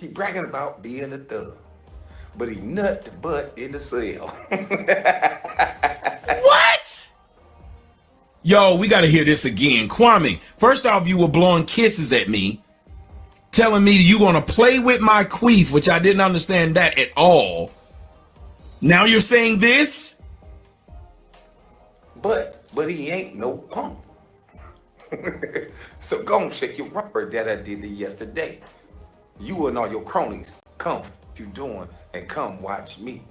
He bragging about being a thug, but he nut the butt in the cell. What? Yo, we gotta hear this again. Kwame, first off, you were blowing kisses at me, telling me you gonna play with my queef, which I didn't understand that at all. Now you're saying this? But he ain't no punk. So go and shake your rubber that I did it yesterday. You and all your cronies, come what you doing and come watch me.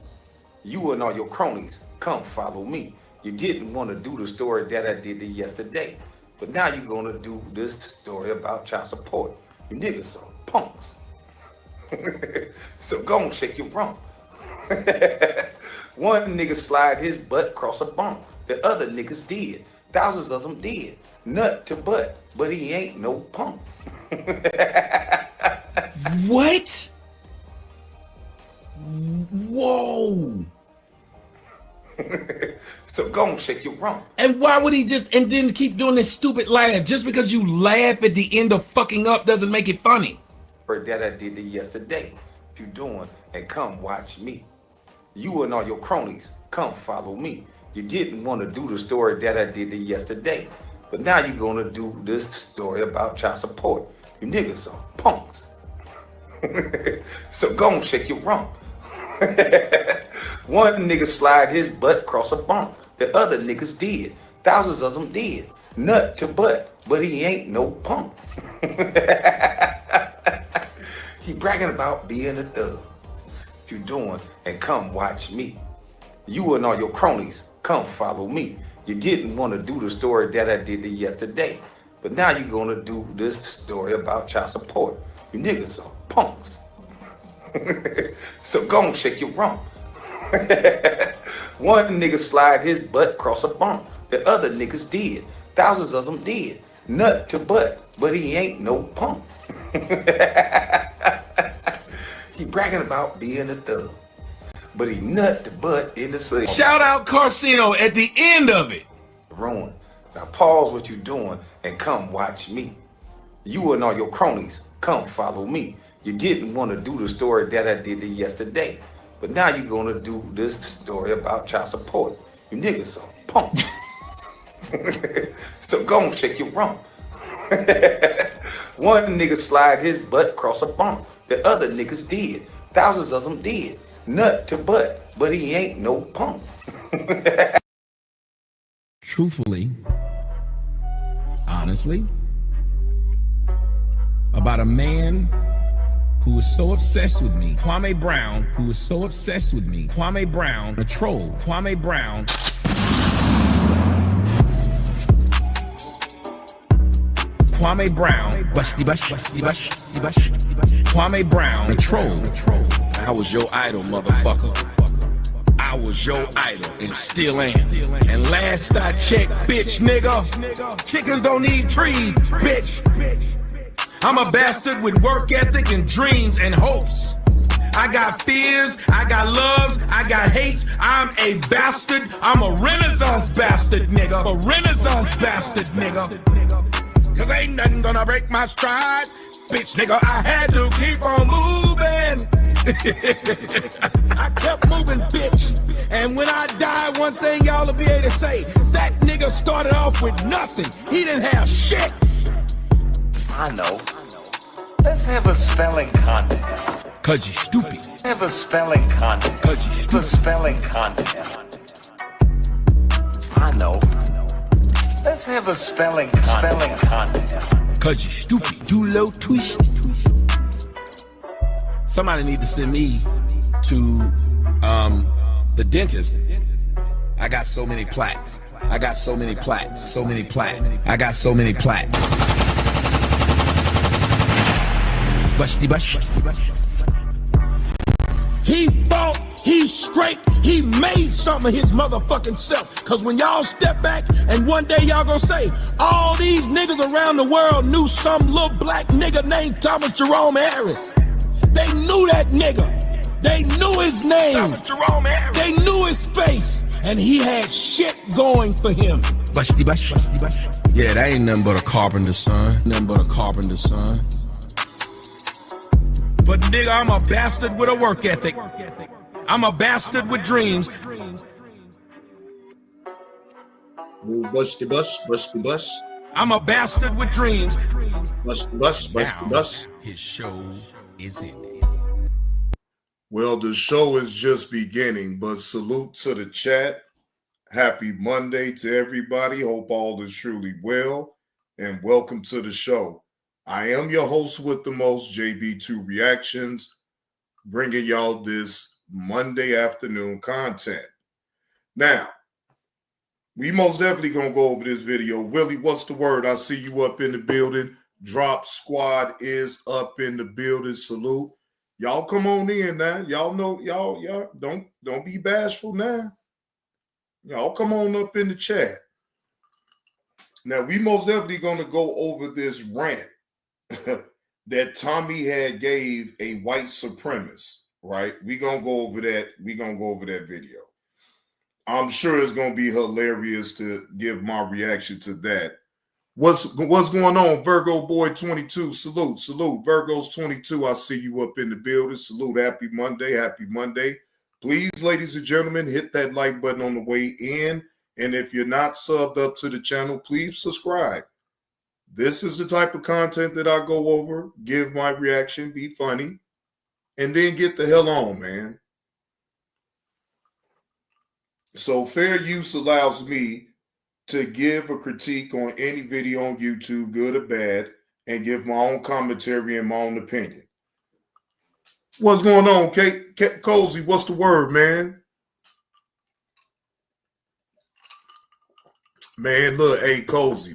You and all your cronies, come follow me. You didn't want to do the story that I did it yesterday, but now you're gonna do this story about child support. You niggas are punks. So go and shake your rump. One nigga slide his butt across a bump. The other niggas did. Thousands of them did. Nut to butt, but he ain't no punk. What? Whoa. So go and shake your rump. And why would he just, and then keep doing this stupid laugh? Just because you laugh at the end of fucking up doesn't make it funny. Or that I did it yesterday. What you doing and come watch me. You and all your cronies, come follow me. You didn't want to do the story that I did it yesterday, but now you're gonna do this story about child support. You niggas are punks. So go and shake your rump. One nigga slide his butt across a bump. The other niggas did. Thousands of them did. Nut to butt, but he ain't no punk. He bragging about being a thug. What you doing and come watch me. You and all your cronies, come follow me. You didn't want to do the story that I did it yesterday, but now you're gonna do this story about child support. You niggas are punks. So go and shake your rump. One nigga slide his butt across a bump. The other niggas did. Thousands of them did. Nut to butt, but he ain't no punk. He bragging about being a thug, but he nut the butt in the cell. Shout out Carcino at the end of it. Ruin. Now pause what you doing and come watch me. You and all your cronies, come follow me. You didn't want to do the story that I did it yesterday, but now you're gonna do this story about child support. You niggas are punks. So go and shake your rump. One nigga slide his butt across a bump. The other niggas did. Thousands of them did. Nut to butt, but he ain't no punk. Truthfully, honestly, about a man who is so obsessed with me, Kwame Brown, who is so obsessed with me, Kwame Brown, a troll, Kwame Brown. Kwame Brown, Kwame Brown, a troll. I was your idol, motherfucker. I was your idol and still am. And last I checked, bitch, nigga, chickens don't eat trees, bitch. I'm a bastard with work ethic and dreams and hopes. I got fears, I got loves, I got hates. I'm a bastard. I'm a Renaissance bastard, nigga. A Renaissance bastard, nigga. Cause ain't nothing gonna break my stride. Bitch, nigga, I had to keep on moving. I kept moving, bitch. And when I die, one thing y'all will be able to say, that nigga started off with nothing. He didn't have shit. I know. Let's have a spelling contest. Cause you stupid. Have a spelling contest. Cause you Have a spelling contest. I know. Let's have a spelling contest. Cause you stupid. Too low twist. Somebody need to send me to the dentist. I got so many plaques. I got so many plaques. So many plaques. I got so many plaques. Busty bush. He fought, he scraped, he made some of his motherfucking self. Cause when y'all step back and one day y'all gonna say, all these niggas around the world knew some little black nigga named Thomas Jerome Harris. They knew that nigga. They knew his name. Thomas Jerome Harris. They knew his face. And he had shit going for him. Busty bush. Yeah, that ain't nothing but a carpenter's son. Nothing but a carpenter's son. But Nigga, I'm a bastard with a work ethic. I'm a bastard with dreams. Bust the bus. I'm a bastard with dreams. Bust the bus. His show is ended. Well, the show is just beginning, but salute to the chat. Happy Monday to everybody. Hope all is truly well, and welcome to the show. I am your host with the most, JB2 Reactions, bringing y'all this Monday afternoon content. Now, we most definitely gonna go over this video. Willie, what's the word? I see you up in the building. Drop Squad is up in the building. Salute. Y'all come on in now. Y'all know, y'all don't be bashful now. Y'all come on up in the chat. Now, we most definitely gonna go over this rant that Tommy had gave a white supremacist, right? We gonna go over that. We gonna go over that video. I'm sure it's gonna be hilarious to give my reaction to that. What's going on, Virgo Boy 22? Salute. Virgos 22. I see you up in the building. Salute. Happy Monday. Please, ladies and gentlemen, hit that like button on the way in. And if you're not subbed up to the channel, please subscribe. This is the type of content that I go over, give my reaction, be funny, and then get the hell on, man. So fair use allows me to give a critique on any video on YouTube, good or bad, and give my own commentary and my own opinion. What's going on, Kate Cozy? What's the word, man? Man, look, hey, Cozy.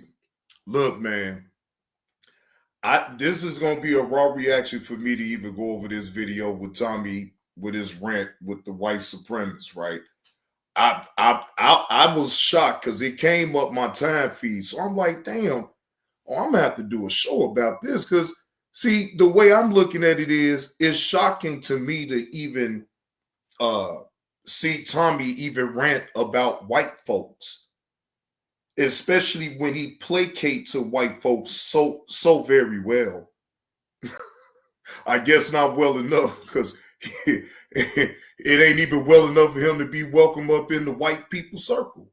Look, man. This is going to be a raw reaction for me to even go over this video with Tommy, with his rant with the white supremacists, right? I was shocked because it came up my time feed. So I'm like, damn, I'm gonna have to do a show about this. Because see, the way I'm looking at it is, it's shocking to me to even see Tommy even rant about white folks, especially when he placates to white folks so very well. I guess not well enough, because it ain't even well enough for him to be welcome up in the white people circle.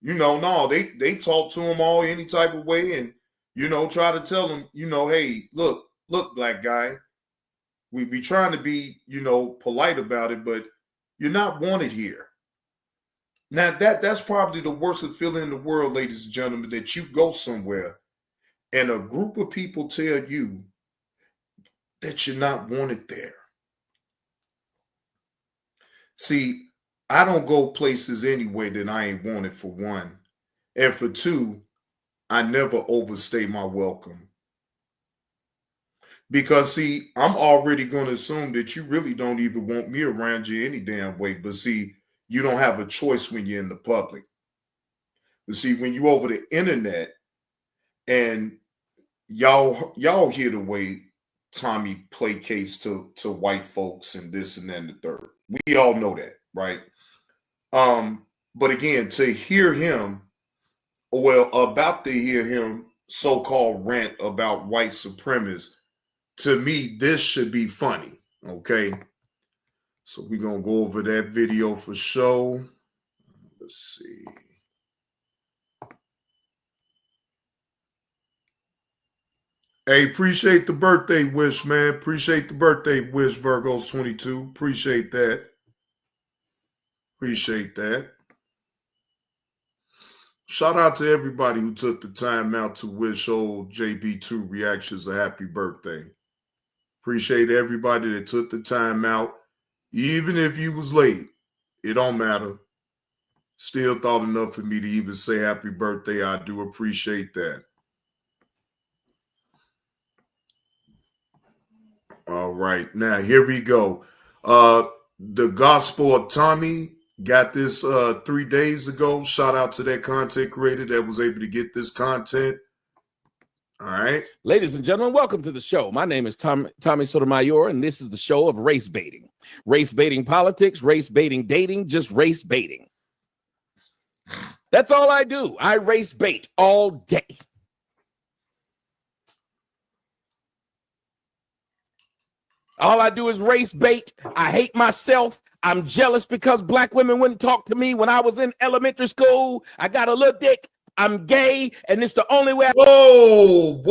You know, no, they talk to him all any type of way, and try to tell him, hey, look, black guy, we be trying to be, polite about it, but you're not wanted here. Now that's probably the worst feeling in the world, ladies and gentlemen, that you go somewhere and a group of people tell you that you're not wanted there. See, I don't go places anyway that I ain't wanted, for one. And for two, I never overstay my welcome. Because, see, I'm already going to assume that you really don't even want me around you any damn way. But, see, you don't have a choice when you're in the public. But, see, when you over the internet and y'all hear the way Tommy placates to white folks and this and that and the third. We all know that, right? But again, to hear him, about to hear him so-called rant about white supremacists, to me, this should be funny, okay? So we're going to go over that video for show. Let's see. Hey, appreciate the birthday wish, man. Appreciate the birthday wish, Virgos 22. Appreciate that. Shout out to everybody who took the time out to wish old JB2 Reactions a happy birthday. Appreciate everybody that took the time out. Even if you was late, it don't matter. Still thought enough for me to even say happy birthday. I do appreciate that. All right, now here we go. The Gospel of Tommy got this 3 days ago. Shout out to that content creator that was able to get this content. All right. Ladies and gentlemen, welcome to the show. My name is Tommy Sotomayor, and this is the show of race baiting. Race baiting politics, race baiting dating, just race baiting. That's all I do. I race bait all day. All I do is race bait. I hate myself. I'm jealous because black women wouldn't talk to me when I was in elementary school. I got a little dick. I'm gay, and it's the only way. Whoa.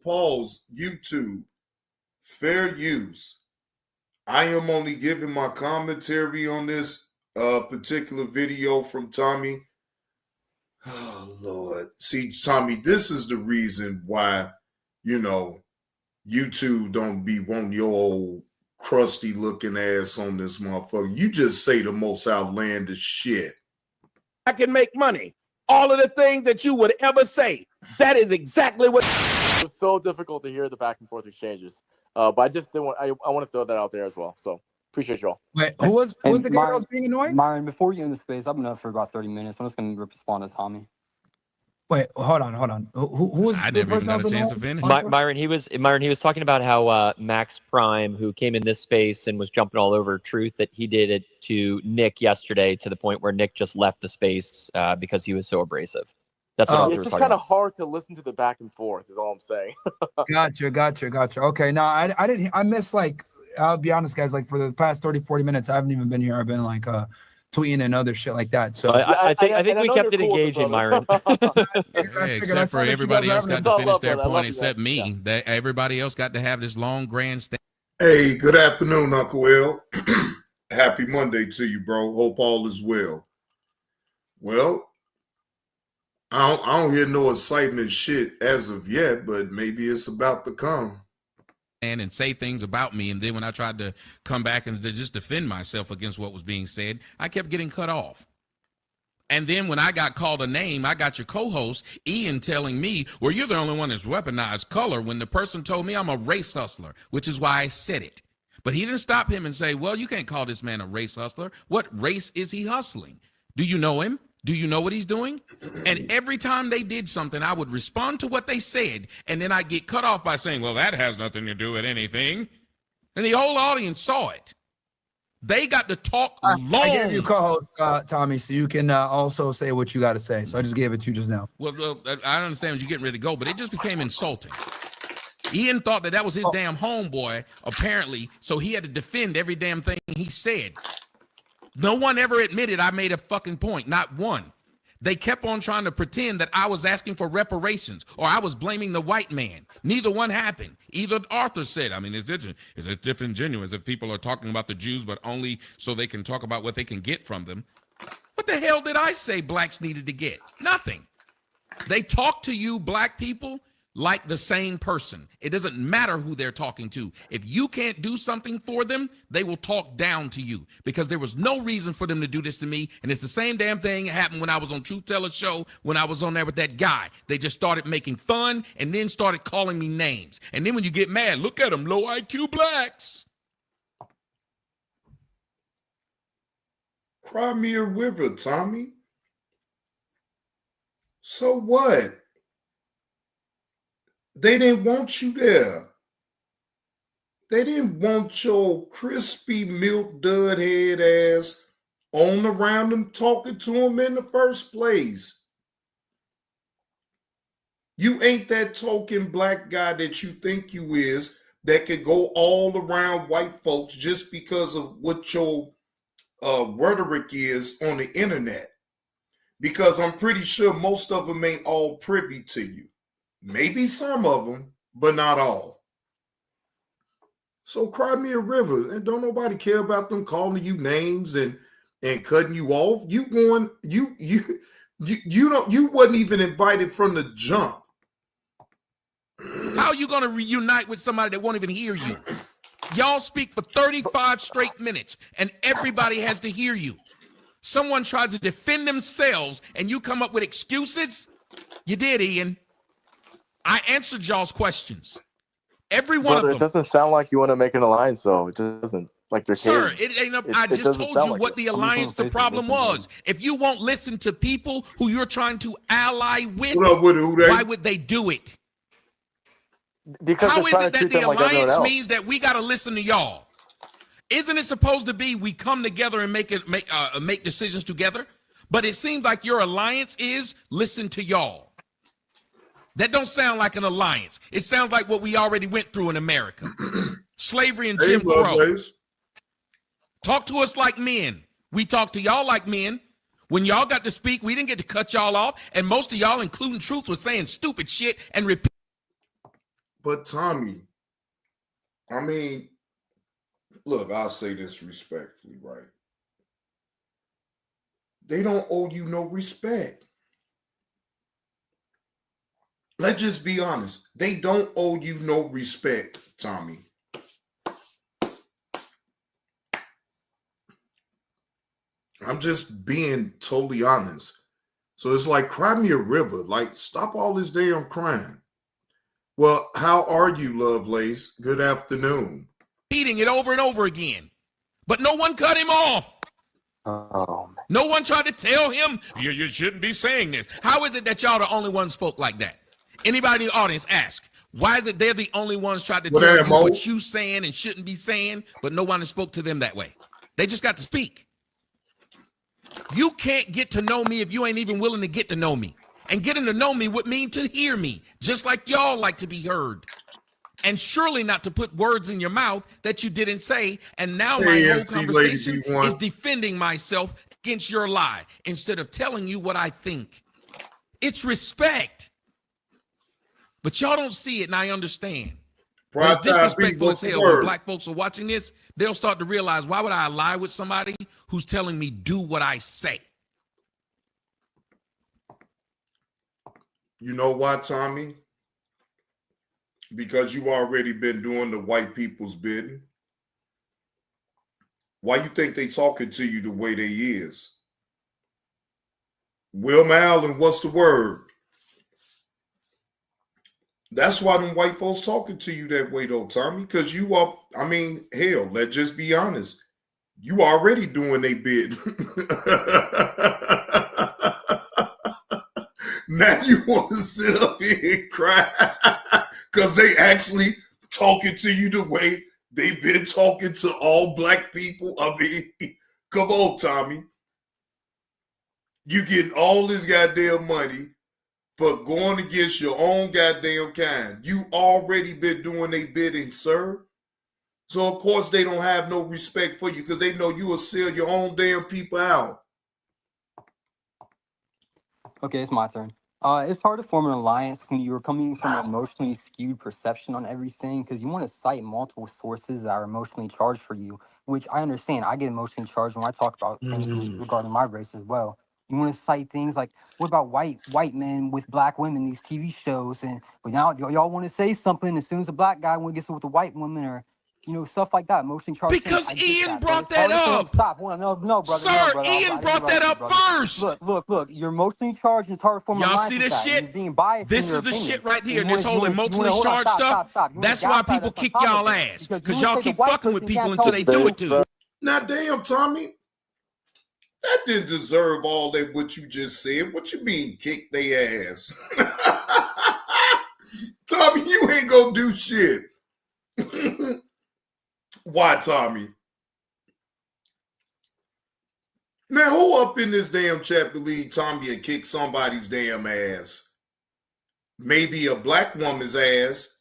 Pause. YouTube. Fair use. I am only giving my commentary on this particular video from Tommy. Oh, Lord. See, Tommy, this is the reason why, YouTube don't be wanting your old crusty looking ass on this motherfucker. You just say the most outlandish shit. I can make money. All of the things that you would ever say. That is exactly what. It was so difficult to hear the back and forth exchanges. But I just didn't want. I want to throw that out there as well. So appreciate y'all. Wait, who was the guy that was being annoying? Myron, before you end the space, I've been up for about 30 minutes. I'm just going to respond to Tommy. Wait, hold on. Who was? I never even got a chance to finish. Myron, he was talking about how Max Prime, who came in this space and was jumping all over Truth, that he did it to Nick yesterday to the point where Nick just left the space because he was so abrasive. That's what it's just kind of hard to listen to the back and forth. Is all I'm saying. Gotcha. Okay, no, I didn't. I missed, like, I'll be honest, guys. Like, for the past 30, 40 minutes, I haven't even been here. I've been like tweeting and other shit like that. So I think we kept it engaging, Myron. Except for everybody else got to finish their point except me. That everybody else got to have this long grandstand. Hey, good afternoon, Uncle L. Happy Monday to you, bro. Hope all is well. Well, I don't hear no excitement shit as of yet, but maybe it's about to come. And say things about me, and then when I tried to come back and just defend myself against what was being said, I kept getting cut off. And then when I got called a name, I got your co-host Ian telling me, well, you're the only one that's weaponized color, when the person told me I'm a race hustler, which is why I said it. But he didn't stop him and say, well, you can't call this man a race hustler. What race is he hustling? Do you know him? Do you know what he's doing? And every time they did something, I would respond to what they said, and then I'd get cut off by saying, well, that has nothing to do with anything. And the whole audience saw it. They got to talk long. I gave you co-host, Tommy, so you can also say what you got to say. So I just gave it to you just now. Well, I understand you're getting ready to go, but it just became insulting. Ian thought that was his damn homeboy, apparently, so he had to defend every damn thing he said. No one ever admitted I made a fucking point, not one. They kept on trying to pretend that I was asking for reparations or I was blaming the white man. Neither one happened. Either Arthur said, I mean, it's disingenuous if people are talking about the Jews, but only so they can talk about what they can get from them. What the hell did I say blacks needed to get? Nothing. They talk to you, black people, like the same person. It doesn't matter who they're talking to. If you can't do something for them, they will talk down to you because there was no reason for them to do this to me. And it's the same damn thing that happened when I was on Truth Teller's show, when I was on there with that guy. They just started making fun and then started calling me names. And then when you get mad, look at them, low IQ blacks. Cry me a river, Tommy. So what? They didn't want you there. They didn't want your crispy milk dud head ass on around them talking to them in the first place. You ain't that token black guy that you think you is that could go all around white folks just because of what your rhetoric is on the internet. Because I'm pretty sure most of them ain't all privy to you. Maybe some of them, but not all. So cry me a river, and don't nobody care about them calling you names and cutting you off. You wasn't even invited from the jump. How are you going to reunite with somebody that won't even hear you? Y'all speak for 35 straight minutes, and everybody has to hear you. Someone tries to defend themselves, and you come up with excuses? You did, Ian. I answered y'all's questions. Every one of them. It doesn't sound like you want to make an alliance, though. It doesn't. Like they're Sir, it ain't up. I just told you what the alliance, the problem was. If you won't listen to people who you're trying to ally with, why would they do it? Because how is it that the alliance means that we got to listen to y'all? Isn't it supposed to be we come together and make decisions together? But it seems like your alliance is listen to y'all. That don't sound like an alliance. It sounds like what we already went through in America. Slavery and Jim Crow. Lovelace. Talk to us like men. We talk to y'all like men. When y'all got to speak, we didn't get to cut y'all off. And most of y'all, including Truth, was saying stupid shit and repeat. But Tommy, I mean, look, I'll say this respectfully, right? They don't owe you no respect. Let's just be honest. They don't owe you no respect, Tommy. I'm just being totally honest. So it's like, cry me a river. Like, stop all this damn crying. Well, how are you, Lovelace? Good afternoon. Repeating it over and over again. But no one cut him off. Oh, man. No one tried to tell him, you shouldn't be saying this. How is it that y'all the only ones spoke like that? Anybody in the audience ask, why is it they're the only ones tried to tell you what you saying and shouldn't be saying, but no one spoke to them that way? They just got to speak. You can't get to know me if you ain't even willing to get to know me. And getting to know me would mean to hear me, just like y'all like to be heard. And surely not to put words in your mouth that you didn't say. And now my whole conversation is defending myself against your lie instead of telling you what I think. It's respect. But y'all don't see it, and I understand. It's disrespectful as hell. When black folks are watching this, they'll start to realize, why would I lie with somebody who's telling me do what I say? You know why, Tommy? Because you already been doing the white people's bidding. Why you think they talking to you the way they is? Wilma Allen, what's the word? That's why them white folks talking to you that way, though, Tommy. Because you are, I mean, hell, let's just be honest. You already doing they bid. Now you want to sit up here and cry because they actually talking to you the way they've been talking to all black people. I mean, come on, Tommy. You getting all this goddamn money for going against your own goddamn kind. You already been doing their bidding, sir. So, of course, they don't have no respect for you because they know you will sell your own damn people out. Okay, it's my turn. It's hard to form an alliance when you're coming from an emotionally skewed perception on everything because you want to cite multiple sources that are emotionally charged for you, which I understand. I get emotionally charged when I talk about things regarding my race as well. You want to cite things like, what about white men with black women, these TV shows, but now y'all want to say something as soon as a black guy gets with a white woman or stuff like that. Emotionally charged. Because Ian brought that up. Stop. No, brother. Sir, no, brother. Ian brought that up first. Look. You're emotionally charged and it's hard to form a Y'all see this shit? You're being biased. This is the shit right here. This whole emotionally charged stuff. That's why people kick y'all ass. Because y'all keep fucking with people until they do it to you. Now, damn, Tommy. That didn't deserve all that what you just said. What you mean, kick they ass? Tommy, you ain't gonna do shit. Why, Tommy? Now, who up in this damn chat believe Tommy would kick somebody's damn ass? Maybe a black woman's ass.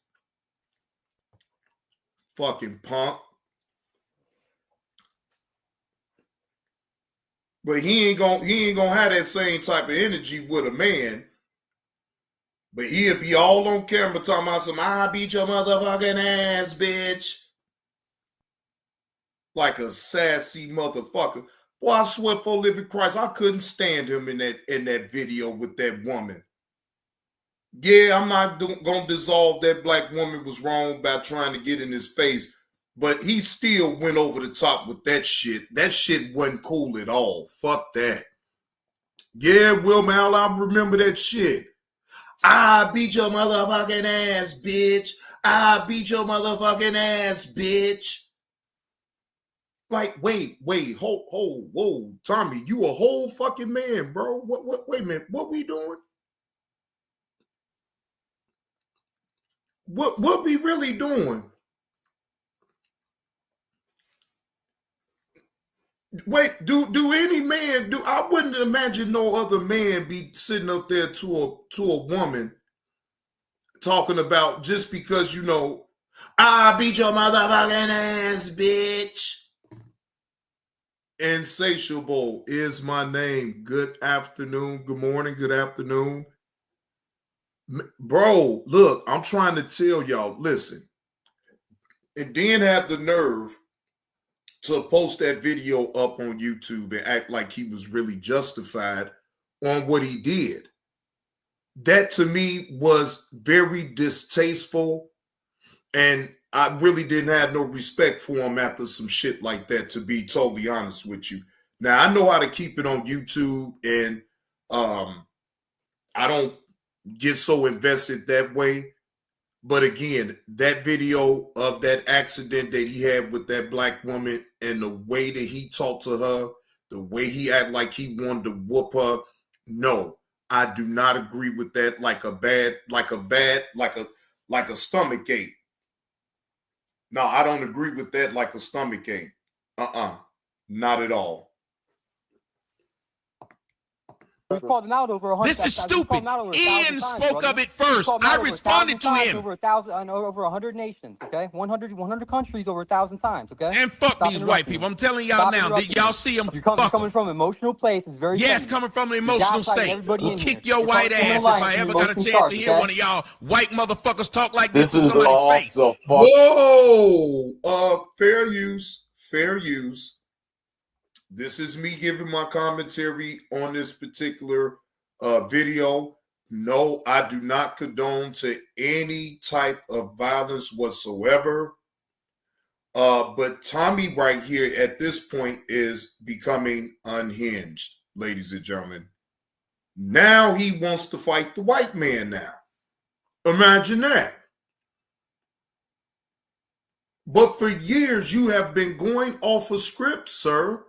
Fucking punk. But he ain't gonna have that same type of energy with a man. But he'll be all on camera talking about some, I beat your motherfucking ass, bitch. Like a sassy motherfucker. Boy, I swear for living Christ, I couldn't stand him in that video with that woman. Yeah, I'm not gonna dissolve that black woman was wrong by trying to get in his face. But he still went over the top with that shit. That shit wasn't cool at all. Fuck that. Yeah, Wilma, I remember that shit. I beat your motherfucking ass, bitch. I beat your motherfucking ass, bitch. Like, wait, whoa, Tommy, you a whole fucking man, bro. Wait a minute, what we doing? What we really doing? Wait, do any man I wouldn't imagine no other man be sitting up there to a woman talking about just because, you know, I beat your motherfucking ass, bitch. Insatiable is my name. Good afternoon, good morning, good afternoon. Bro, look, I'm trying to tell y'all, listen, and then have the nerve to post that video up on YouTube and act like he was really justified on what he did. That to me was very distasteful, and I really didn't have no respect for him after some shit like that, to be totally honest with you. Now, I know how to keep it on YouTube, and I don't get so invested that way. But again, that video of that accident that he had with that black woman and the way that he talked to her, the way he acted like he wanted to whoop her, no, I do not agree with that. Like a stomach ache. No, I don't agree with that like a stomach ache. Not at all. We've called him out over 100. This is stupid. Ian spoke of it first. I responded to him. Over 1,000, over 100 nations, okay? 100 countries over 1,000 times, okay? And fuck these white people. I'm telling y'all now. Y'all see them. You're coming from an emotional place. It's very yes, coming from an emotional state. We'll kick your white ass if I ever got a chance to hear one of y'all white motherfuckers talk like this in somebody's face. Whoa! Fair use. Fair use. This is me giving my commentary on this particular video. No, I do not condone to any type of violence whatsoever. But Tommy right here at this point is becoming unhinged, ladies and gentlemen. Now he wants to fight the white man now. Imagine that. But for years, you have been going off a script, sir,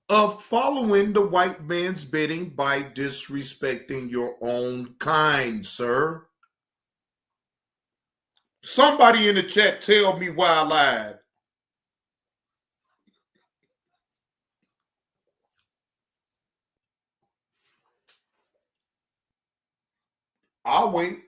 of following the white man's bidding by disrespecting your own kind, sir. Somebody in the chat tell me why I lied. I'll wait.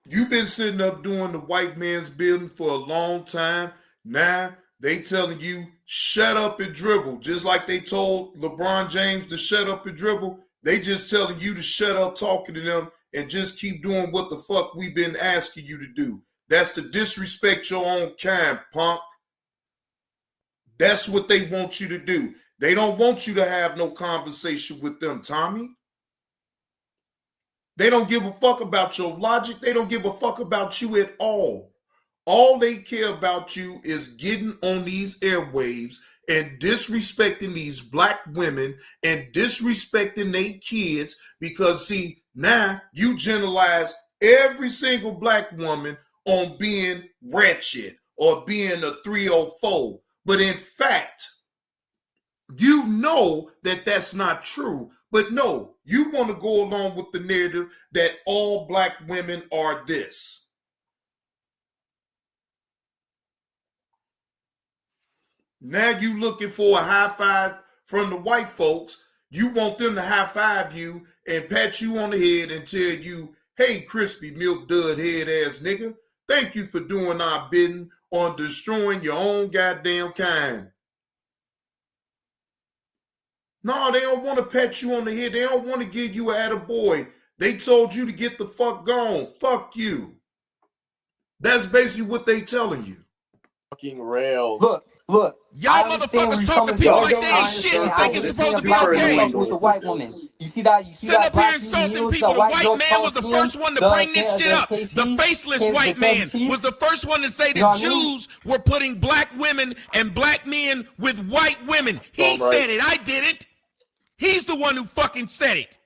You've been sitting up doing the white man's bidding for a long time. Now they telling you, shut up and dribble. Just like they told LeBron James to shut up and dribble, they just telling you to shut up talking to them and just keep doing what the fuck we've been asking you to do. That's to disrespect your own kind, punk. That's what they want you to do. They don't want you to have no conversation with them, Tommy. They don't give a fuck about your logic. They don't give a fuck about you at all. All they care about you is getting on these airwaves and disrespecting these black women and disrespecting their kids because, see, now you generalize every single black woman on being wretched or being a 304. But in fact, you know that that's not true. But no, you want to go along with the narrative that all black women are this. Now you looking for a high five from the white folks. You want them to high five you and pat you on the head and tell you, hey, crispy milk dud head ass nigga, thank you for doing our bidding on destroying your own goddamn kind. No, they don't want to pat you on the head. They don't want to give you an attaboy. They told you to get the fuck gone. Fuck you. That's basically what they telling you. Fucking rails. Look. Y'all motherfuckers talk to people like they ain't shit and think it's supposed to be okay. With the white woman. You see that? Sitting up here insulting people. The white man was the first one to bring this shit up. The faceless white man was the first one to say that Jews were putting black women and black men with white women. He said it. I didn't. He's the one who fucking said it.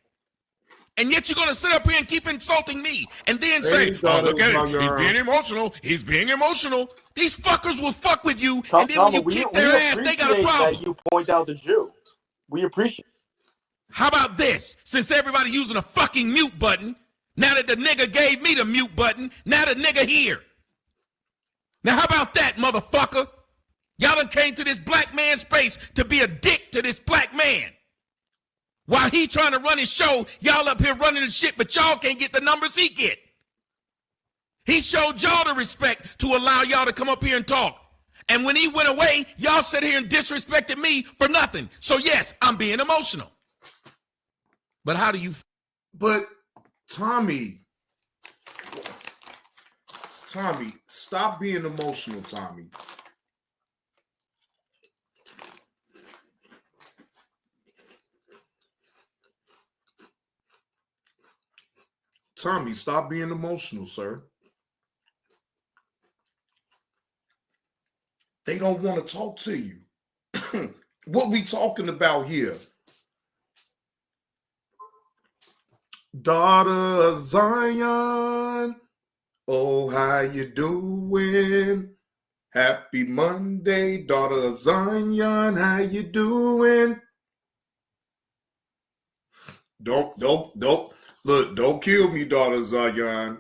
And yet you're going to sit up here and keep insulting me and then say, oh, look at it. He's being emotional. He's being emotional. These fuckers will fuck with you, and then when you kick their ass, they got a problem. That you point out the Jew. We appreciate. How about this? Since everybody using a fucking mute button, now that the nigga gave me the mute button, now the nigga here. Now how about that, motherfucker? Y'all done came to this black man's space to be a dick to this black man. While he trying to run his show, y'all up here running the shit, but y'all can't get the numbers he get. He showed y'all the respect to allow y'all to come up here and talk. And when he went away, y'all sat here and disrespected me for nothing. So yes, I'm being emotional. But how do you? But Tommy, stop being emotional, Tommy. Tommy, stop being emotional, sir. They don't want to talk to you. What we talking about here? Daughter of Zion, oh, how you doing? Happy Monday, daughter of Zion, how you doing? Don't look, don't kill me, daughter of Zion.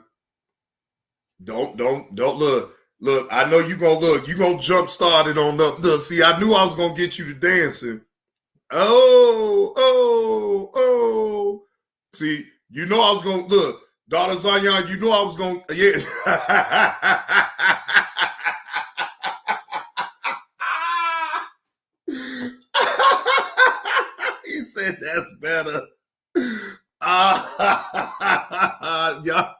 Don't look, I know you gonna jump start it on up. Look, see, I knew I was gonna get you to dancing. Oh. See, you know I was gonna look, daughter Zion, you know I was gonna, yeah. He said that's better. Yeah.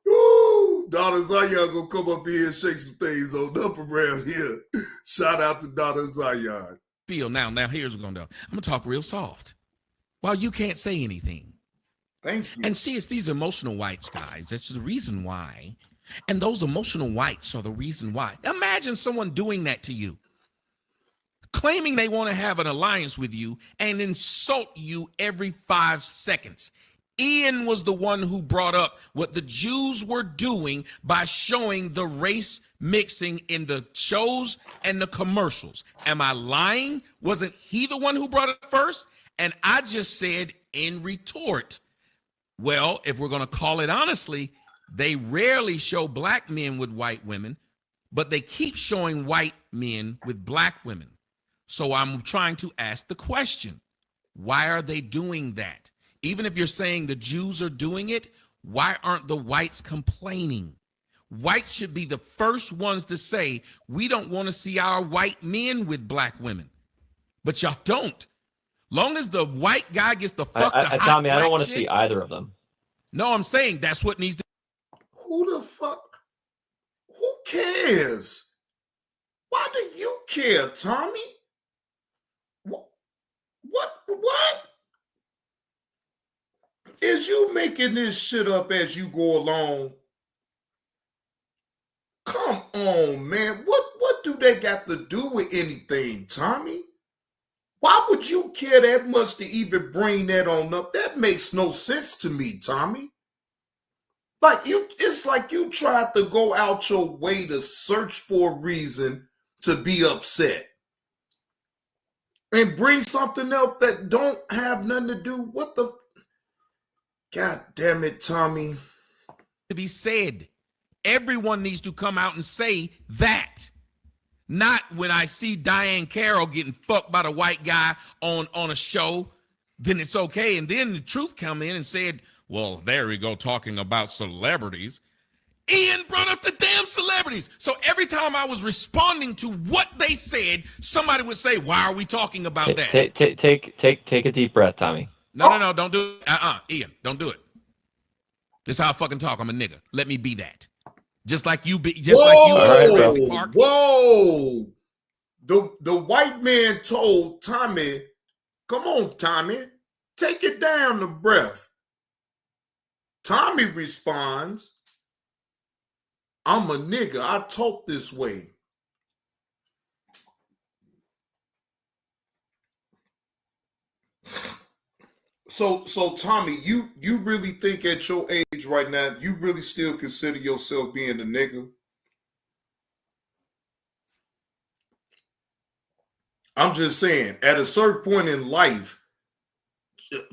Ooh, daughter Zion gonna come up here and shake some things on up around here. Shout out to daughter Zion. Feel now here's what I'm gonna do. I'm gonna talk real soft. While you can't say anything. Thank you. And see, it's these emotional whites, guys. That's the reason why. And those emotional whites are the reason why. Imagine someone doing that to you, claiming they want to have an alliance with you and insult you every 5 seconds. Ian was the one who brought up what the Jews were doing by showing the race mixing in the shows and the commercials. Am I lying? Wasn't he the one who brought it first? And I just said in retort, well, if we're going to call it honestly, they rarely show black men with white women, but they keep showing white men with black women. So I'm trying to ask the question, why are they doing that? Even if you're saying the Jews are doing it, why aren't the whites complaining? Whites should be the first ones to say, we don't want to see our white men with black women. But y'all don't. Long as the white guy gets the fuck the hot Tommy, I don't want to shit, see either of them. No, I'm saying that's what needs to. Who the fuck? Who cares? Why do you care, Tommy? What? Is you making this shit up as you go along? Come on, man. What do they got to do with anything, Tommy? Why would you care that much to even bring that on up? That makes no sense to me, Tommy. It's like you tried to go out your way to search for a reason to be upset and bring something else that don't have nothing to do. What the? God damn it, Tommy. To be said. Everyone needs to come out and say that. Not when I see Diane Carroll getting fucked by the white guy on a show, then it's okay. And then the truth come in and said, well, there we go talking about celebrities. Ian brought up the damn celebrities. So every time I was responding to what they said, somebody would say, why are we talking about that? Take a deep breath, Tommy. No, don't do it. Ian, don't do it. This is how I fucking talk. I'm a nigga. Let me be that. Just like you be, just like you. Whoa, Park. Whoa. The white man told Tommy, come on, Tommy, take it down a breath. Tommy responds, I'm a nigga. I talk this way. So Tommy, you really think at your age right now, you really still consider yourself being a nigga? I'm just saying, at a certain point in life,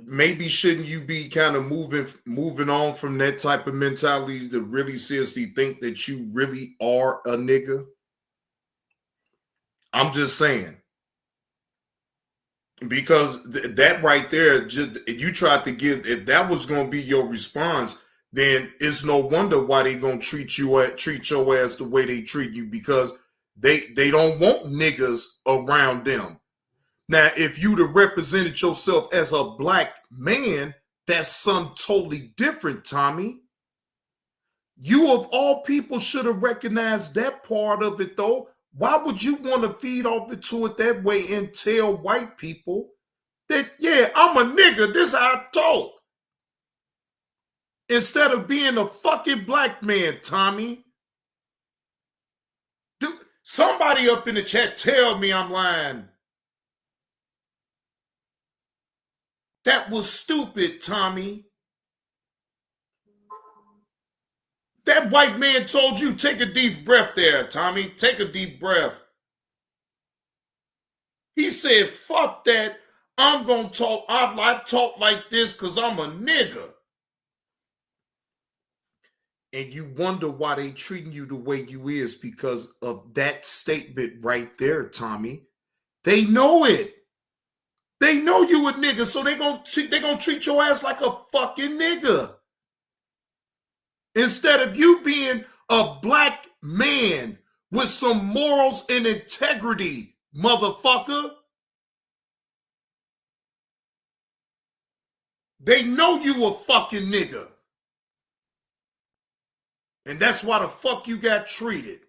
maybe shouldn't you be kind of moving on from that type of mentality to really seriously think that you really are a nigga? I'm just saying. Because that right there, just you tried to give. If that was going to be your response, then it's no wonder why they gonna treat your ass the way they treat you, because they don't want niggas around them. Now, if you'd have represented yourself as a black man, that's something totally different, Tommy. You of all people should have recognized that part of it, though. Why would you want to feed off into it that way and tell white people that, yeah, I'm a nigga, this how I talk? Instead of being a fucking black man, Tommy. Dude, somebody up in the chat tell me I'm lying. That was stupid, Tommy. That white man told you, take a deep breath there, Tommy. Take a deep breath. He said, fuck that. I'm going to talk. I talk like this because I'm a nigga. And you wonder why they treating you the way you is because of that statement right there, Tommy. They know it. They know you a nigga, so they gonna treat your ass like a fucking nigga. Instead of you being a black man with some morals and integrity, motherfucker. They know you a fucking nigga. And that's why the fuck you got treated.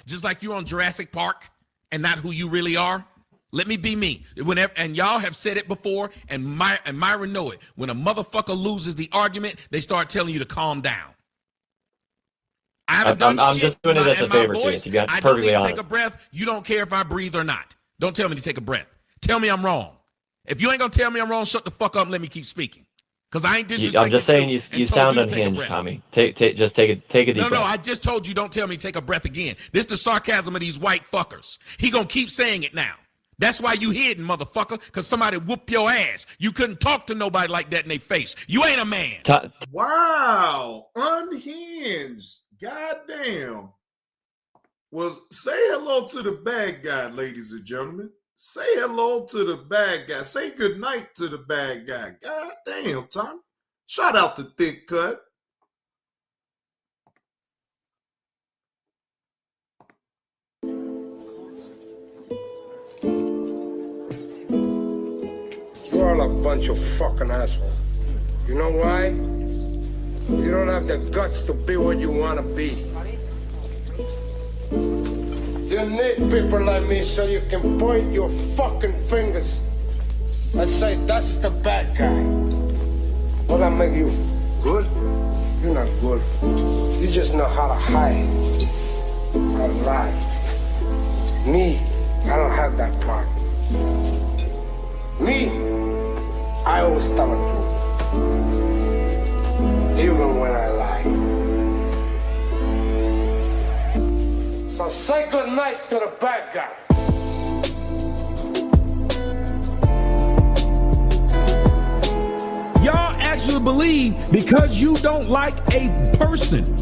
Just like you're on Jurassic Park and not who you really are. Let me be me. Whenever, and y'all have said it before, and Myra know it. When a motherfucker loses the argument, they start telling you to calm down. I haven't done I'm shit just doing it as a favor to you, to be I don't perfectly need to honest. take a breath. You don't care if I breathe or not. Don't tell me to take a breath. Tell me I'm wrong. If you ain't gonna tell me I'm wrong, shut the fuck up and let me keep speaking. Because I ain't disrespecting I'm just saying you sound you to take a unhinged, breath. Tommy. Take a deep breath. No, I just told you don't tell me to take a breath again. This the sarcasm of these white fuckers. He gonna keep saying it now. That's why you hidden, motherfucker, because somebody whooped your ass. You couldn't talk to nobody like that in their face. You ain't a man. Wow, unhinged. Goddamn. Well, say hello to the bad guy, ladies and gentlemen. Say hello to the bad guy. Say good night to the bad guy. God damn, Tom. Shout out to Thick Cut. You're all a bunch of fucking assholes. You know why? You don't have the guts to be what you want to be. You need people like me so you can point your fucking fingers and say, that's the bad guy. Will that make you good? You're not good. You just know how to hide, how to lie. Me, I don't have that part. Me, I always tell the truth, even when I lie. So say good night to the bad guy. Y'all actually believe because you don't like a person,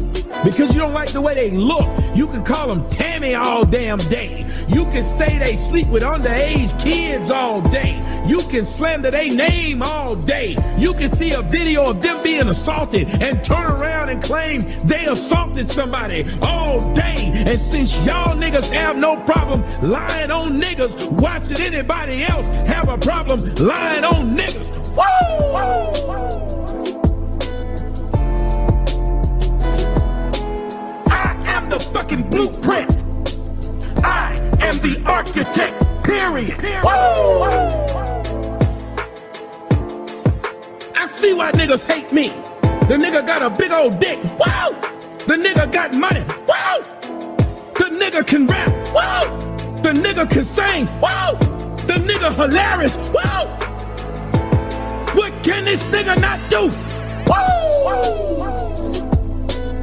because you don't like the way they look, you can call them Tammy all damn day. You can say they sleep with underage kids all day. You can slander their name all day. You can see a video of them being assaulted and turn around and claim they assaulted somebody all day. And since y'all niggas have no problem lying on niggas, why should anybody else have a problem lying on niggas? Woo! I am the fucking blueprint. I am the architect, period. Woo! I see why niggas hate me. The nigga got a big old dick. Woo! The nigga got money. Woo! The nigga can rap. Woo! The nigga can sing. Woo! The nigga hilarious. Woo! What can this nigga not do? Woo!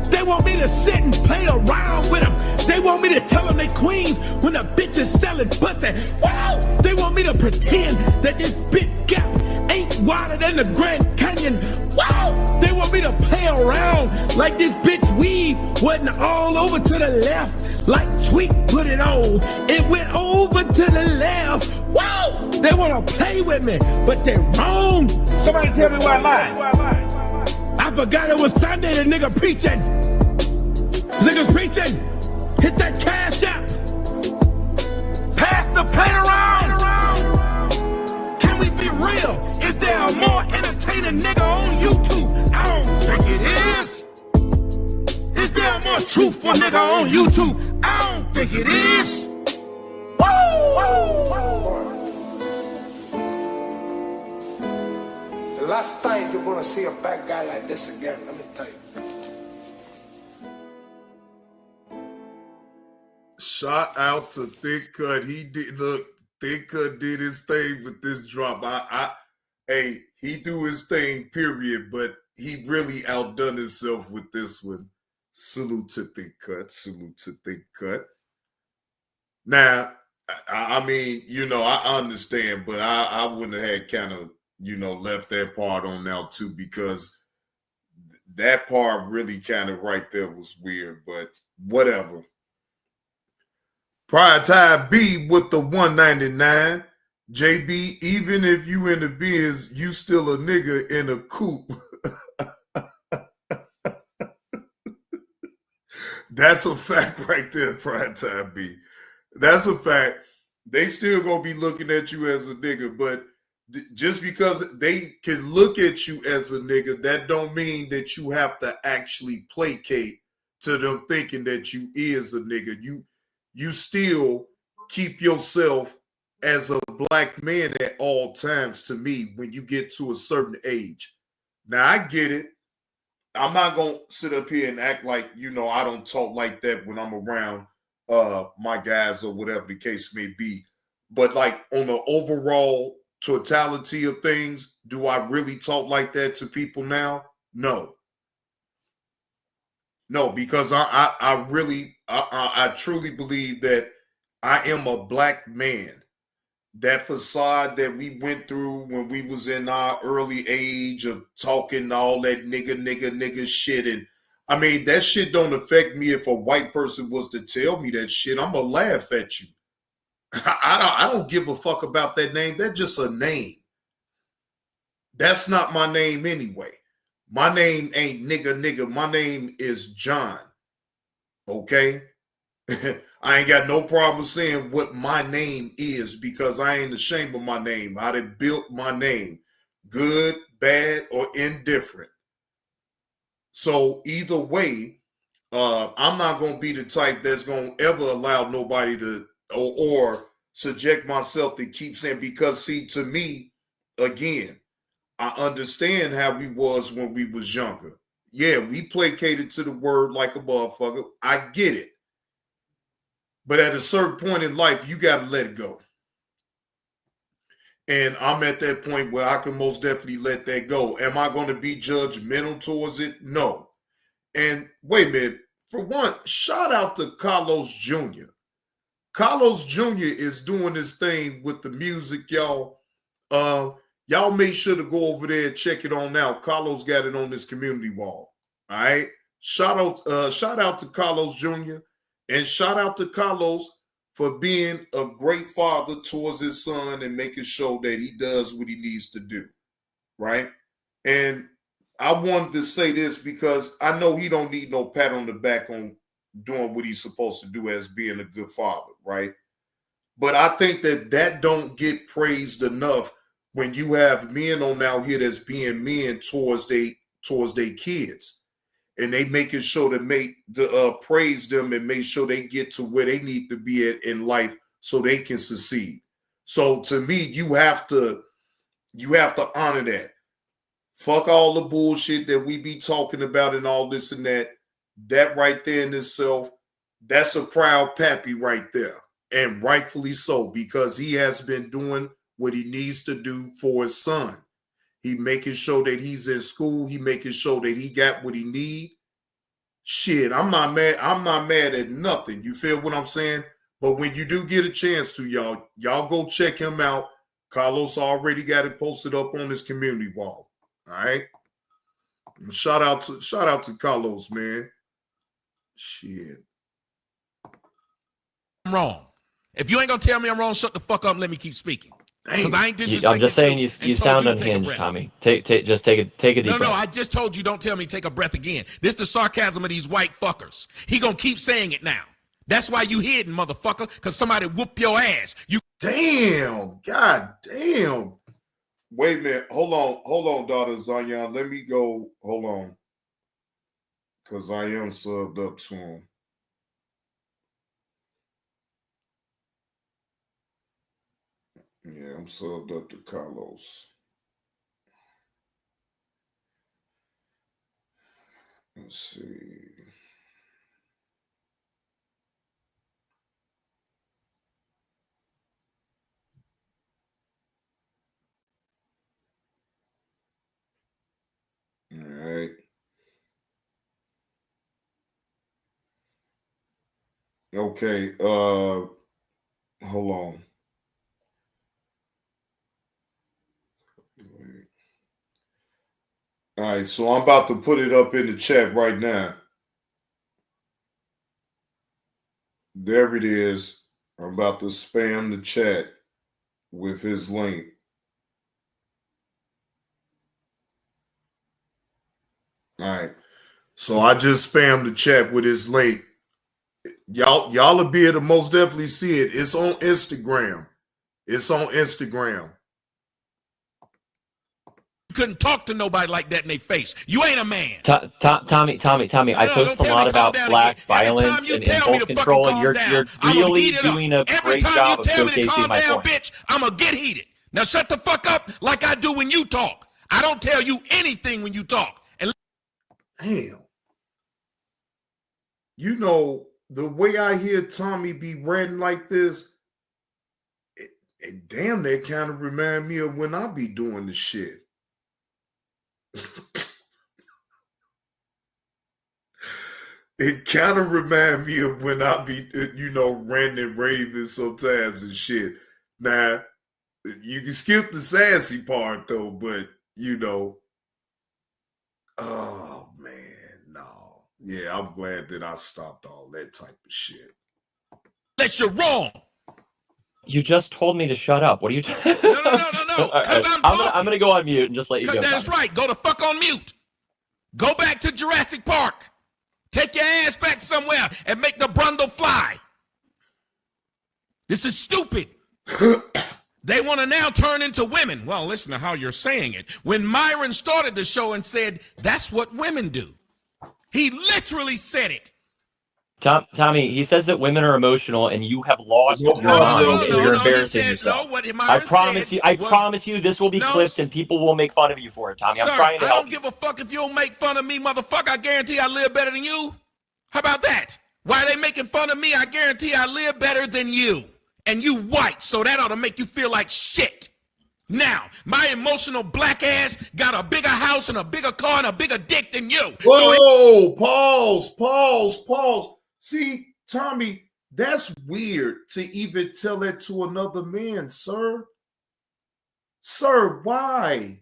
They want me to sit and play around with them. They want me to tell them they queens when the bitch is selling pussy. Wow! They want me to pretend that this bitch gap ain't wider than the Grand Canyon. Wow! They want me to play around Like this bitch weave wasn't all over to the left. Like Tweak put it on, it went over to the left. Whoa! They wanna play with me, but they're wrong. Somebody tell me why I lied. I forgot it was Sunday, the nigga preaching. Niggas preaching. Hit that cash app. Pass the plate around. Can we be real? Is there a more entertaining nigga on YouTube? I don't think it is. Is there a more truthful nigga on YouTube? I don't think it is. The last time you're gonna see a bad guy like this again, let me tell you. Shout out to Thick Cut. He did Thick Cut did his thing with this drop. Hey, he do his thing, period, but he really outdone himself with this one. Salute to Thick Cut. Salute to Thick Cut. Now, I mean, I understand, but I wouldn't have had kind of, left that part on now too, because that part really kind of right there was weird, but whatever. Prior time B with the 199. JB, even if you in the biz, you still a nigga in a coupe. That's a fact right there, prior time B. That's a fact. They still gonna be looking at you as a nigga, but just because they can look at you as a nigga, that don't mean that you have to actually placate to them thinking that you is a nigga. You still keep yourself as a black man at all times, to me, when you get to a certain age. Now, I get it. I'm not going to sit up here and act like, I don't talk like that when I'm around my guys or whatever the case may be. But like on the overall totality of things, do I really talk like that to people now? No. No, because I truly believe that I am a black man. That facade that we went through when we was in our early age of talking all that nigga shit, and I mean that shit don't affect me. If a white person was to tell me that shit, I'm gonna laugh at you. I don't give a fuck about that name. That's just a name. That's not my name anyway. My name ain't nigga. My name is John. Okay? I ain't got no problem saying what my name is, because I ain't ashamed of my name. I done built my name, good, bad, or indifferent. So either way, I'm not going to be the type that's going to ever allow nobody to or subject myself to keep saying, because see, to me, again, I understand how we was when we was younger. Yeah, we placated to the word like a motherfucker. I get it. But at a certain point in life, you got to let it go. And I'm at that point where I can most definitely let that go. Am I going to be judgmental towards it? No. And wait a minute. For one, shout out to Carlos Jr. Carlos Jr. is doing this thing with the music, y'all. Y'all make sure to go over there and check it on out. Carlos got it on this community wall. All right. Shout out to Carlos Jr. And shout out to Carlos for being a great father towards his son and making sure that he does what he needs to do. Right. And I wanted to say this because I know he don't need no pat on the back on doing what he's supposed to do as being a good father. Right. But I think that don't get praised enough when you have men on out here that's being men towards their kids. And they making sure to praise them and make sure they get to where they need to be at in life so they can succeed. So to me, you have to honor that. Fuck all the bullshit that we be talking about and all this and that. That right there in itself, that's a proud pappy right there. And rightfully so, because he has been doing what he needs to do for his son. He making sure that he's in school. He making sure that he got what he need. Shit, I'm not mad. I'm not mad at nothing. You feel what I'm saying? But when you do get a chance to, y'all go check him out. Carlos already got it posted up on his community wall. All right. Shout out to Carlos, man. Shit. I'm wrong. If you ain't gonna tell me I'm wrong, shut the fuck up and let me keep speaking. Because I ain't disrespecting I'm just saying you told sound you to take a unhinged, breath. Tommy. Take a deep breath. No, I just told you don't tell me take a breath again. This the sarcasm of these white fuckers. He gonna keep saying it now. That's why you hidden, motherfucker, because somebody whoop your ass. You damn, god damn. Wait a minute. Hold on, daughter Zion. Let me go. Hold on. Because I am subbed up to him. Yeah, I'm subbed up to Carlos. Let's see. All right. Okay. Hold on. All right, so I'm about to put it up in the chat right now. There it is. I'm about to spam the chat with his link. All right. So I just spammed the chat with his link. Y'all will be able to most definitely see it. It's on Instagram. It's on Instagram. couldn't talk to nobody like that in their face. You ain't a man. Tommy, I post a lot about black violence and impulse control, and you're really doing a great job of showcasing my point. Bitch, I'm gonna get heated. Now shut the fuck up like I do when you talk. I don't tell you anything when you talk. And damn. You know, the way I hear Tommy be ranting like this, it damn, that kind of remind me of when I be doing the shit. It kind of remind me of when I be, ranting and raving sometimes and shit. Now, you can skip the sassy part though, but oh man, no. Yeah, I'm glad that I stopped all that type of shit. Unless you're wrong. You just told me to shut up. What are you talking about? No. I'm going to go on mute and just let you go. That's right. Go the fuck on mute. Go back to Jurassic Park. Take your ass back somewhere and make the Brundle fly. This is stupid. They want to now turn into women. Well, listen to how you're saying it. When Myron started the show and said, that's what women do. He literally said it. Tommy, he says that women are emotional and you have lost your mind and you're embarrassing yourself. I promise you this will be clipped and people will make fun of you for it, Tommy. I'm trying to help you. I don't give a fuck if you don't make fun of me, motherfucker. I guarantee I live better than you. How about that? Why are they making fun of me? I guarantee I live better than you. And you white, so that ought to make you feel like shit. Now, my emotional black ass got a bigger house and a bigger car and a bigger dick than you. Whoa, pause. See, Tommy, that's weird to even tell that to another man, sir. Sir, why?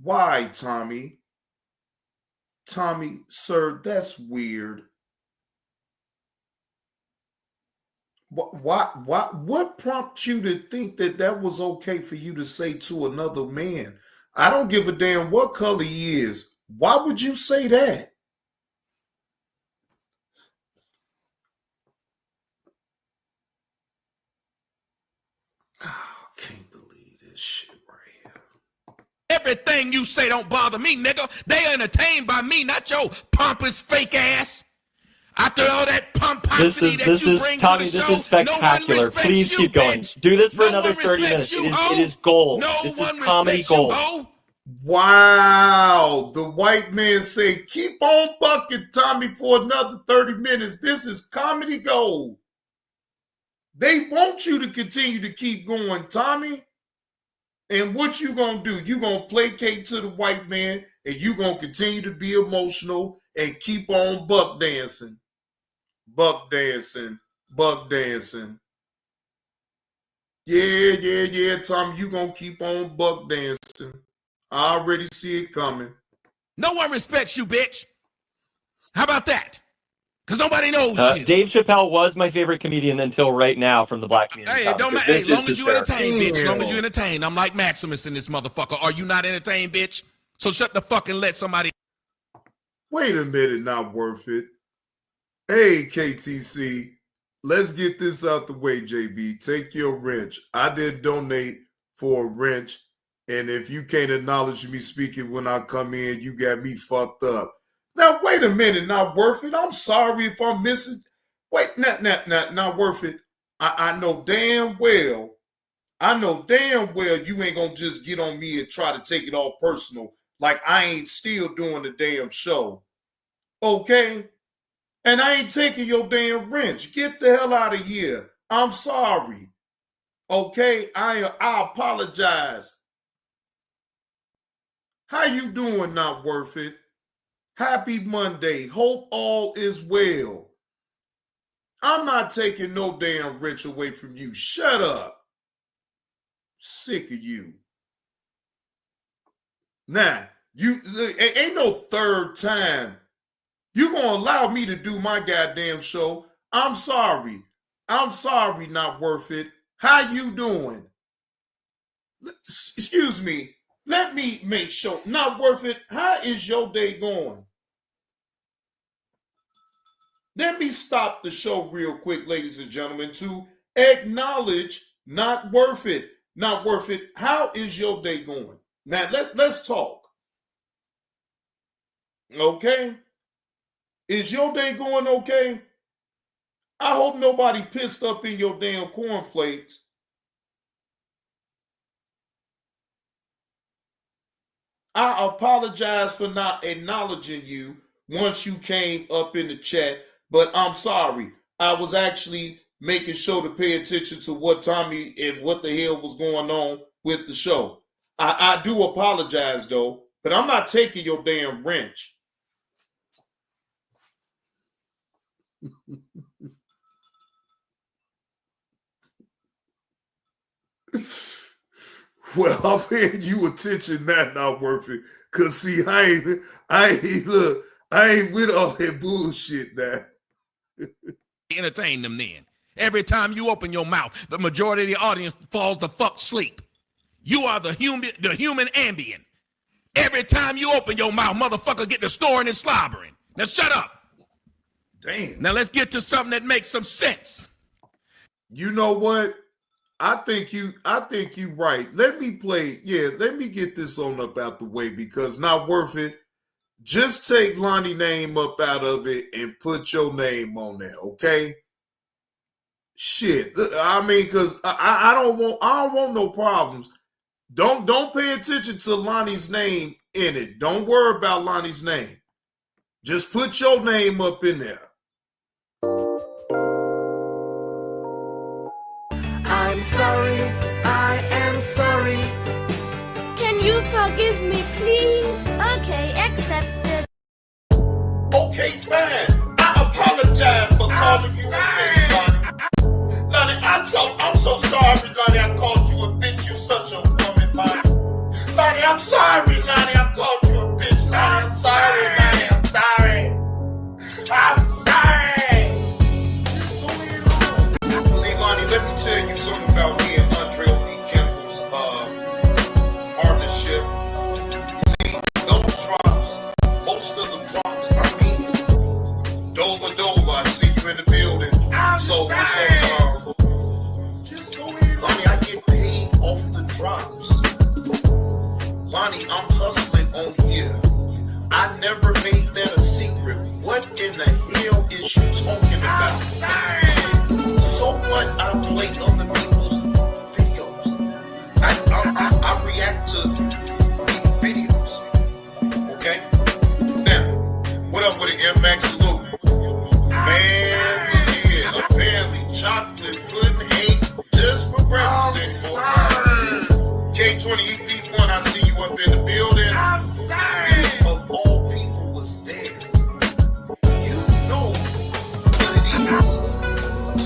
Why, Tommy? Tommy, sir, that's weird. What prompted you to think that that was okay for you to say to another man? I don't give a damn what color he is. Why would you say that? Oh, I can't believe this shit right here. Everything you say don't bother me, nigga. They entertained by me, not your pompous fake ass. After all that pomposity that you bring to the show, this is spectacular. No one Please you, keep going. bitch. Do this for no another 30 minutes. It is gold. No this one is comedy gold. You, wow. The white man said, keep on bucking, Tommy, for another 30 minutes. This is comedy gold. They want you to continue to keep going, Tommy. And what you going to do? You going to placate to the white man and you going to continue to be emotional and keep on buck dancing. Buck dancing. Yeah, Tommy, you gonna keep on buck dancing. I already see it coming. No one respects you, bitch. How about that? Because nobody knows you. Dave Chappelle was my favorite comedian until right now from the black community. Hey, it don't matter. Hey, This long is as you hysterical. entertain, bitch. As long as you entertain. I'm like Maximus in this motherfucker. Are you not entertained, bitch? So shut the fuck and let somebody. Wait a minute, not worth it. Hey, KTC, let's get this out the way, JB. Take your wrench. I did donate for a wrench, and if you can't acknowledge me speaking when I come in, you got me fucked up. Now, wait a minute, not worth it. I'm sorry if I'm missing. Wait, not worth it. I know damn well you ain't gonna just get on me and try to take it all personal, like I ain't still doing the damn show. Okay? And I ain't taking your damn wrench. Get the hell out of here. I'm sorry. Okay? I apologize. How you doing, not worth it? Happy Monday. Hope all is well. I'm not taking no damn wrench away from you. Shut up. Sick of you. Now, you ain't no third time. You gonna allow me to do my goddamn show? I'm sorry. I'm sorry, not worth it. How you doing? Excuse me. Let me make sure. Not worth it. How is your day going? Let me stop the show real quick, ladies and gentlemen, to acknowledge not worth it. Not worth it. How is your day going? Now, let's talk. Okay? Is your day going okay? I hope nobody pissed up in your damn cornflakes. I apologize for not acknowledging you once you came up in the chat, but I'm sorry. I was actually making sure to pay attention to what Tommy and what the hell was going on with the show. I do apologize, though, but I'm not taking your damn wrench. Well, I'm paying you attention. That not worth it. Cause see, I ain't with all that bullshit now. Entertain them then. Every time you open your mouth, the majority of the audience falls the fuck asleep. You are the human ambient. Every time you open your mouth, motherfucker get to snoring and slobbering. Now shut up. Damn. Now let's get to something that makes some sense. You know what? I think you right. Let me get this on up out the way because not worth it. Just take Lonnie's name up out of it and put your name on there, okay? Shit. I mean, because I don't want no problems. Don't pay attention to Lonnie's name in it. Don't worry about Lonnie's name. Just put your name up in there. I'm sorry, I am sorry. Can you forgive me, please? Okay, accepted. Okay, fine. I apologize for calling you a bitch, Lonnie. Lonnie, I'm so sorry, Lonnie. I called you a bitch. You're such a woman, Lonnie. Lonnie, I'm sorry, Lonnie. I called you a bitch, Lonnie. I'm sorry, Lonnie. I'm sorry. I'm sorry. See, Lonnie, let me tell you something about me and Andre Lee Campbell's partnership. See, those drops, most of the drops, I mean, Dover, I see you in the building. Just go ahead, Lonnie, I get paid off the drops. Lonnie, I'm hustling on here. I never made that a secret. What in the hell is you talking about? So what? I play other people's videos. I react to videos. Okay? Now, what up with the MX Salute? Man, look here. Apparently, chocolate pudding ain't just for breakfast anymore. K20 EP1, I see you up in the building. Of all people was there. You know what it is.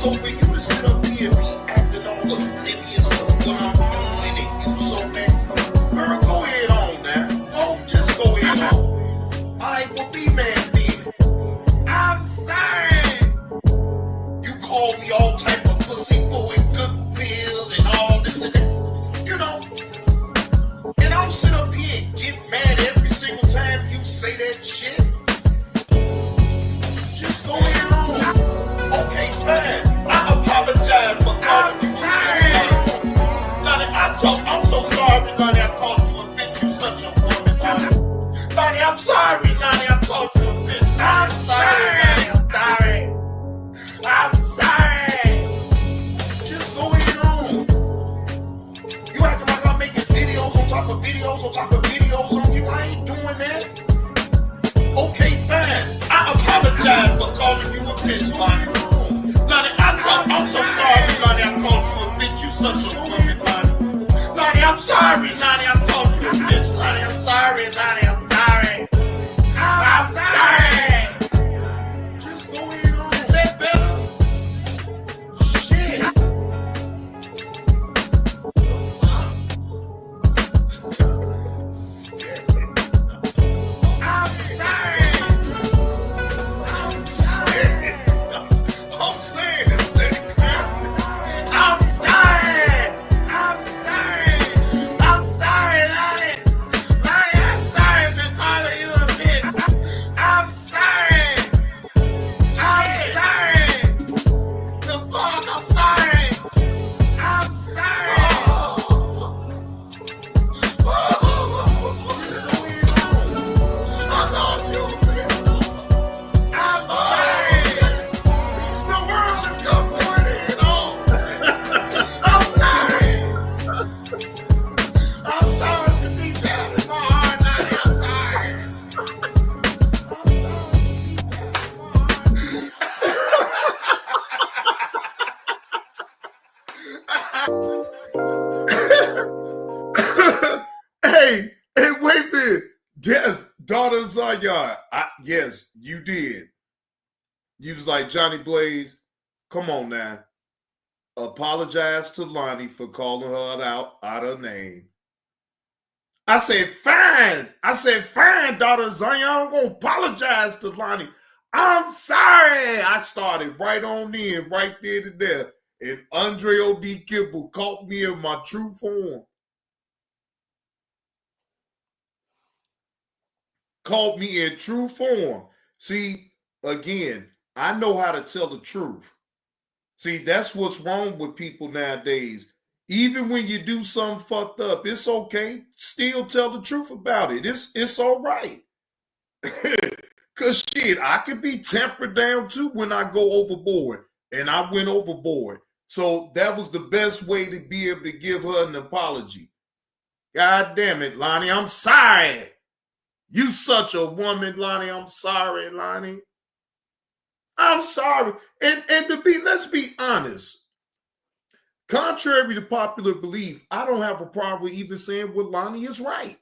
So for you to sit up here and be acting all oblivious to what I'm doing and you so angry, girl, go ahead on now. Just go ahead on. Zion, yes, you did. You was like, Johnny Blaze, come on now. Apologize to Lonnie for calling her out her name. I said, fine. Daughter Zion, I'm going to apologize to Lonnie. I'm sorry. I started right on in, right there to there. And Andre O.D. Kibble caught me in my true form. Caught me in true form. See, again, I know how to tell the truth. See, that's what's wrong with people nowadays. Even when you do something fucked up, it's okay. Still tell the truth about it. It's all right. Because shit, I can be tempered down too when I go overboard. And I went overboard. So that was the best way to be able to give her an apology. God damn it, Lonnie. I'm sorry. You such a woman, Lonnie. I'm sorry, Lonnie. I'm sorry. And let's be honest. Contrary to popular belief, I don't have a problem with even saying what Lonnie is right.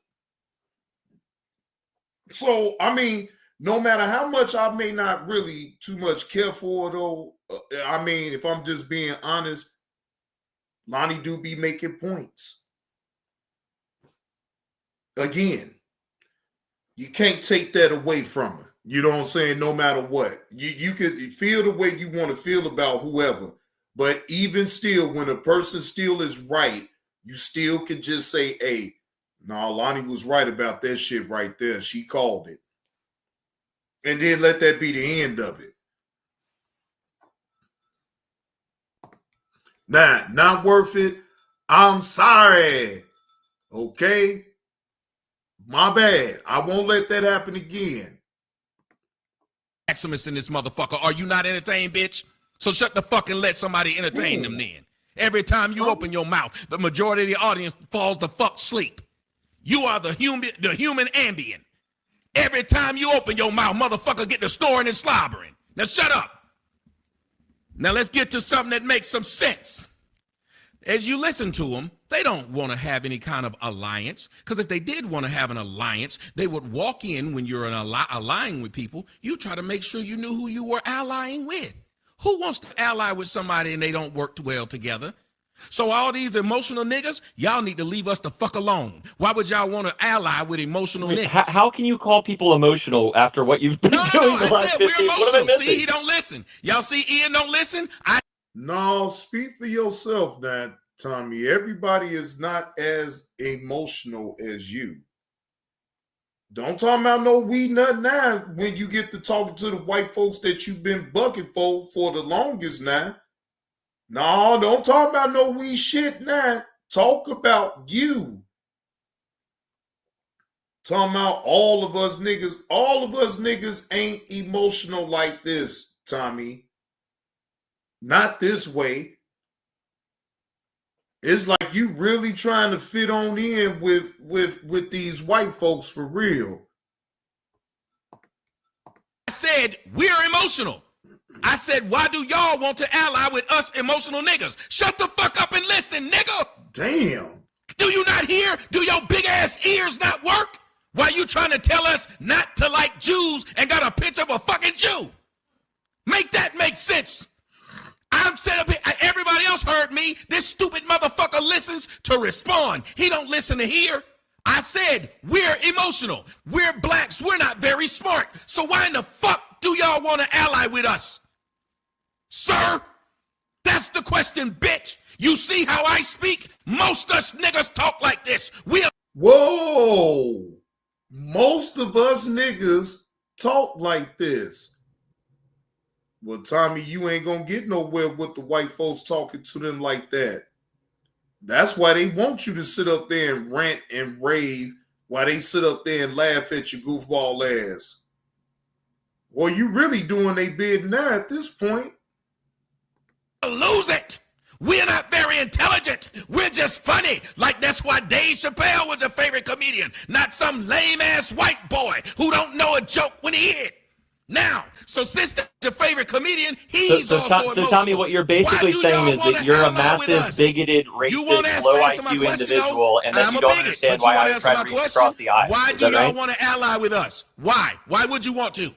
So, I mean, no matter how much I may not really too much care for her, though, I mean, if I'm just being honest, Lonnie do be making points. Again, you can't take that away from her. You know what I'm saying? No matter what. You could feel the way you want to feel about whoever. But even still, when a person still is right, you still can just say, hey, no, Lonnie was right about that shit right there. She called it. And then let that be the end of it. Nah, not worth it. I'm sorry. Okay? My bad. I won't let that happen again. Maximus in this motherfucker. Are you not entertained, bitch? So shut the fuck and let somebody entertain them then. Every time you open your mouth, the majority of the audience falls the fuck sleep. You are the human ambient. Every time you open your mouth, motherfucker get to snoring and slobbering. Now shut up. Now let's get to something that makes some sense. As you listen to them, they don't want to have any kind of alliance. Because if they did want to have an alliance, they would walk in when you're allying with people. You try to make sure you knew who you were allying with. Who wants to ally with somebody and they don't work well together? So all these emotional niggas, y'all need to leave us the fuck alone. Why would y'all want to ally with emotional niggas? How can you call people emotional after what you've been doing the last 15 years? What am I missing? See, he don't listen. Y'all see Ian don't listen? No, speak for yourself now, Tommy. Everybody is not as emotional as you. Don't talk about no we nut now when you get to talking to the white folks that you've been bucking for the longest now. No, don't talk about no we shit now. Talk about you. Talking about all of us niggas. All of us niggas ain't emotional like this, Tommy. Not this way. It's like you really trying to fit on in with these white folks for real. I said, we're emotional. I said, why do y'all want to ally with us emotional niggas? Shut the fuck up and listen, nigga. Damn. Do you not hear? Do your big ass ears not work? Why you trying to tell us not to like Jews and got a picture of a fucking Jew? Make that make sense. I'm set up here. Everybody else heard me. This stupid motherfucker listens to respond. He don't listen to hear. I said, we're emotional. We're blacks. We're not very smart. So why in the fuck do y'all want to ally with us? Sir, that's the question, bitch. You see how I speak? Most us niggas talk like this. Whoa. Most of us niggas talk like this. Well, Tommy, you ain't gonna get nowhere with the white folks talking to them like that. That's why they want you to sit up there and rant and rave while they sit up there and laugh at your goofball ass. Well, you really doing they bid now at this point. Lose it. We're not very intelligent. We're just funny. Like that's why Dave Chappelle was a favorite comedian, not some lame ass white boy who don't know a joke when he hear it. Now, so since that's your favorite comedian, he's So also emotional. Tommy, what you're basically saying is that you're a massive, bigoted, racist, low IQ individual, and that you don't understand why I would try to reach across the aisle. Why Is do that y'all right? want to ally with us? Why? Why would you want to?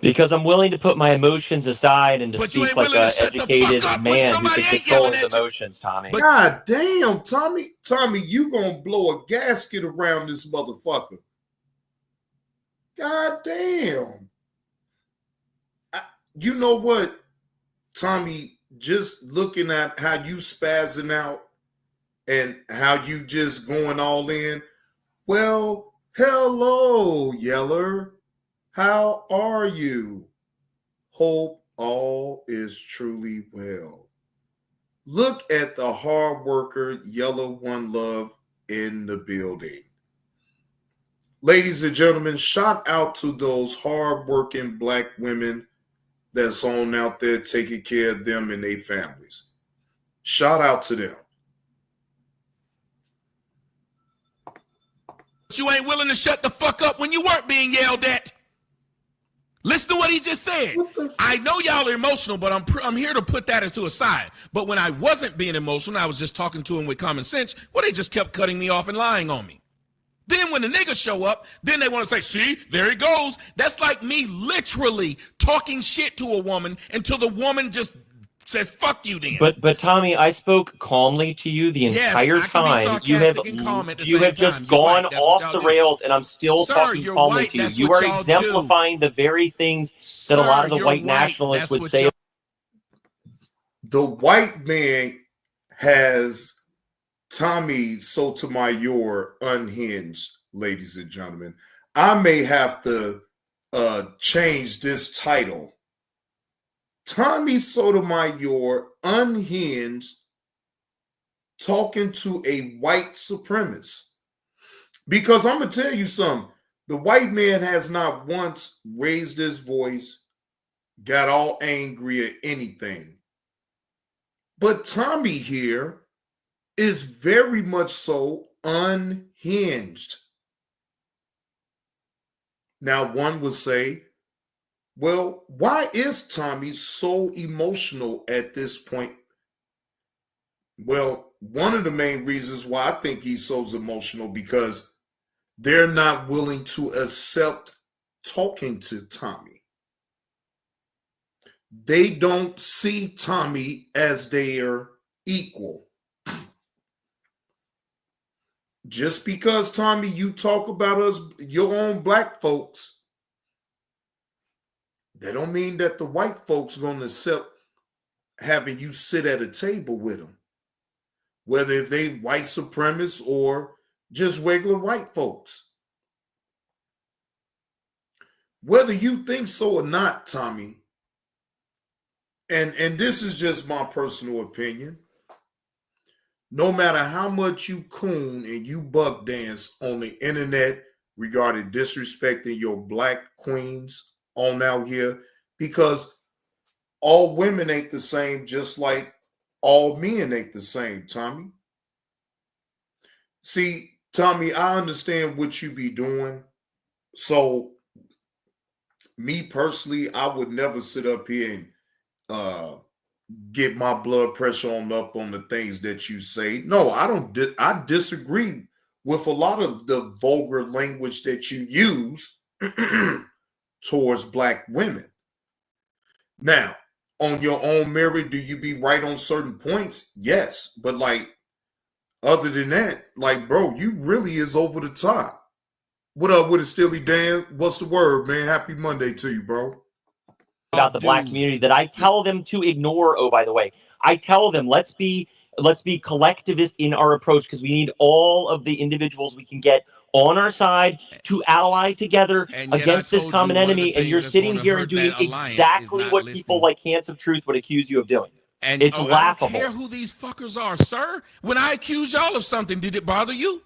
Because I'm willing to put my emotions aside and to But you speak ain't like willing to an shut the fuck educated up when man who somebody can ain't control yelling his at you. emotions, Tommy. God damn, Tommy, you gonna blow a gasket around this motherfucker. God damn. You know what, Tommy, just looking at how you spazzing out and how you just going all in. Well, hello, Yeller. How are you? Hope all is truly well. Look at the hard worker, Yellow One Love in the building. Ladies and gentlemen, shout out to those hard-working black women that's on out there taking care of them and their families. Shout out to them. But you ain't willing to shut the fuck up when you weren't being yelled at. Listen to what he just said. I know y'all are emotional, but I'm here to put that to a side. But when I wasn't being emotional, I was just talking to him with common sense. Well, they just kept cutting me off and lying on me. Then when the niggas show up, then they want to say, see, there he goes. That's like me literally talking shit to a woman until the woman just says, fuck you then. But Tommy, I spoke calmly to you the entire time. You have just gone off the rails, and I'm still talking calmly to you. You are exemplifying the very things that a lot of the white nationalists would say. The white man has Tommy Sotomayor unhinged, ladies and gentlemen. I may have to change this title. Tommy Sotomayor unhinged, talking to a white supremacist. Because I'm going to tell you something. The white man has not once raised his voice, got all angry at anything. But Tommy here is very much so unhinged. Now, one would say, well, why is Tommy so emotional at this point? Well, one of the main reasons why I think he's so emotional because they're not willing to accept talking to Tommy. They don't see Tommy as their equal. Just because, Tommy, you talk about us, your own black folks, that don't mean that the white folks are going to accept having you sit at a table with them, whether they white supremacists or just regular white folks. Whether you think so or not, Tommy, and this is just my personal opinion, no matter how much you coon and you buck dance on the internet regarding disrespecting your black queens on out here, because all women ain't the same, just like all men ain't the same, Tommy. See, Tommy, I understand what you be doing. So, me personally, I would never sit up here and get my blood pressure on up on the things that you say. No, I don't. I disagree with a lot of the vulgar language that you use towards black women. Now, on your own merit, do you be right on certain points? Yes. But like, other than that, like, bro, you really is over the top. What up with it, Steely Dan? What's the word, man? Happy Monday to you, bro. About the black community that I tell them to ignore. Oh, by the way, I tell them, let's be collectivist in our approach, because we need all of the individuals we can get on our side to ally together against this common enemy. And you're sitting here and doing exactly what people like Hands of Truth would accuse you of doing. And it's laughable. I don't care who these fuckers are, sir. When I accuse y'all of something, did it bother you?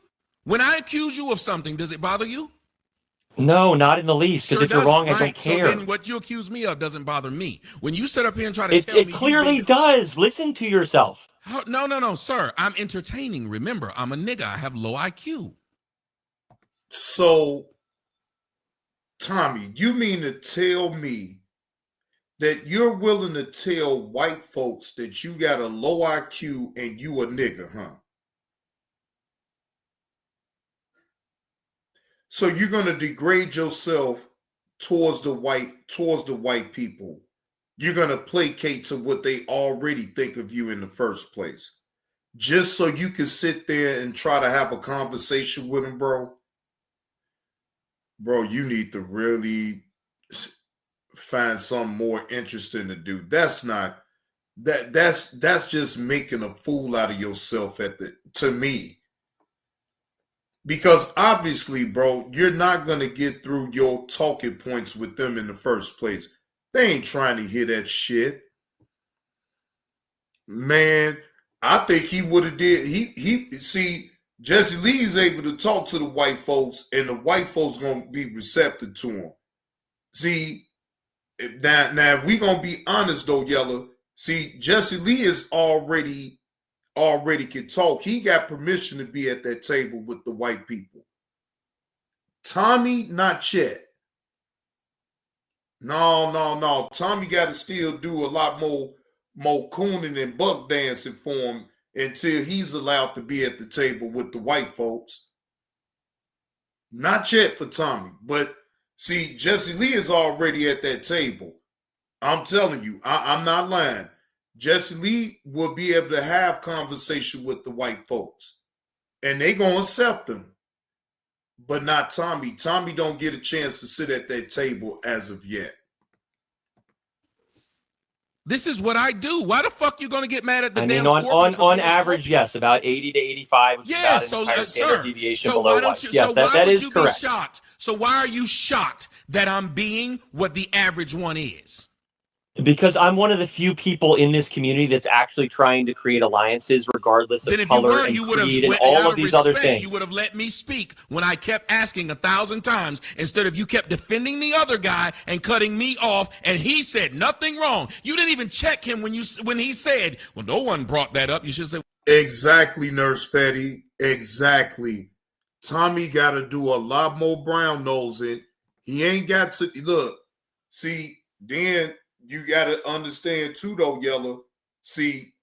When I accuse you of something, does it bother you? No, not in the least. Because if you're wrong, I don't care. So then what you accuse me of doesn't bother me. When you sit up here and try to tell me... It clearly does. Listen to yourself. No, sir. I'm entertaining. Remember, I'm a nigga. I have low IQ. So, Tommy, you mean to tell me that you're willing to tell white folks that you got a low IQ and you a nigga, huh? So you're gonna degrade yourself towards the white people. You're gonna placate to what they already think of you in the first place, just so you can sit there and try to have a conversation with them, bro. Bro, you need to really find something more interesting to do. That's just making a fool out of yourself to me. Because obviously, bro, you're not going to get through your talking points with them in the first place. They ain't trying to hear that shit. Man, I think he would have did. See, Jesse Lee is able to talk to the white folks, and the white folks going to be receptive to him. See, now if we going to be honest, though, Yella, see, Jesse Lee is already can talk. He got permission to be at that table with the white people. Tommy, not yet. No. Tommy got to still do a lot more cooning and buck dancing for him until he's allowed to be at the table with the white folks. Not yet for Tommy. But see, Jesse Lee is already at that table. I'm telling you, I'm not lying. Jesse Lee will be able to have conversation with the white folks, and they gonna accept them, but not Tommy. Tommy don't get a chance to sit at that table as of yet. This is what I do. Why the fuck you gonna get mad at the I damn mean, Scorpion? on average, yes, about 80 to 85, which Yeah, is so about an entire standard sir, deviation so below why don't white. you? Yes, so that why would is you correct. be shocked? So why are you shocked that I'm being what the average one is? Because I'm one of the few people in this community that's actually trying to create alliances regardless of Then if you color were, and you would have, creed and all out of of these other respect, things. you would have let me speak when I kept asking 1,000 times instead of you kept defending the other guy and cutting me off, and he said nothing wrong. You didn't even check him when he said, well, no one brought that up. You should say, Exactly, Nurse Petty. Exactly. Tommy got to do a lot more brown nosing. He ain't got to look. See, then you got to understand too, though, Yella. See,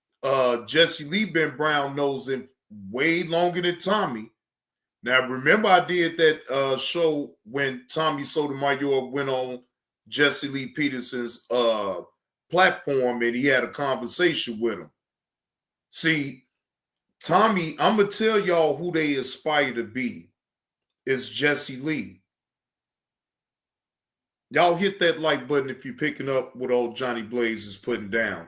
Jesse Lee been brown nosing way longer than Tommy. Now, remember, I did that show when Tommy Sotomayor went on Jesse Lee Peterson's platform, and he had a conversation with him. See, Tommy, I'm gonna tell y'all who they aspire to be. Is Jesse Lee. Y'all hit that like button if you're picking up what old Johnny Blaze is putting down.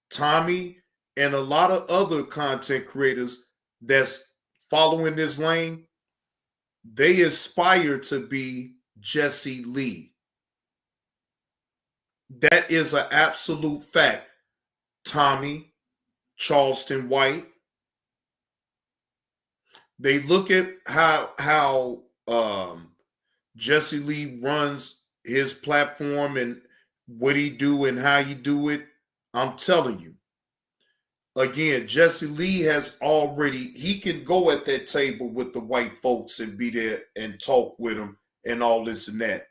Tommy and a lot of other content creators that's following this lane, they aspire to be Jesse Lee. That is an absolute fact. Tommy, Charleston White, they look at how Jesse Lee runs his platform and what he do and how he do it. I'm telling you. Again, Jesse Lee he can go at that table with the white folks and be there and talk with them and all this and that.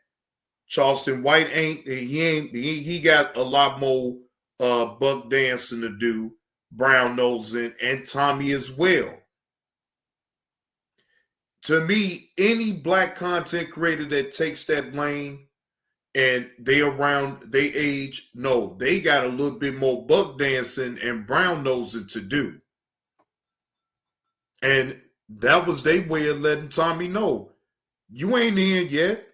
Charleston White he got a lot more buck dancing to do, brown nosing, and Tommy as well. To me, any black content creator that takes that lane and they around they age, no, they got a little bit more buck dancing and brown nosing to do. And that was their way of letting Tommy know, you ain't in yet.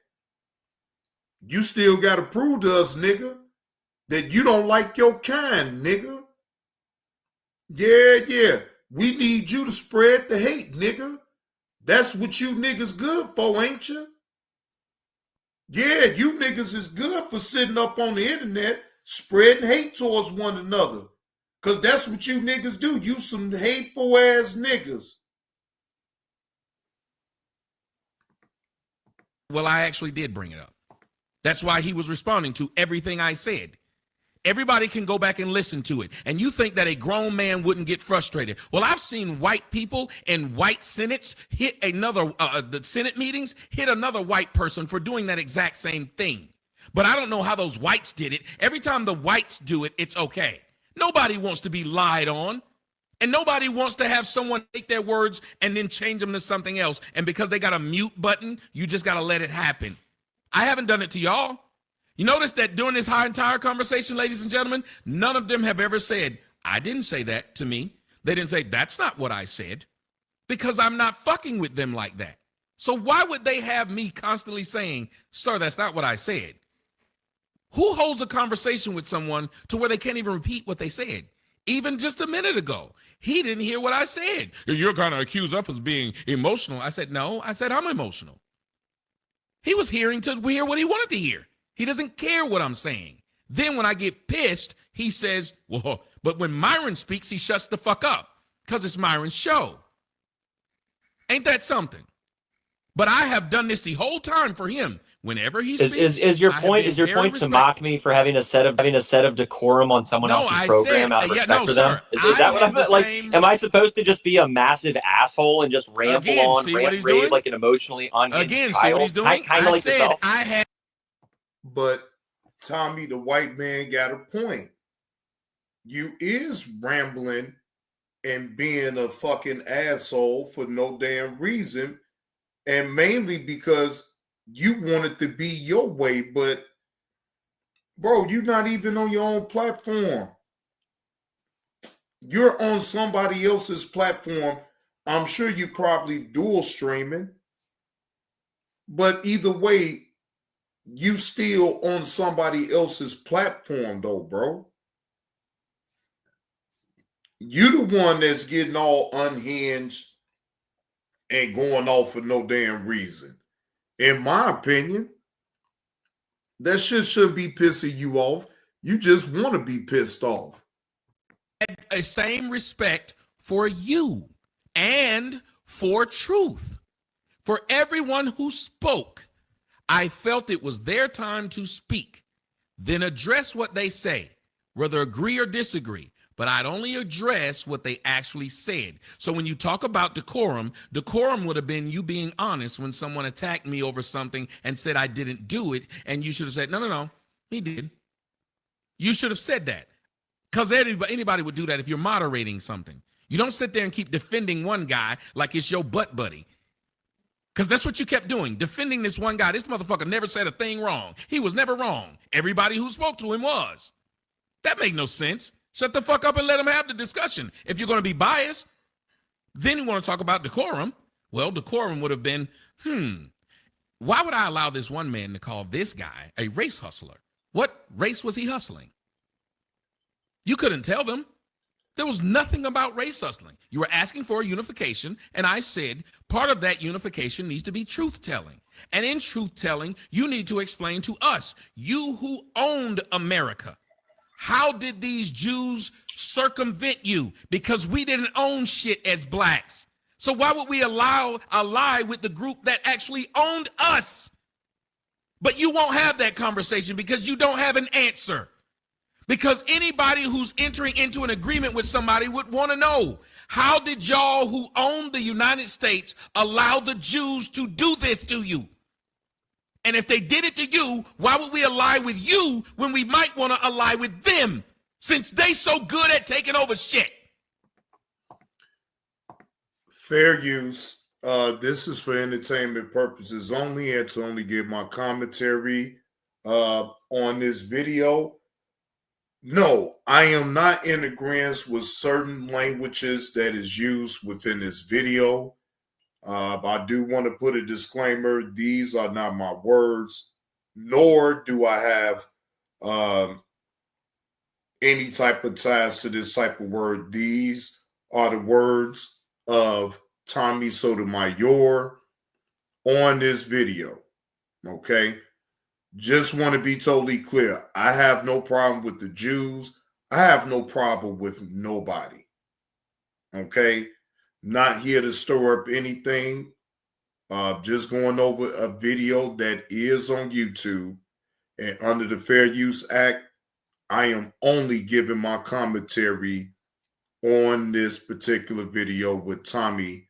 You still got to prove to us, nigga, that you don't like your kind, nigga. Yeah. We need you to spread the hate, nigga. That's what you niggas good for, ain't you? Yeah, you niggas is good for sitting up on the internet spreading hate towards one another. Because that's what you niggas do. You some hateful ass niggas. well, I actually did bring it up. That's why he was responding to everything I said. Everybody can go back and listen to it. And you think that a grown man wouldn't get frustrated. Well, I've seen white people in white senates hit another, the Senate meetings, hit another white person for doing that exact same thing. But I don't know how those whites did it. Every time the whites do it, it's okay. Nobody wants to be lied on. And nobody wants to have someone take their words and then change them to something else. And because they got a mute button, you just got to let it happen. I haven't done it to y'all. You notice that during this entire conversation, ladies and gentlemen, none of them have ever said, I didn't say that to me. They didn't say, that's not what I said, because I'm not fucking with them like that. So why would they have me constantly saying, sir, that's not what I said? Who holds a conversation with someone to where they can't even repeat what they said? Even just a minute ago, he didn't hear what I said. You're going to accuse us of being emotional. I said, no, I said, I'm emotional. He was hearing to hear what he wanted to hear. He doesn't care what I'm saying. Then when I get pissed, he says, well, but when Myron speaks, he shuts the fuck up because it's Myron's show. Ain't that something? But I have done this the whole time for him. Whenever he speaks, is your point to mock me for having a set of decorum on someone else's program out of respect for them? Is that what I'm like? Am I supposed to just be a massive asshole and just ramble rave like an emotionally unhinged child? See what he's doing? Kind of like yourself. But Tommy, the white man, got a point. You is rambling and being a fucking asshole for no damn reason, and mainly because you want it to be your way. But bro, you're not even on your own platform. You're on somebody else's platform. I'm sure you probably dual streaming, but either way, you still on somebody else's platform though, bro. You the one that's getting all unhinged and going off for no damn reason. In my opinion, that shit shouldn't be pissing you off. You just want to be pissed off. A same respect for you and for truth. For everyone who spoke, I felt it was their time to speak. Then address what they say, whether agree or disagree. But I'd only address what they actually said. So when you talk about decorum would have been you being honest when someone attacked me over something and said I didn't do it. And you should have said, no, he did. You should have said that. Because anybody would do that if you're moderating something. You don't sit there and keep defending one guy like it's your butt buddy. Because that's what you kept doing, defending this one guy. This motherfucker never said a thing wrong. He was never wrong. Everybody who spoke to him was. That made no sense. Shut the fuck up and let him have the discussion. If you're going to be biased, then you want to talk about decorum. Well, decorum would have been, why would I allow this one man to call this guy a race hustler? What race was he hustling? You couldn't tell them. There was nothing about race hustling. You were asking for a unification, and I said part of that unification needs to be truth-telling. And in truth-telling, you need to explain to us, you who owned America, how did these Jews circumvent you? Because we didn't own shit as blacks. So why would we ally with the group that actually owned us? But you won't have that conversation because you don't have an answer. Because anybody who's entering into an agreement with somebody would want to know, how did y'all who own the United States allow the Jews to do this to you? And if they did it to you, why would we ally with you when we might want to ally with them, since they so good at taking over shit? Fair use. This is for entertainment purposes only, and to only give my commentary on this video. No, I am not in agreement with certain languages that is used within this video. I do want to put a disclaimer. These are not my words, nor do I have any type of ties to this type of word. These are the words of Tommy Sotomayor on this video. Okay? Just want to be totally clear. I have no problem with the Jews. I have no problem with nobody. Okay? Not here to stir up anything. Just going over a video that is on YouTube. And under the Fair Use Act, I am only giving my commentary on this particular video with Tommy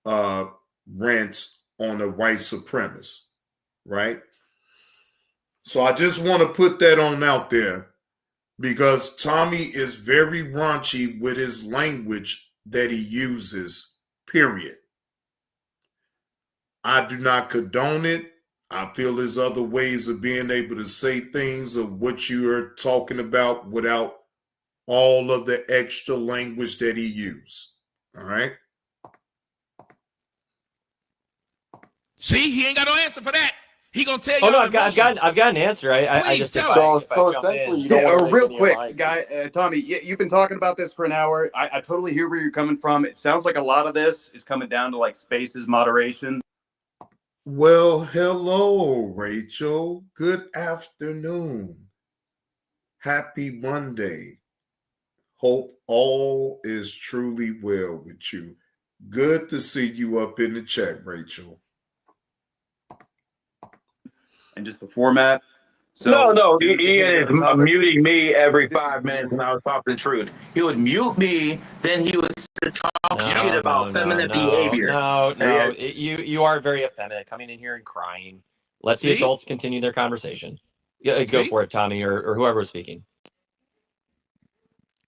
rants on a white supremacist, right? So I just want to put that on out there because Tommy is very raunchy with his language that he uses, period. I do not condone it. I feel there's other ways of being able to say things of what you're talking about without all of the extra language that he used. All right? See, he ain't got no answer for that. He gonna tell you. Oh no, I've got an answer. I just tell us. So essentially, you don't want to real quick, guy, Tommy, you've been talking about this for an hour. I totally hear where you're coming from. It sounds like a lot of this is coming down to like spaces moderation. Well, hello, Rachel. Good afternoon. Happy Monday. Hope all is truly well with you. Good to see you up in the chat, Rachel. And just the format. So No, he is muting me every 5 minutes when I was talking the truth. He would mute me, then he would talk shit about feminine behavior. You are very effeminate, coming in here and crying. Let the adults continue their conversation. Yeah, go for it, Tommy, or whoever is speaking.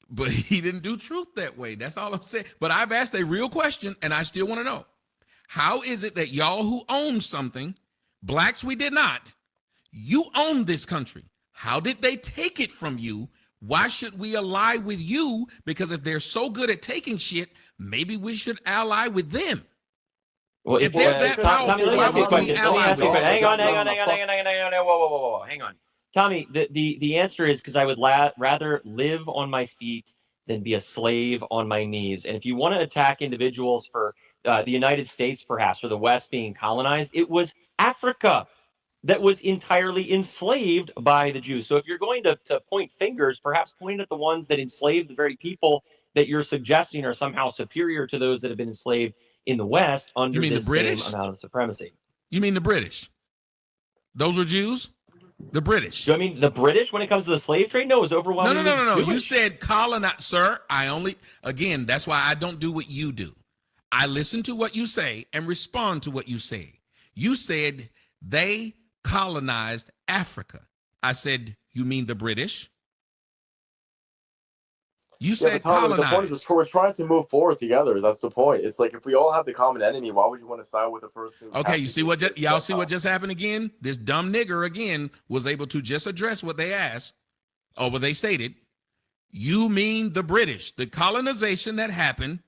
But he didn't do truth that way. That's all I'm saying. But I've asked a real question, and I still want to know. How is it that y'all who own something, blacks we did not, you own this country. How did they take it from you? Why should we ally with you? Because if they're so good at taking shit, maybe we should ally with them. Well, if they're that powerful, why would we ally with them? Hang on. Whoa. Hang on. Tommy, the answer is because I would rather live on my feet than be a slave on my knees. And if you want to attack individuals for the United States, perhaps, or the West being colonized, it was Africa that was entirely enslaved by the Jews. So if you're going to point fingers, perhaps point at the ones that enslaved the very people that you're suggesting are somehow superior to those that have been enslaved in the West under this same amount of supremacy. You mean the British? Those were Jews? The British. Do I mean the British when it comes to the slave trade? No, it was overwhelmingly No. Jewish. You said colonize, sir. Again, that's why I don't do what you do. I listen to what you say and respond to what you say. You said they colonized Africa. I said, you mean the British? You said colonized. The point is we're trying to move forward together. That's the point. It's like if we all have the common enemy, why would you want to side with a person? Okay, you see what y'all see what just happened again? This dumb nigger again was able to just address what they asked or what they stated. You mean the British? The colonization that happened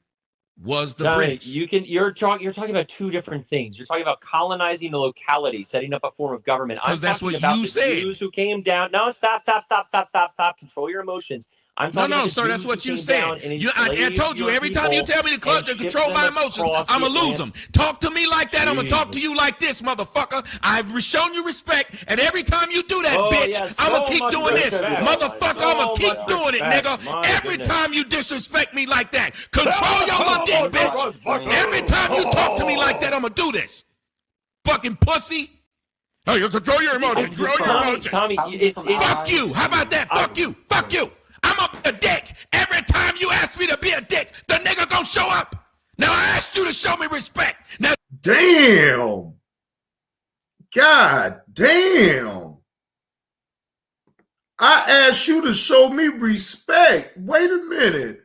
was the British. You're talking about two different things. You're talking about colonizing the locality, setting up a form of government. Because that's what you said. Jews who came down. No, stop. Control your emotions. No, sir, that's what you said. I told you, every time you tell me to control my emotions, I'm going to lose them. Talk to me like that, I'm going to talk to you like this, motherfucker. I've shown you respect, and every time you do that, bitch, I'm going to keep doing this. Motherfucker, I'm going to keep doing it, nigga. Every time you disrespect me like that, control your little dick, bitch. Every time you talk to me like that, I'm going to do this. Fucking pussy. Oh, you control your emotions. Control your emotions. Fuck you. How about that? Fuck you. Fuck you. I'm up a dick. Every time you ask me to be a dick, the nigga gonna show up. Now I asked you to show me respect. Now, damn. God damn. I asked you to show me respect. Wait a minute.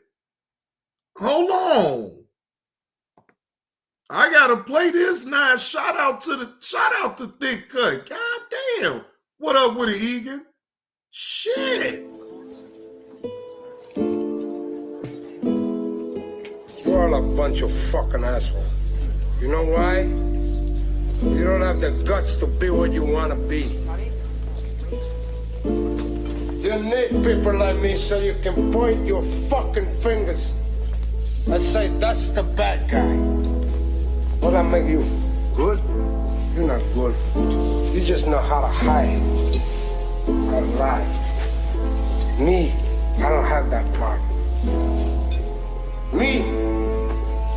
Hold on. I gotta play this now. Shout out to Thick Cut. God damn. What up with it, Egan? Shit. You're all a bunch of fucking assholes. You know why? You don't have the guts to be what you want to be. You need people like me so you can point your fucking fingers and say, that's the bad guy. Will that make you good? You're not good. You just know how to hide, how to lie. Me, I don't have that problem. Me,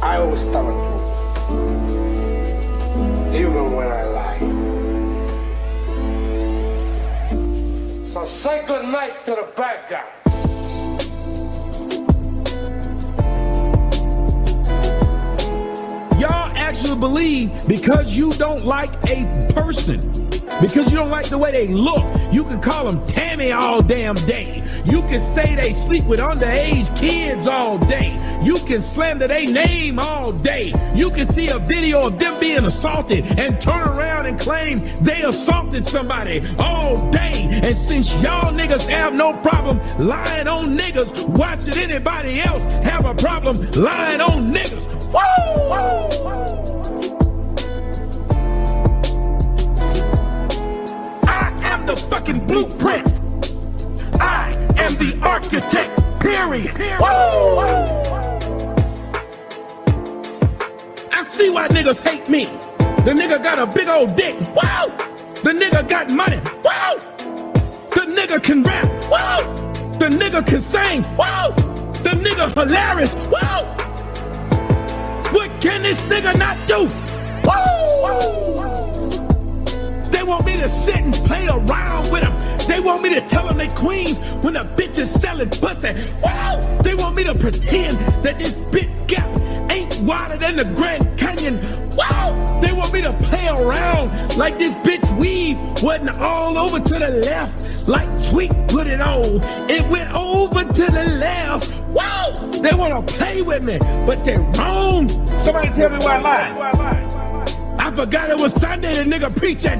I always tell the truth, even when I lie. So say good night to the bad guy. Y'all actually believe because you don't like a person, because you don't like the way they look, you can call them Tammy all damn day. You can say they sleep with underage kids all day. You can slander their name all day. You can see a video of them being assaulted and turn around and claim they assaulted somebody all day. And since y'all niggas have no problem lying on niggas, why should anybody else have a problem lying on niggas? Woo! I am the fucking blueprint. I am the architect, period. I see why niggas hate me. The nigga got a big old dick. Wow! The nigga got money. Wow! The nigga can rap. Wow! The nigga can sing. Wow! The nigga hilarious. Wow! What can this nigga not do? Woo! They want me to sit and play around with them. They want me to tell them they queens when a bitch is selling pussy. Wow! They want me to pretend that this bitch gap ain't wider than the Grand Canyon. Wow! They want me to play around like this bitch weave wasn't all over to the left. Like Tweet put it on. It went over to the left. Wow! They want to play with me, but they're wrong. Somebody tell me why I lied. I forgot it was Sunday, the nigga preaching.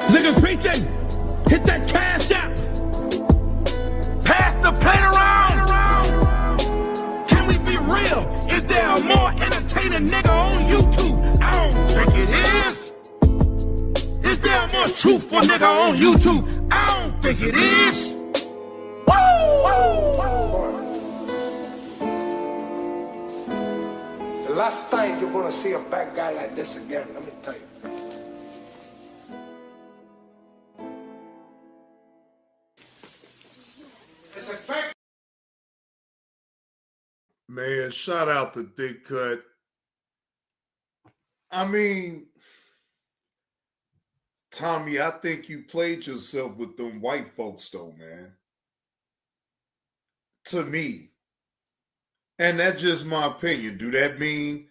Niggas preaching. Hit that cash app. Pass the plate around. Can we be real? Is there a more entertaining nigga on YouTube? I don't think it is. Is there a more truthful nigga on YouTube? I don't think it is. The last time you're gonna see a bad guy like this again, let me tell you. Man, shout out to Thick Cut. I mean, Tommy, I think you played yourself with them white folks, though, man. To me. And that's just my opinion. Do that mean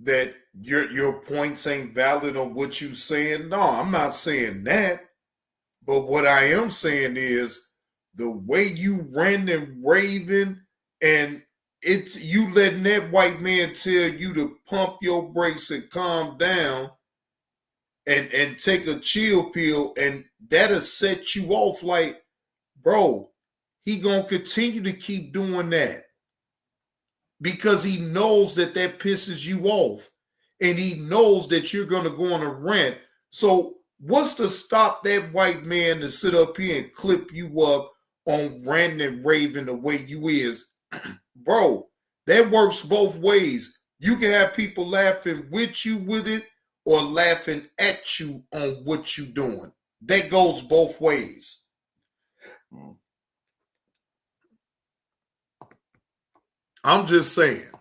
that your points ain't valid on what you saying? No, I'm not saying that. But what I am saying is the way you ran and raving, and it's you letting that white man tell you to pump your brakes and calm down and take a chill pill, and that'll set you off like, bro, he gonna continue to keep doing that because he knows that pisses you off, and he knows that you're gonna go on a rant. So what's to stop that white man to sit up here and clip you up on ranting and raving the way you is? Bro, that works both ways. You can have people laughing with you with it or laughing at you on what you doing. That goes both ways. I'm just saying.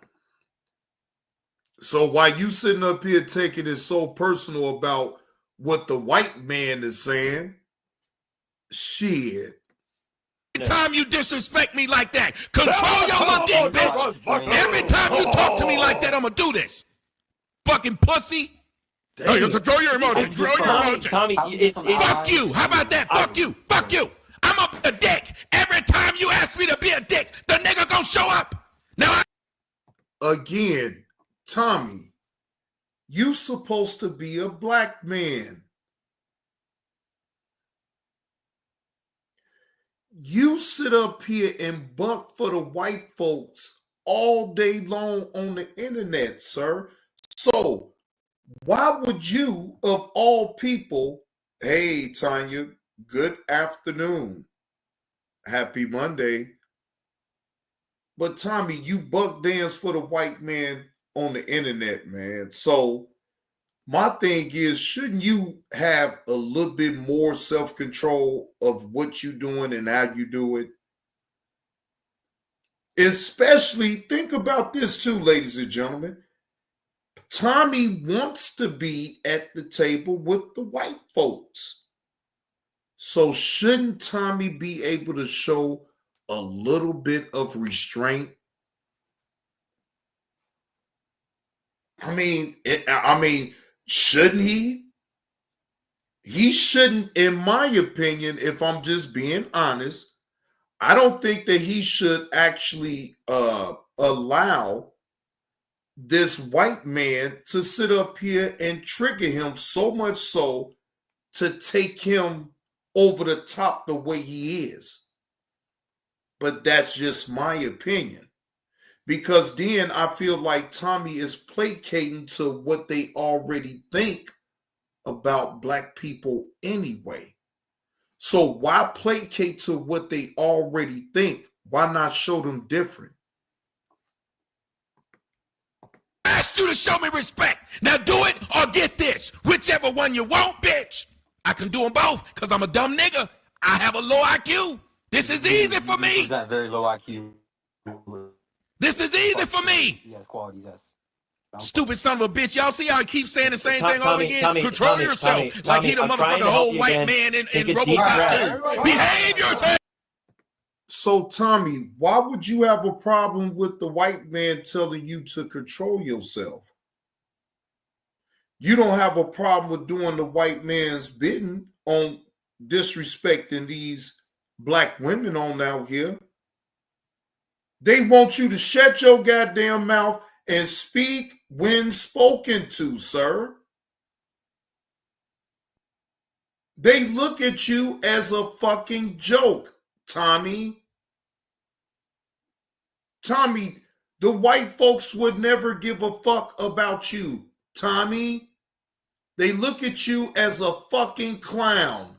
So while you sitting up here taking it so personal about what the white man is saying, shit. Time you disrespect me like that, control your little dick, bitch. Every time you talk to me like that, I'm gonna do this. Fucking pussy. Oh, you control your emotions. Control your emotions. Tommy, Fuck you. How about that? Fuck you. Fuck you. I'm a dick. Every time you ask me to be a dick, the nigga gonna show up. Now Again, Tommy, you supposed to be a black man. You sit up here and buck for the white folks all day long on the internet, sir. So why would you, of all people, hey, Tanya, good afternoon. Happy Monday. But Tommy, you buck dance for the white man on the internet, man. So my thing is, shouldn't you have a little bit more self-control of what you're doing and how you do it? Especially, think about this too, ladies and gentlemen. Tommy wants to be at the table with the white folks. So shouldn't Tommy be able to show a little bit of restraint? I mean, shouldn't he? He shouldn't, in my opinion, if I'm just being honest, I don't think that he should actually allow this white man to sit up here and trigger him so much so to take him over the top the way he is. But that's just my opinion. Because then I feel like Tommy is placating to what they already think about black people anyway. So why placate to what they already think? Why not show them different? I asked you to show me respect. Now do it or get this. Whichever one you want, bitch. I can do them both because I'm a dumb nigga. I have a low IQ. This is easy for me. That very low IQ. This is easy for me. He has qualities. Yes. Stupid son of a bitch. Y'all see how he keeps saying the same thing over Tommy, again? Tommy, Control Tommy, yourself. Tommy, like he the I'm trying motherfucking to help whole you white again. man in Take a deep RoboCop breath. 2. Behave yourself. So, Tommy, why would you have a problem with the white man telling you to control yourself? You don't have a problem with doing the white man's bidding on disrespecting these black women on out here. They want you to shut your goddamn mouth and speak when spoken to, sir. They look at you as a fucking joke, Tommy. Tommy, the white folks would never give a fuck about you, Tommy. They look at you as a fucking clown.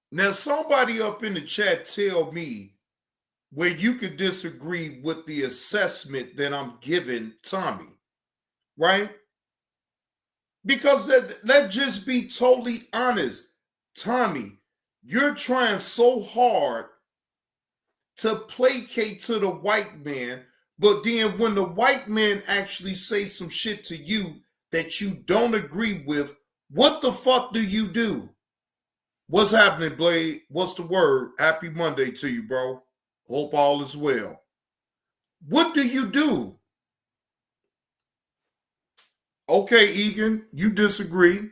Now, somebody up in the chat tell me where you could disagree with the assessment that I'm giving Tommy, right? Because let's just be totally honest. Tommy, you're trying so hard to placate to the white man, but then when the white man actually says some shit to you that you don't agree with, what the fuck do you do? What's happening, Blade? What's the word? Happy Monday to you, bro. Hope all is well. What do you do? Okay, Egan, you disagree.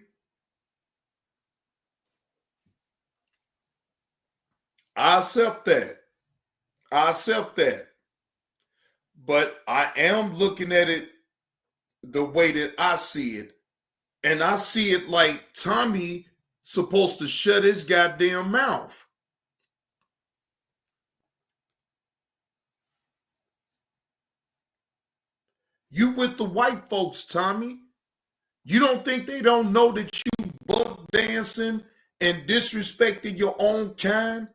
I accept that. But I am looking at it the way that I see it. And I see it like Tommy supposed to shut his goddamn mouth. You with the white folks, Tommy. You don't think they don't know that you buck dancing and disrespecting your own kind?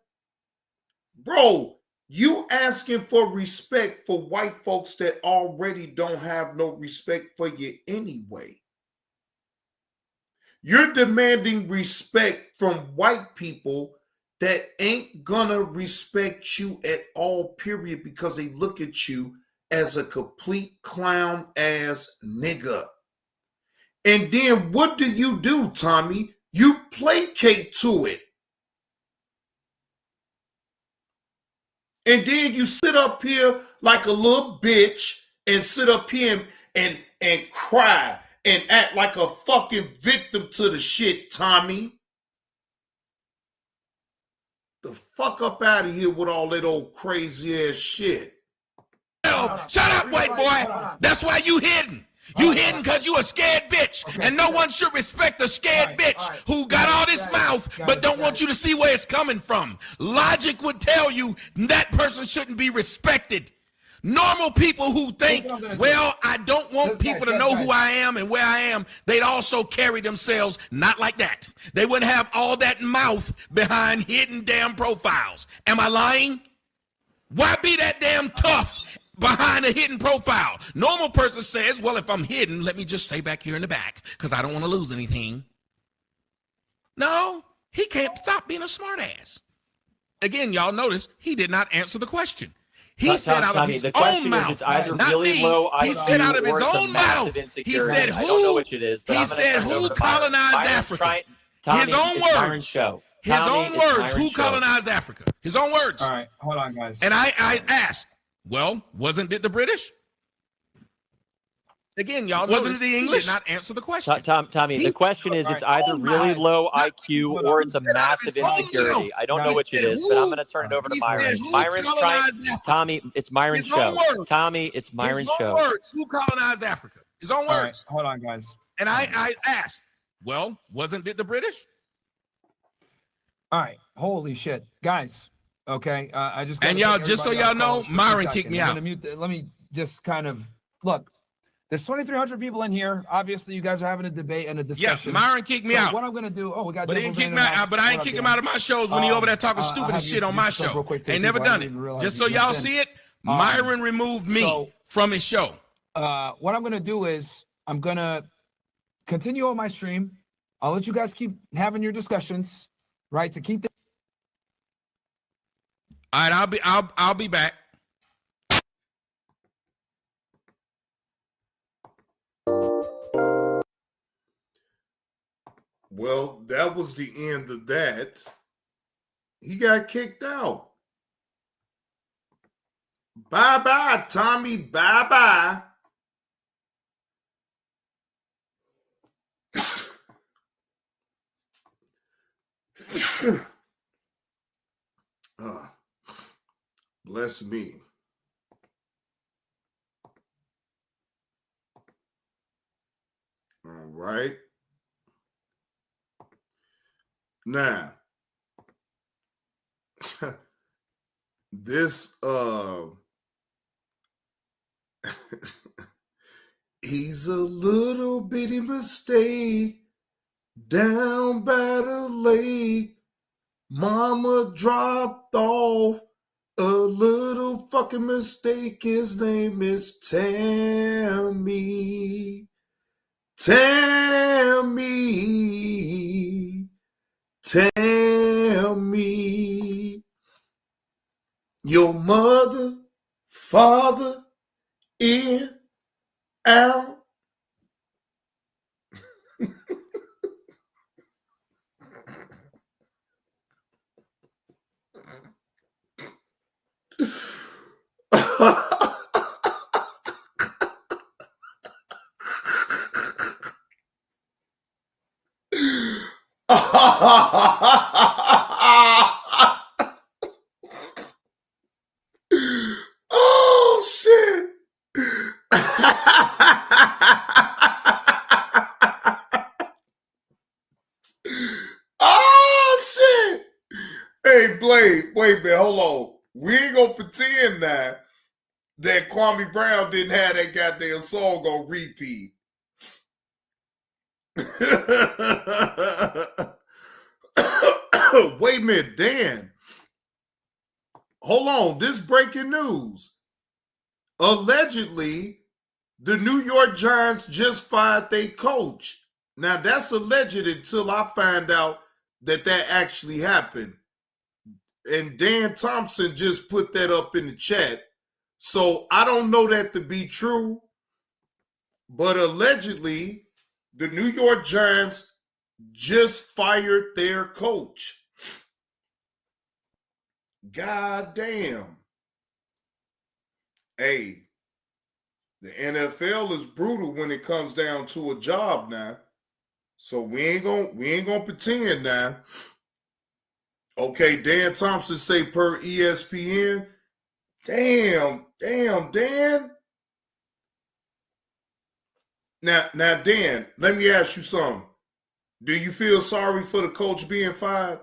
Bro, you asking for respect for white folks that already don't have no respect for you anyway. You're demanding respect from white people that ain't gonna respect you at all, period, because they look at you as a complete clown ass nigga. And then what do, Tommy? You placate to it. And then you sit up here like a little bitch and sit up here and cry and act like a fucking victim to the shit, Tommy. The fuck up out of here with all that old crazy ass shit. Shut up, white boy. That's why you hidden. You hidden because you a scared bitch. And no one should respect a scared bitch who got all this mouth but don't want you to see where it's coming from. Logic would tell you that person shouldn't be respected. Normal people who think, well, I don't want people to know who I am and where I am, they'd also carry themselves not like that. They wouldn't have all that mouth behind hidden damn profiles. Am I lying? Why be that damn tough behind a hidden profile? Normal person says, well, if I'm hidden, let me just stay back here in the back because I don't want to lose anything. No, He can't stop being a smartass. Again, y'all notice he did not answer the question. He said out of his own mouth, it's either not really me. low He IQ said out of his or it's a own massive mouth. He insecurity. said I don't know who? which it is, but He I'm gonna said turn it over who to Myron. colonized Myron's Africa? Tommy, His own it's Myron's words. show. His Tommy, own it's words. Myron's Who show. colonized Africa? His own words. All right, hold on, guys. And I asked, well, wasn't it the British? Again, y'all wasn't it the English? He did not answer the question. Tommy, the question is, it's either really low IQ or it's a massive insecurity. I don't know which it is, but I'm going to turn it over to Myron. Myron's trying. Tommy, it's Myron's show. Tommy, it's Myron's show. His own words. Who colonized Africa? His own words. All right, hold on, guys. And I asked, well, wasn't it the British? All right, holy shit, guys. Okay, I just and y'all just so y'all know, Myron kicked me out. Let me just kind of look. There's 2,300 people in here. Obviously, you guys are having a debate and a discussion. Yeah, Myron kicked me out. What I'm gonna do? Oh, we got. But he didn't kick me out. But I ain't kick him out of my shows when he over there talking stupid and shit on my show. Ain't never done it. Just so y'all see it, Myron removed me from his show. What I'm gonna do is I'm gonna continue on my stream. I'll let you guys keep having your discussions, right? To keep. All right, I'll be back. Well, that was the end of that. He got kicked out. Bye-bye, Tommy. Bye-bye. Bless me. All right. Now, this he's a little bitty mistake down by the lake. Mama dropped off a little fucking mistake. His name is Tammy. Tammy. Tell me your mother, father, in, out. Oh shit. Oh shit. Hey Blade, wait a minute, hold on. We ain't gonna pretend now that Kwame Brown didn't have that goddamn song on repeat. Wait a minute, Dan. Hold on, this breaking news. Allegedly, the New York Giants just fired their coach. Now, that's alleged until I find out that actually happened. And Dan Thompson just put that up in the chat. So I don't know that to be true. But allegedly, the New York Giants just fired their coach. God damn. Hey, the NFL is brutal when it comes down to a job now. So we ain't gonna pretend now. Okay, Dan Thompson say per ESPN. Damn, Dan. Now, Dan, let me ask you something. Do you feel sorry for the coach being fired?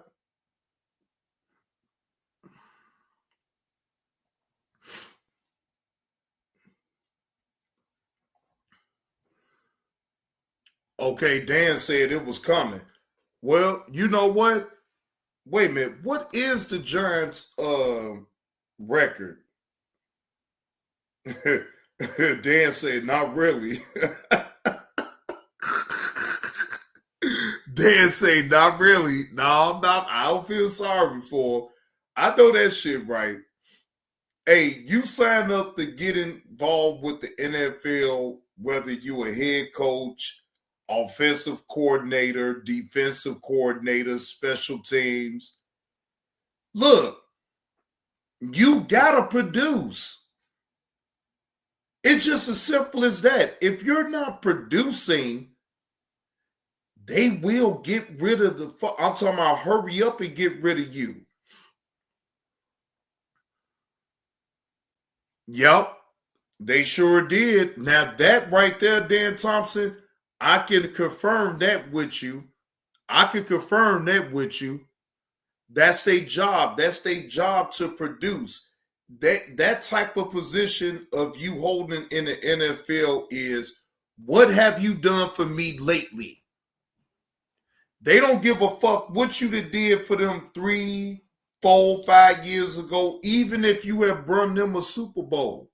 Okay, Dan said it was coming. Well, you know what? Wait a minute. What is the Giants' record? Dan said, not really. Dan say, not really. No, I'm not. I don't feel sorry for him. I know that shit right. Hey, you sign up to get involved with the NFL, whether you a head coach, offensive coordinator, defensive coordinator, special teams. Look, you gotta produce. It's just as simple as that. If you're not producing, they will get rid of the. I'm talking about hurry up and get rid of you. Yep, they sure did. Now that right there, Dan Thompson, I can confirm that with you. That's their job. That's their job to produce. That type of position of you holding in the NFL is, what have you done for me lately? They don't give a fuck what you did for them 3, 4, 5 years ago, even if you have brought them a Super Bowl.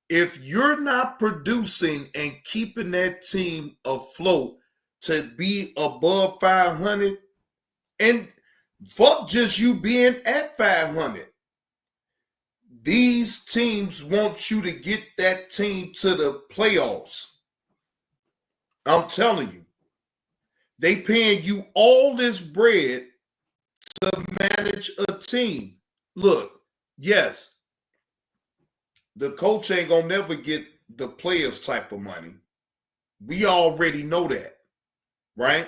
If you're not producing and keeping that team afloat to be above 500, and fuck just you being at 500, these teams want you to get that team to the playoffs. I'm telling you. They paying you all this bread to manage a team. Look, yes, the coach ain't gonna never get the players type of money. We already know that, right?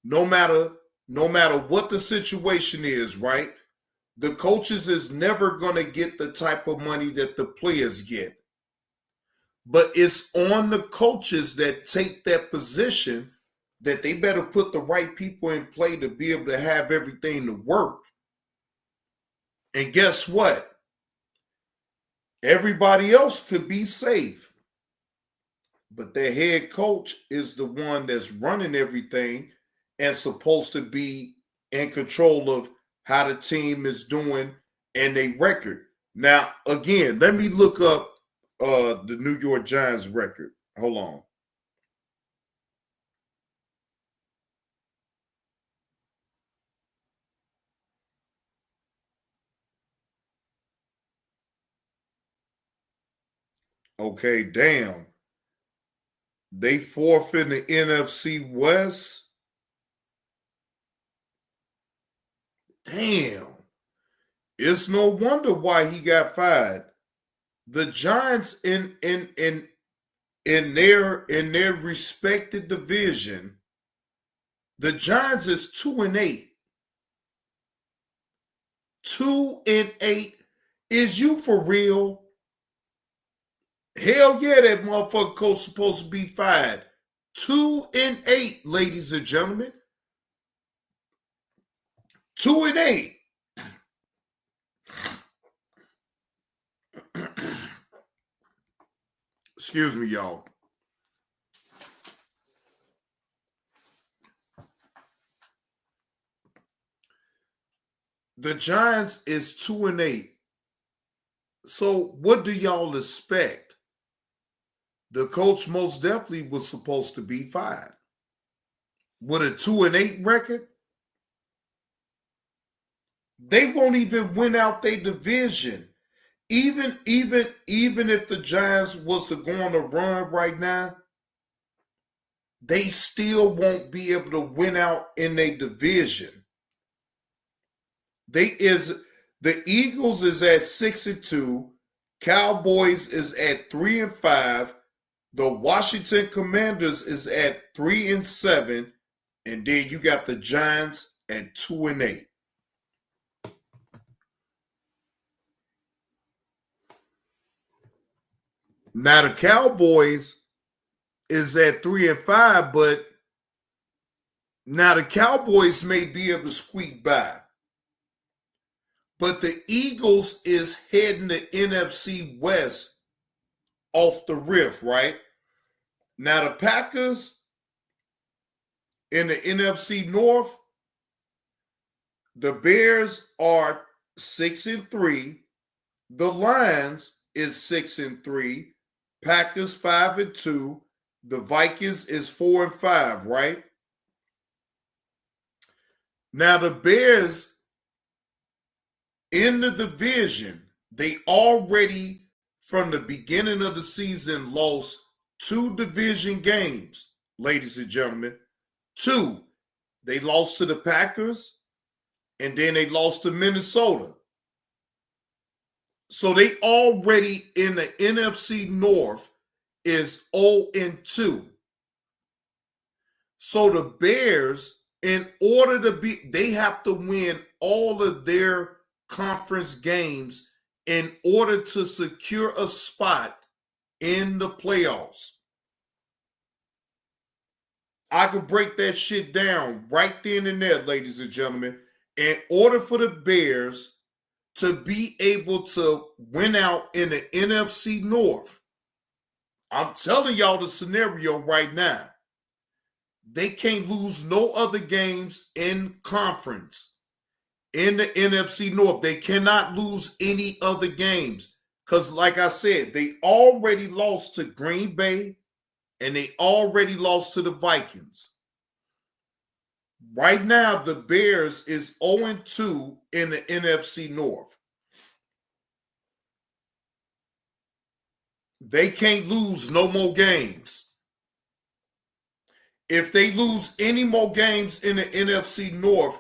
No matter what the situation is, right? The coaches is never gonna get the type of money that the players get. But it's on the coaches that take that position that they better put the right people in play to be able to have everything to work. And guess what? Everybody else could be safe. But their head coach is the one that's running everything and supposed to be in control of how the team is doing and their record. Now, again, let me look up the New York Giants record. Hold on. Okay, damn. They fourth in the NFC West. Damn. It's no wonder why he got fired. The Giants in their respected division, the Giants is 2-8. 2-8. Is you for real? Hell yeah, that motherfucker coach supposed to be fired. 2-8, ladies and gentlemen. 2-8. Excuse me, y'all. The Giants is 2-8. So what do y'all expect? The coach most definitely was supposed to be fired. With a 2-8 record, they won't even win out their division. Even if the Giants was to go on a run right now, they still won't be able to win out in their division. The Eagles is at 6-2, Cowboys is at 3-5, the Washington Commanders is at 3-7, and then you got the Giants at 2-8. Now the Cowboys is at 3-5, but now the Cowboys may be able to squeak by. But the Eagles is heading the NFC West off the riff, right? Now the Packers in the NFC North, the Bears are 6-3. The Lions is 6-3. Packers 5-2. The Vikings is 4-5, right? Now the Bears in the division, they already from the beginning of the season lost 2 division games, ladies and gentlemen. 2. They lost to the Packers, and then they lost to Minnesota. So they already in the NFC North is 0-2. So the Bears, in order to be, they have to win all of their conference games in order to secure a spot in the playoffs. I could break that shit down right then and there, ladies and gentlemen. In order for the Bears to be able to win out in the NFC North, I'm telling y'all the scenario right now. They can't lose no other games in conference in the NFC North. They cannot lose any other games because, like I said, they already lost to Green Bay and they already lost to the Vikings. Right now, the Bears is 0-2 in the NFC North. They can't lose no more games. If they lose any more games in the NFC North,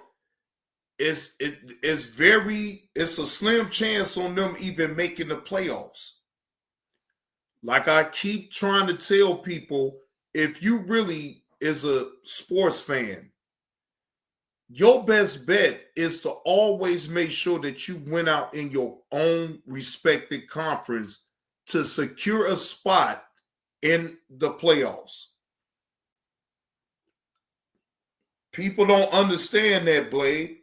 it's a slim chance on them even making the playoffs. Like I keep trying to tell people, if you really is a sports fan, your best bet is to always make sure that you win out in your own respected conference to secure a spot in the playoffs. People don't understand that, Blade.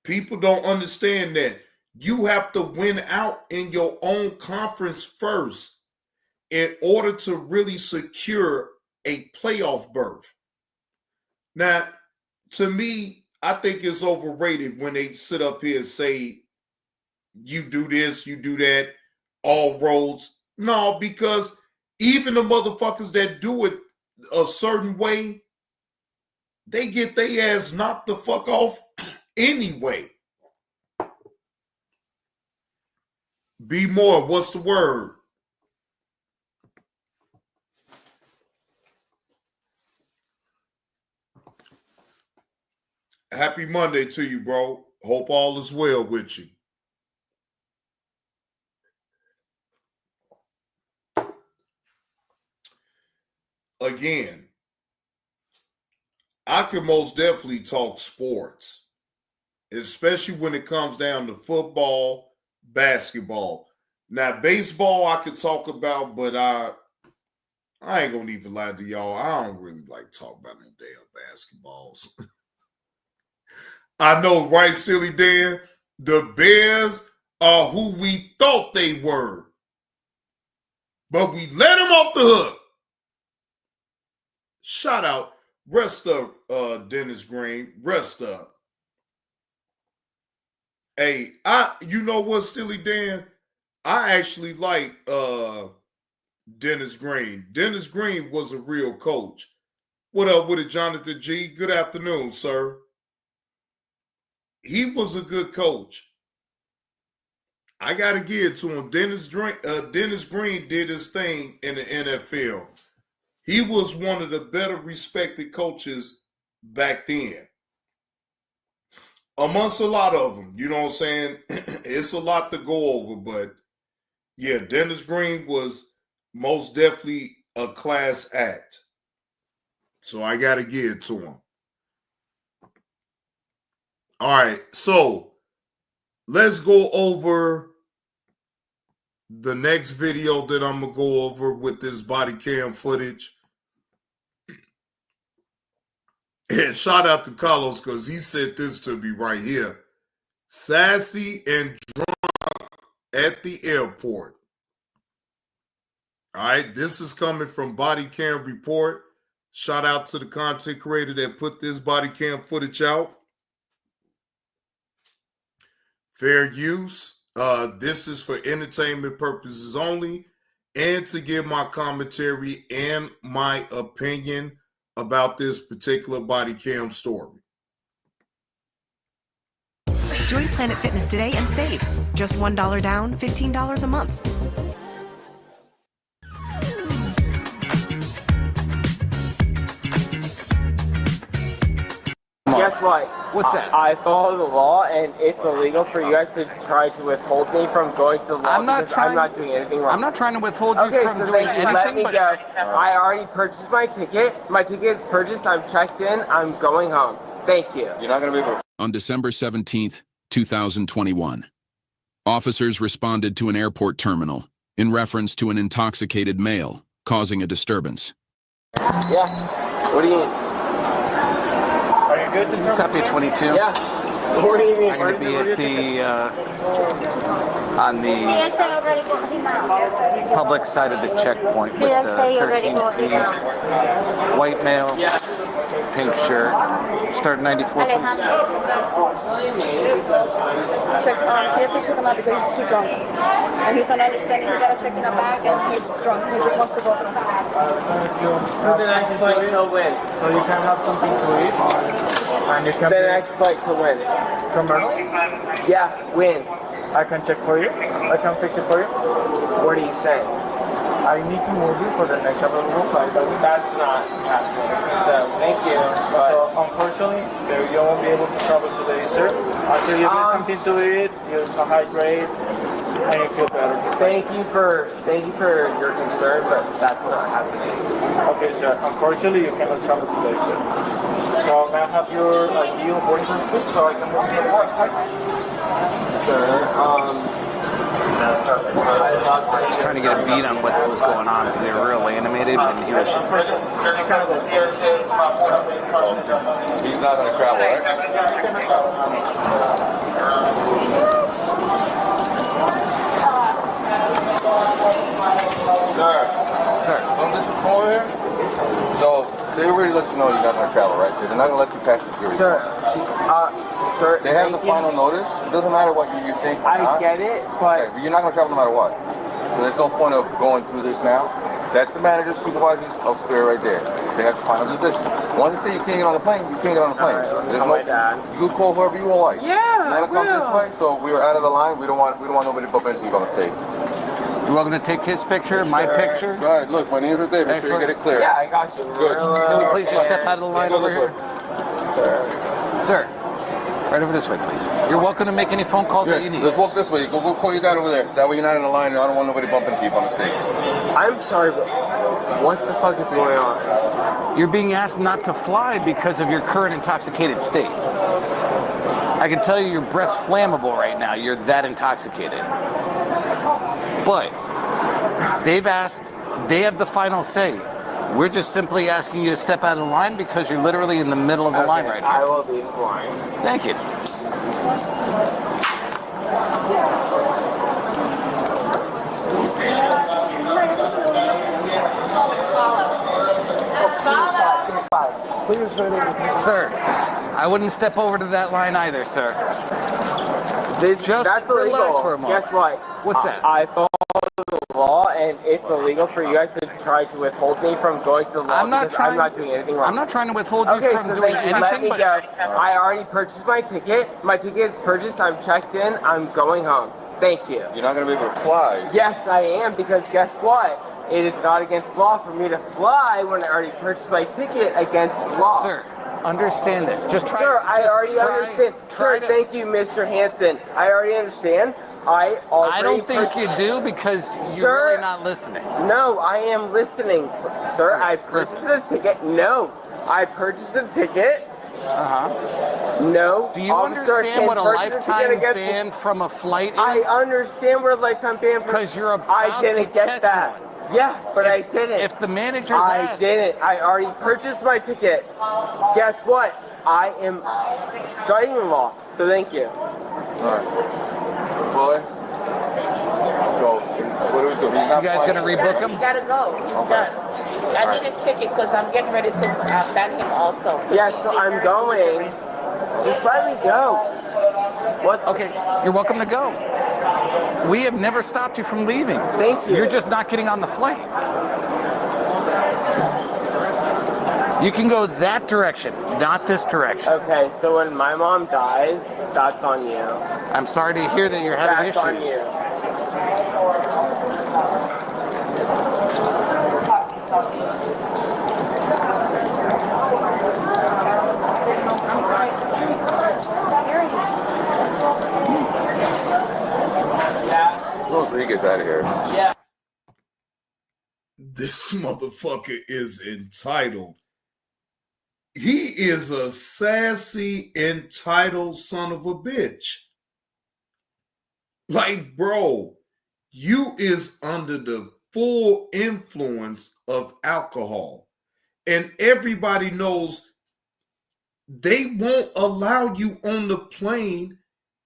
People don't understand that. You have to win out in your own conference first in order to really secure a playoff berth. Now, to me, I think it's overrated when they sit up here and say, you do this, you do that, all roads. No, because even the motherfuckers that do it a certain way, they get their ass knocked the fuck off anyway. Be more, what's the word? Happy Monday to you, bro. Hope all is well with you. Again, I could most definitely talk sports, especially when it comes down to football, basketball. Now, baseball I could talk about, but I ain't gonna even lie to y'all. I don't really like talk about no damn basketballs. I know, right, Silly Dan? The Bears are who we thought they were, but we let them off the hook. Shout out. Rest up, Dennis Green. Rest up. Hey, you know what, Steely Dan? I actually like Dennis Green. Dennis Green was a real coach. What up with it, Jonathan G? Good afternoon, sir. He was a good coach. I got to give it to him. Dennis Green did his thing in the NFL. He was one of the better respected coaches back then. Amongst a lot of them, you know what I'm saying? It's a lot to go over, but yeah, Dennis Green was most definitely a class act. So I got to give it to him. All right, so let's go over the next video that I'm going to go over with this body cam footage. And shout out to Carlos because he said this to me right here. Sassy and drunk at the airport. All right, this is coming from Body Cam Report. Shout out to the content creator that put this body cam footage out. Fair use. This is for entertainment purposes only and to give my commentary and my opinion about this particular body cam story. Join Planet Fitness today and save. Just $1 down, $15 a month. Guess what? What's that? I follow the law, and it's illegal for you guys to try to withhold me from going to the law I'm not I'm not doing anything wrong. I'm not trying to withhold you from so doing then anything. let me but go. I already purchased my ticket. My ticket is purchased. I'm checked in. I'm going home. Thank you. You're not going to be able to. On December 17th, 2021, officers responded to an airport terminal in reference to an intoxicated male causing a disturbance. Yeah. What do you mean? Are you good to Copy 22. Yeah. What do you mean? I'm going to be at the on the public side of the checkpoint with the 13 feet, white male, pink shirt, start 94. Check, TSA took him out because he's too drunk. And he's not understanding, he got to check in a bag and he's drunk. He just wants to go through. For the next flight to win. So you can have something to eat? And you can The next flight to win. commercial? Yeah, win. I can check for you. I can fix it for you. What are you saying? I need to move you for the next available flight. That's not happening. So, thank you. But So, unfortunately, you won't be able to travel today, sir. After you get something to eat, you hydrate, and you feel better. thank you for your concern, but that's not happening. Okay, sir. Unfortunately, you cannot travel today, sir. So, may I have your ID or boarding pass, please, so I can move you to Sir, He's trying to get a beat on what was going on because they were real animated and he was. He's not going to travel, right? Sir. On this report here, so they already let you know you're not going to travel, right? So they're not going to let you pass security. Sir, They have the final notice. It doesn't matter what you think. I get it, but okay, you're not going to travel no matter what. So there's no point of going through this now. That's the manager, supervisors of Spirit right there. They have the final decision. Once they say you can't get on the plane, you can't get on the plane. You can call whoever you want. Yeah, you want to come this way? So we were out of the line. We don't want nobody to bump into you on the stage. You're welcome to take his picture, my picture. All right, look, my name's right there. Make sure you get it clear. Yeah, I got you. Good. Can we please just step out of the line over here? Sir. Sir, right over this way, please. You're welcome to make any phone calls that you need. Let's walk this way. Go call your dad over there. That way you're not in the line and I don't want nobody bumping into you on the stage. I'm sorry, but what the fuck is going on? You're being asked not to fly because of your current intoxicated state. I can tell you your breath's flammable right now. You're that intoxicated. But they have the final say. We're just simply asking you to step out of the line because you're literally in the middle of the line right now. I will be flying. Thank you. Sir, I wouldn't step over to that line either, sir. Just that's illegal. relax for a moment. Guess what? What's that? I follow the law, and it's illegal for you guys to try to withhold me from going to the law. I'm not doing anything wrong. I'm not trying to withhold you from so doing then anything. let me but go. I already purchased my ticket. My ticket is purchased. I'm checked in. I'm going home. Thank you. You're not going to be able to fly. Yes, I am, because guess what? It is not against law for me to fly when I already purchased my ticket against law. Sir, understand this. Just try. Sir, I already try- understand. try Sir, to- thank you, Mr. Hansen. I already understand. I don't think you do because you're really not listening. No, I am listening. Sir, I purchased a ticket. No, I purchased a ticket. No. Do you understand what a lifetime ban from a flight is? I understand what a lifetime ban from. Because you're about I didn't to get catch that. Yeah, but I didn't. If the manager's I didn't. I already purchased my ticket. Guess what? I am studying law. So thank you. All right. Boy. So, what do we do? You guys gonna rebook him? He gotta go. He's done. I need his ticket because I'm getting ready to ban him also. Yeah, so I'm going. Just let me go. What? Okay, you're welcome to go. We have never stopped you from leaving. Thank you. You're just not getting on the flight. You can go that direction, not this direction. Okay, so when my mom dies, that's on you. I'm sorry to hear that you're having That's on issues. you. As long as he gets out of here. Yeah. This motherfucker is entitled. He is a sassy, entitled son of a bitch. Like, bro, you is under the full influence of alcohol. And everybody knows they won't allow you on the plane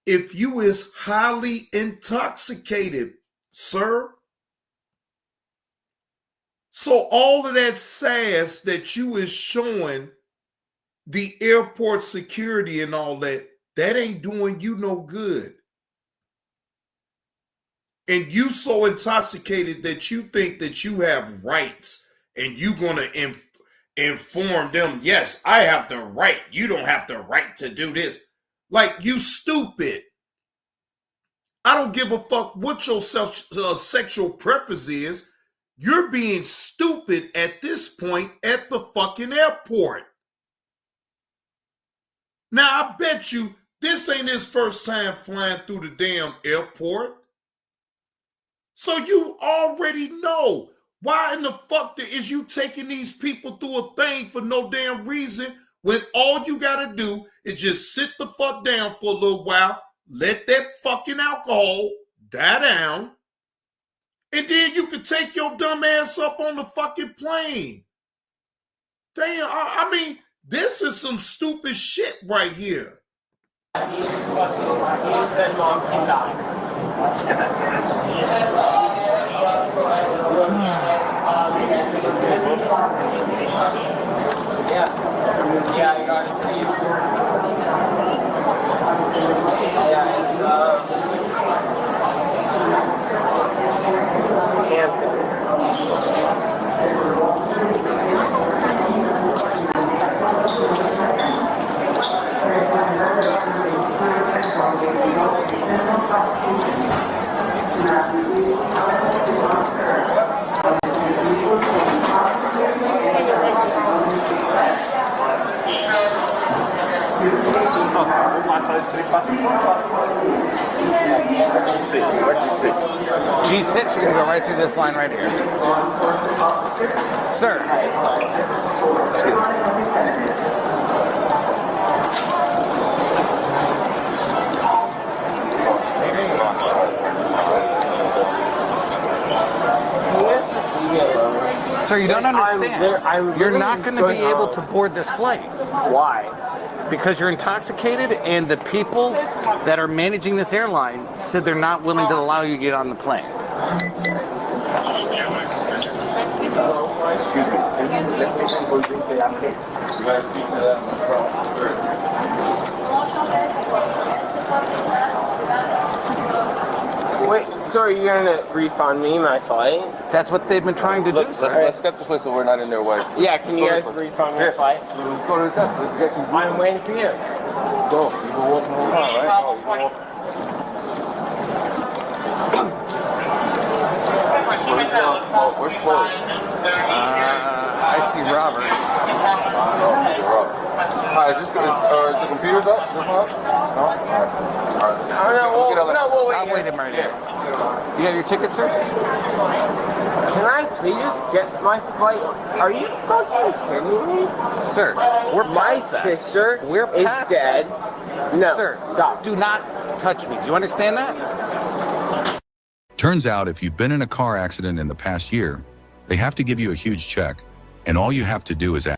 if you is highly intoxicated, sir. So all of that sass that you is showing the airport security and all that, that ain't doing you no good. And you so intoxicated that you think that you have rights and you gonna inform them, yes, I have the right. You don't have the right to do this. Like, you stupid. I don't give a fuck what your sexual preference is. You're being stupid at this point at the fucking airport. Now, I bet you this ain't his first time flying through the damn airport. So you already know. Why in the fuck is you taking these people through a thing for no damn reason when all you gotta do is just sit the fuck down for a little while, let that fucking alcohol die down, and then you can take your dumb ass up on the fucking plane. Damn, I mean, this is some stupid shit right here. He said mom can die. Yeah, I got it. G6, you're gonna go right through this line right here. Sir. Excuse me. Sir, you don't understand. You're not going to be able to board this flight. Why? Because you're intoxicated, and the people that are managing this airline said they're not willing to allow you to get on the plane. Excuse me. Wait, so are you gonna refund me my flight? That's what they've been trying to do. Let's get the place so we're not in their way. Yeah, can you guys refund my flight? Let's go to the desk. I'm waiting for you. Go. You can walk the whole time, right? Where's Chloe? I see Robert. Hi, is this good? The computer's up? No? Alright. I'll wait him right here. You got your ticket, sir? Can I please just get my flight? Are you fucking kidding me? Sir, we're my past that. sister is past dead. No, sir, stop. Do not touch me. Do you understand that? Turns out if you've been in a car accident in the past year, they have to give you a huge check, and all you have to do is ask.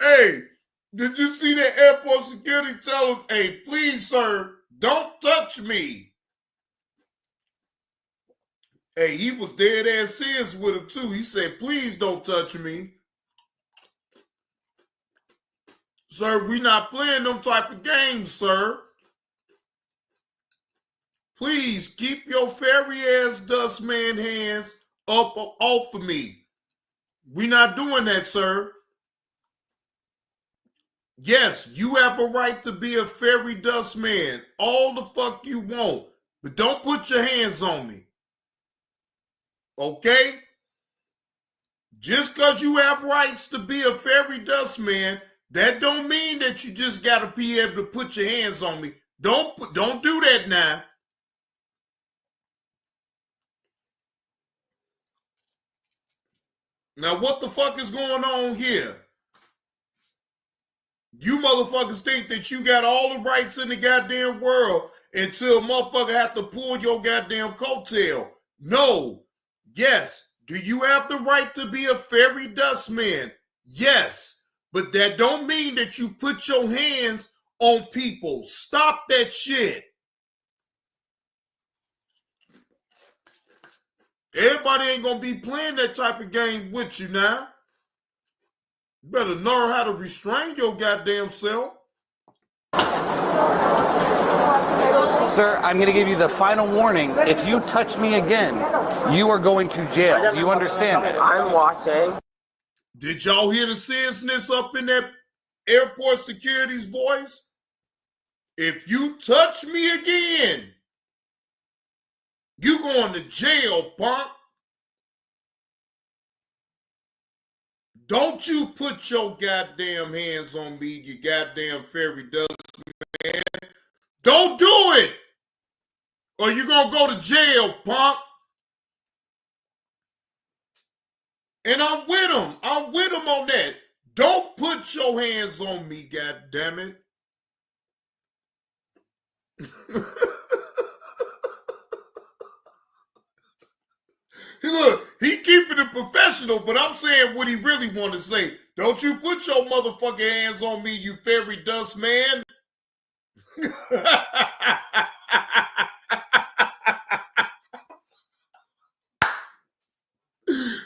Hey, did you see that airport security tell him, hey, please, sir, don't touch me? Hey, he was dead ass serious with him too. He said, please don't touch me. Sir, we not playing them type of games, sir. Please keep your fairy ass dustman hands up off of me. We not doing that, sir. Yes, you have a right to be a fairy dustman. All the fuck you want. But don't put your hands on me. Okay? Just because you have rights to be a fairy dustman, that don't mean that you just got to be able to put your hands on me. Don't do that now. Now, what the fuck is going on here? You motherfuckers think that you got all the rights in the goddamn world until a motherfucker have to pull your goddamn coattail. No. Yes. Do you have the right to be a fairy dustman? Yes. But that don't mean that you put your hands on people. Stop that shit. Everybody ain't gonna be playing that type of game with you now. You better know how to restrain your goddamn self. Sir, I'm going to give you the final warning. If you touch me again, you are going to jail. Do you understand that? I'm watching. Did y'all hear the seriousness up in that airport security's voice? If you touch me again, you going to jail, punk. Don't you put your goddamn hands on me, you goddamn fairy dust man. Don't do it, or you're going to go to jail, punk. And I'm with him. I'm with him on that. Don't put your hands on me, goddammit. Look, he keeping it professional, but I'm saying what he really want to say. Don't you put your motherfucking hands on me, you fairy dust man.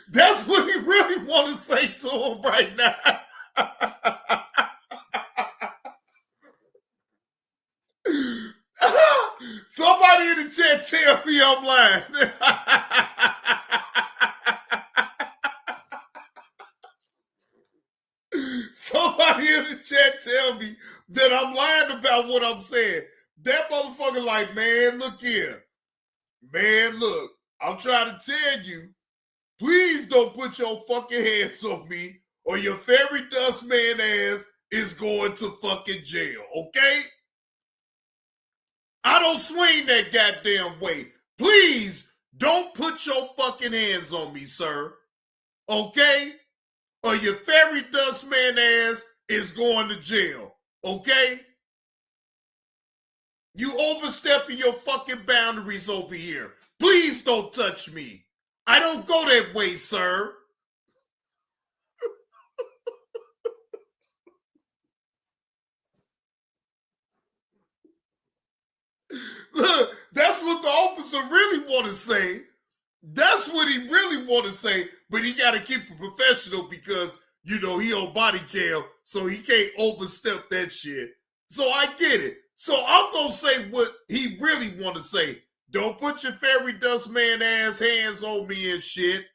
That's what he really want to say to him right now. Somebody in the chat tell me I'm lying. Somebody in the chat tell me that I'm lying about what I'm saying. That motherfucker like, man, look here. Man, look, I'm trying to tell you, please don't put your fucking hands on me or your fairy dust man ass is going to fucking jail, okay? I don't swing that goddamn way. Please don't put your fucking hands on me, sir, okay? Or your fairy dust man ass is going to jail, okay? You overstepping your fucking boundaries over here. Please don't touch me. I don't go that way, sir. Look, that's what the officer really want to say. That's what he really want to say, but he got to keep it professional because, you know, he on body cam, so he can't overstep that shit. So I get it. So I'm going to say what he really want to say. Don't put your fairy dust man ass hands on me and shit.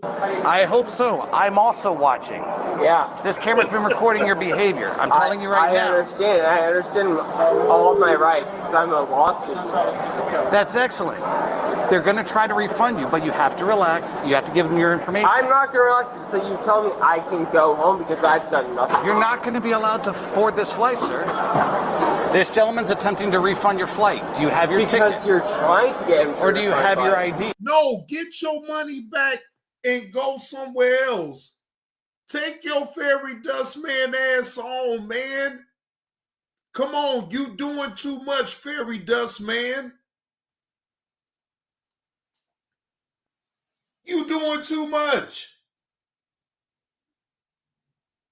I hope so. I'm also watching. Yeah. This camera's been recording your behavior. I'm telling you right now. I understand all of my rights because I'm a lawsuit. That's excellent. They're going to try to refund you, but you have to relax. You have to give them your information. I'm not going to relax until you tell me I can go home because I've done nothing. You're not going to be allowed to board this flight, sir. This gentleman's attempting to refund your flight. Do you have your ticket? Because you're trying to get him to Or do you have your ID? No, get your money back and go somewhere else. Take your fairy dust man ass on, man. Come on, you doing too much, fairy dust man. You doing too much.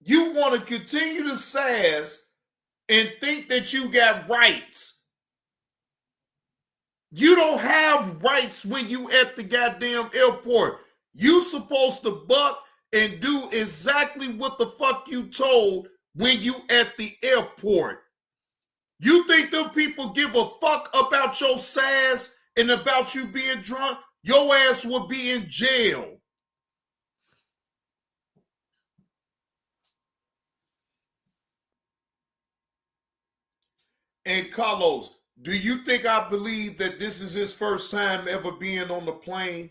You want to continue to sass and think that you got rights. You don't have rights when you at the goddamn airport. You supposed to buck and do exactly what the fuck you told when you at the airport. You think them people give a fuck about your sass and about you being drunk? Your ass will be in jail. And Carlos, do you think I believe that this is his first time ever being on the plane?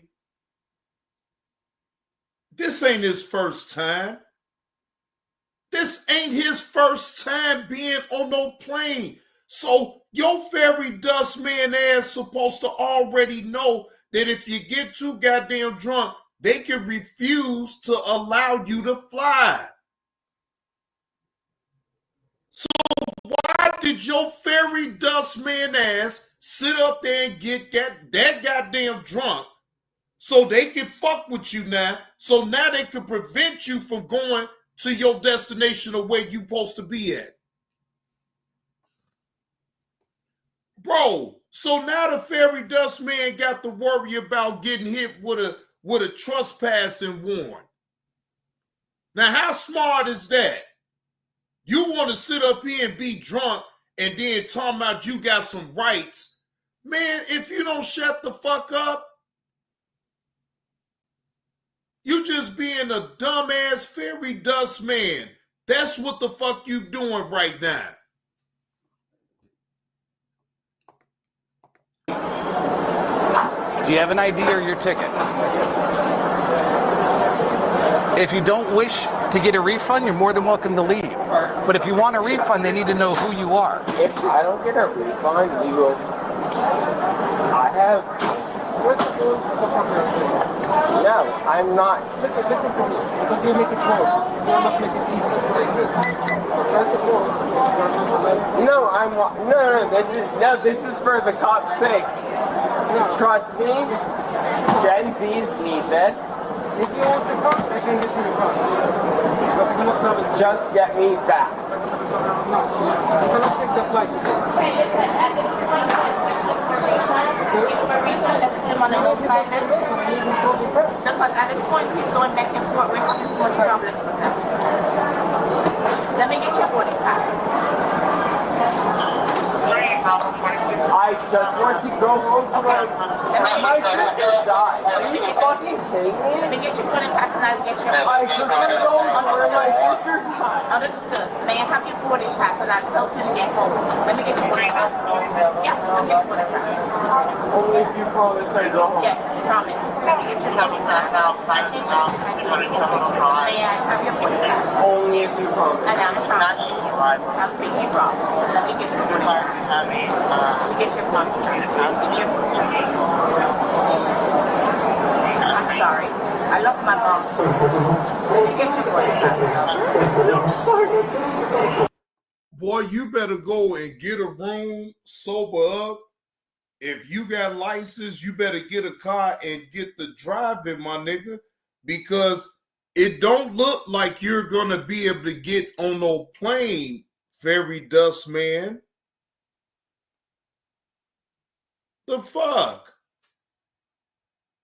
This ain't his first time. This ain't his first time being on no plane. So your fairy dust man ass supposed to already know that if you get too goddamn drunk, they can refuse to allow you to fly. So why did your fairy dust man ass sit up there and get that goddamn drunk so they can fuck with you now? So now they can prevent you from going to your destination or where you supposed to be at. Bro, so now the fairy dust man got to worry about getting hit with a trespassing warrant. Now, how smart is that? You want to sit up here and be drunk and then talk about you got some rights. Man, if you don't shut the fuck up, you just being a dumbass fairy dust man. That's what the fuck you doing right now. Do you have an ID or your ticket? If you don't wish to get a refund, you're more than welcome to leave. But if you want a refund, they need to know who you are. If I don't get a refund, you will. I have. No, I'm not. Listen to me. Don't you make it close. You must make it easy. First of all, this is for the cop's sake. Trust me, Gen Zs need this. If you want the cop, I can get you the cop. Just get me back. No, you cannot take the flight today. Hey, listen, at this point, let's put him on the road like this. Because at this point, he's going back and forth. We're having too much problems with him. Let me get your boarding pass. I just want to go home to my sister died. Are you fucking kidding me? Let me get your boarding pass and I'll get your. I just want to go home to where my sister died. Understood. May I have your boarding pass and I'll help you get home. Let me get your boarding pass. Yeah, let me get your boarding pass. Only if you promise I go home. Yes, promise. Let me get your boarding pass. I get you. May I have your boarding pass? Only if you promise. And I'm promising you. I'm making promise. Let me get your boarding pass. Let me get your boarding pass. Give me your boarding pass. I'm sorry. I lost my mom too. Let me get your boarding pass. Boy, you better go and get a room, sober up. If you got license, you better get a car and get the driving, my nigga, because it don't look like you're going to be able to get on no plane, fairy dust man. The fuck?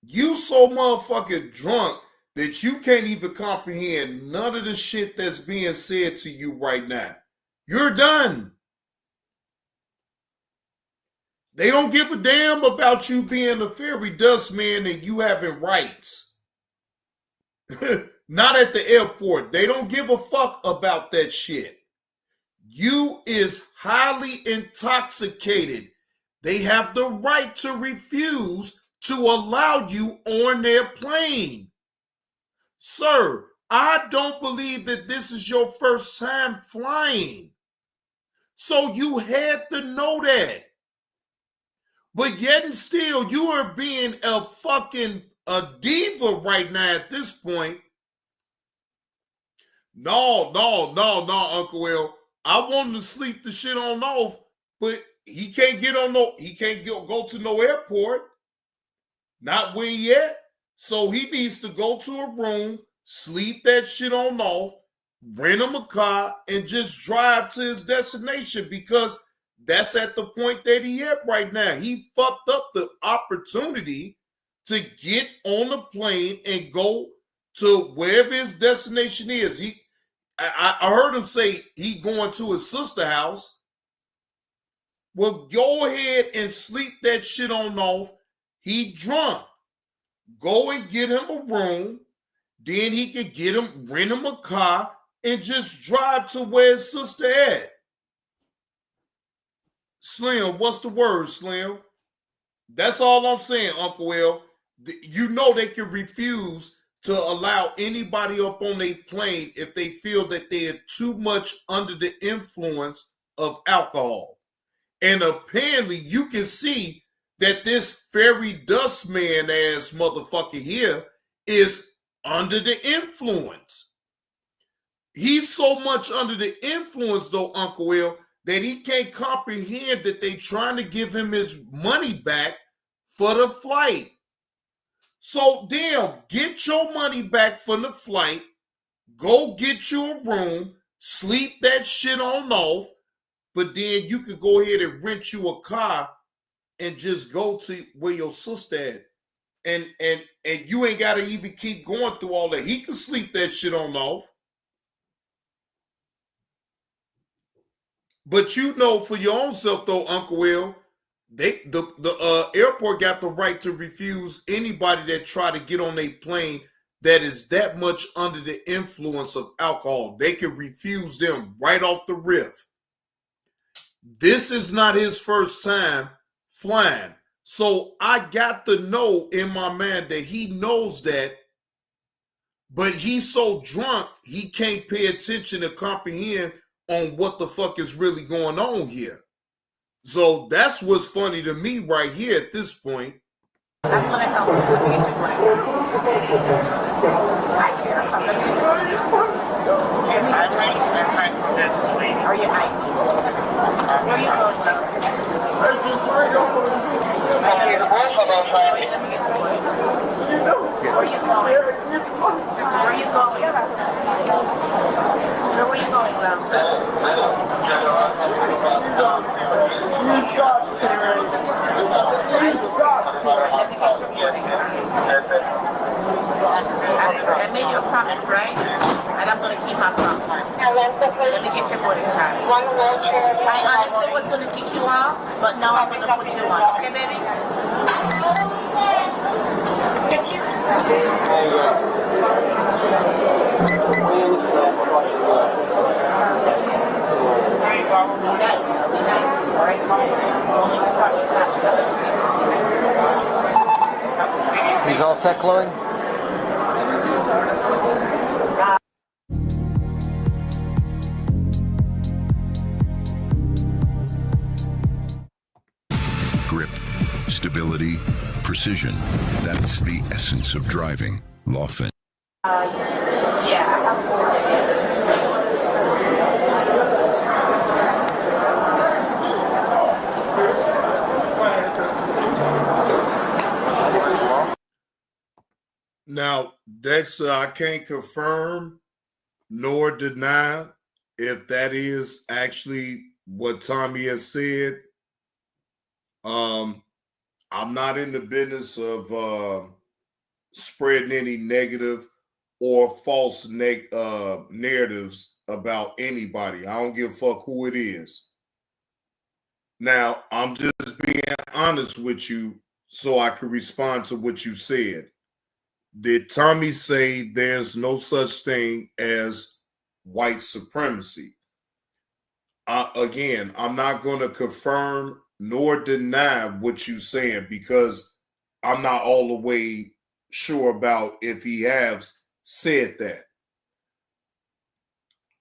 You so motherfucking drunk that you can't even comprehend none of the shit that's being said to you right now. You're done. They don't give a damn about you being a fairy dust man and you having rights. Not at the airport. They don't give a fuck about that shit. You is highly intoxicated. They have the right to refuse to allow you on their plane. Sir, I don't believe that this is your first time flying. So you had to know that. But yet and still, you are being a diva right now at this point. No, Uncle Will. I want him to sleep the shit on off, but he can't go to no airport. Not where he at. So he needs to go to a room, sleep that shit on off, rent him a car, and just drive to his destination, because that's at the point that he at right now. He fucked up the opportunity to get on a plane and go to wherever his destination is. I heard him say he going to his sister's house. Well, go ahead and sleep that shit on off. He drunk. Go and get him a room. Then he could rent him a car, and just drive to where his sister at. Slim, what's the word, Slim? That's all I'm saying, Uncle L. You know they can refuse to allow anybody up on a plane if they feel that they're too much under the influence of alcohol. And apparently you can see that this fairy dust man ass motherfucker here is under the influence. He's so much under the influence, though, Uncle Will, that he can't comprehend that they trying to give him his money back for the flight. So, damn, get your money back from the flight, go get you a room, sleep that shit on off, but then you could go ahead and rent you a car and just go to where your sister at. And you ain't got to even keep going through all that. He can sleep that shit on off. But you know for your own self, though, Uncle Will, the airport got the right to refuse anybody that try to get on a plane that is that much under the influence of alcohol. They can refuse them right off the riff. This is not his first time flying. So I got to know in my mind that he knows that, but he's so drunk, he can't pay attention to comprehend on what the fuck is really going on here. So that's what's funny to me right here at this point. I'm going to help you get your money. I care. Are you hiding? Where are you going? Where are you going? Where are you going? Where are you going, love? You suck, Terry. You suck. I made you a promise, right? And I'm going to keep my promise. Let me get your boarding pass. I honestly was going to kick you off, but now I'm going to put you on. Okay, baby? He's all set, Chloe? Grip, stability, precision. That's the essence of driving. Laughlin. Now, Dexter, I can't confirm nor deny if that is actually what Tommy has said. I'm not in the business of spreading any negative or false narratives about anybody. I don't give a fuck who it is. Now, I'm just being honest with you so I can respond to what you said. Did Tommy say there's no such thing as white supremacy? Again, I'm not going to confirm nor deny what you're saying because I'm not all the way sure about if he has said that.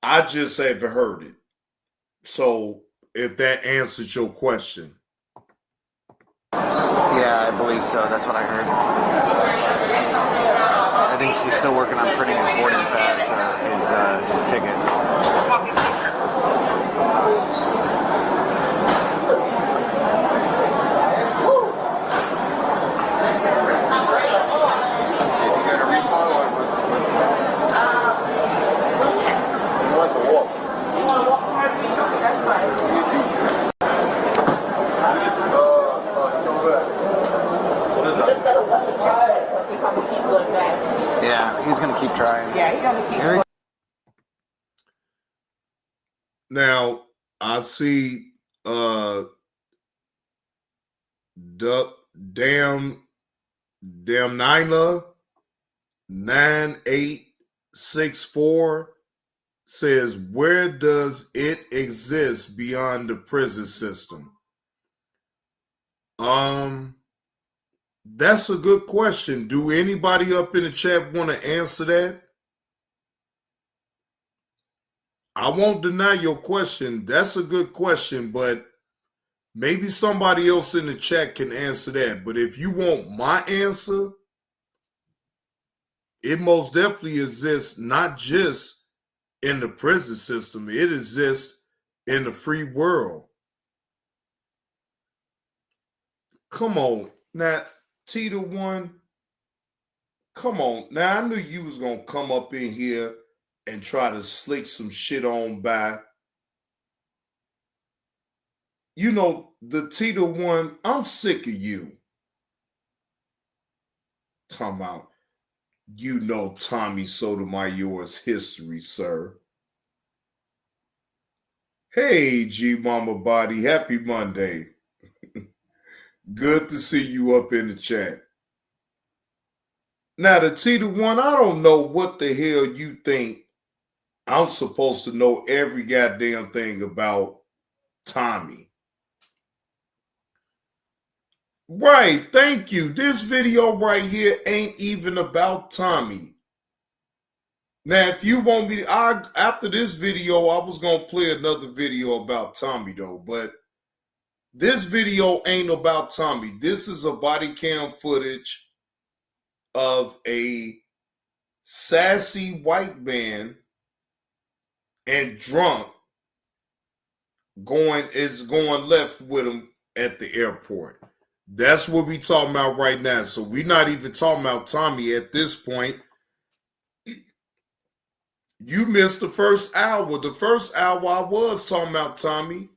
I just haven't heard it. So if that answers your question. Yeah, I believe so. That's what I heard. I think she's still working on printing his boarding pass, his ticket. Yeah, he's going to keep trying. Yeah, he's going to keep trying. Now, I see Damn Nyla 9864 says, where does it exist beyond the prison system? That's a good question. Do anybody up in the chat want to answer that? I won't deny your question. That's a good question, but maybe somebody else in the chat can answer that. But if you want my answer, it most definitely exists not just in the prison system. It exists in the free world. Come on. Now, Tita One, come on. Now, I knew you was going to come up in here and try to slick some shit on by. You know, the Tita One, I'm sick of you. Talking about, you know, Tommy Sotomayor's history, sir. Hey, G Mama Body, happy Monday. Good to see you up in the chat. Now, the Tita One, I don't know what the hell you think I'm supposed to know every goddamn thing about Tommy. Right, thank you. This video right here ain't even about Tommy. Now, if you want me, after this video, I was going to play another video about Tommy, though. But this video ain't about Tommy. This is a body cam footage of a sassy white man and drunk going left with him at the airport. That's what we talking about right now. So we're not even talking about Tommy at this point. You missed the first hour. The first hour I was talking about Tommy.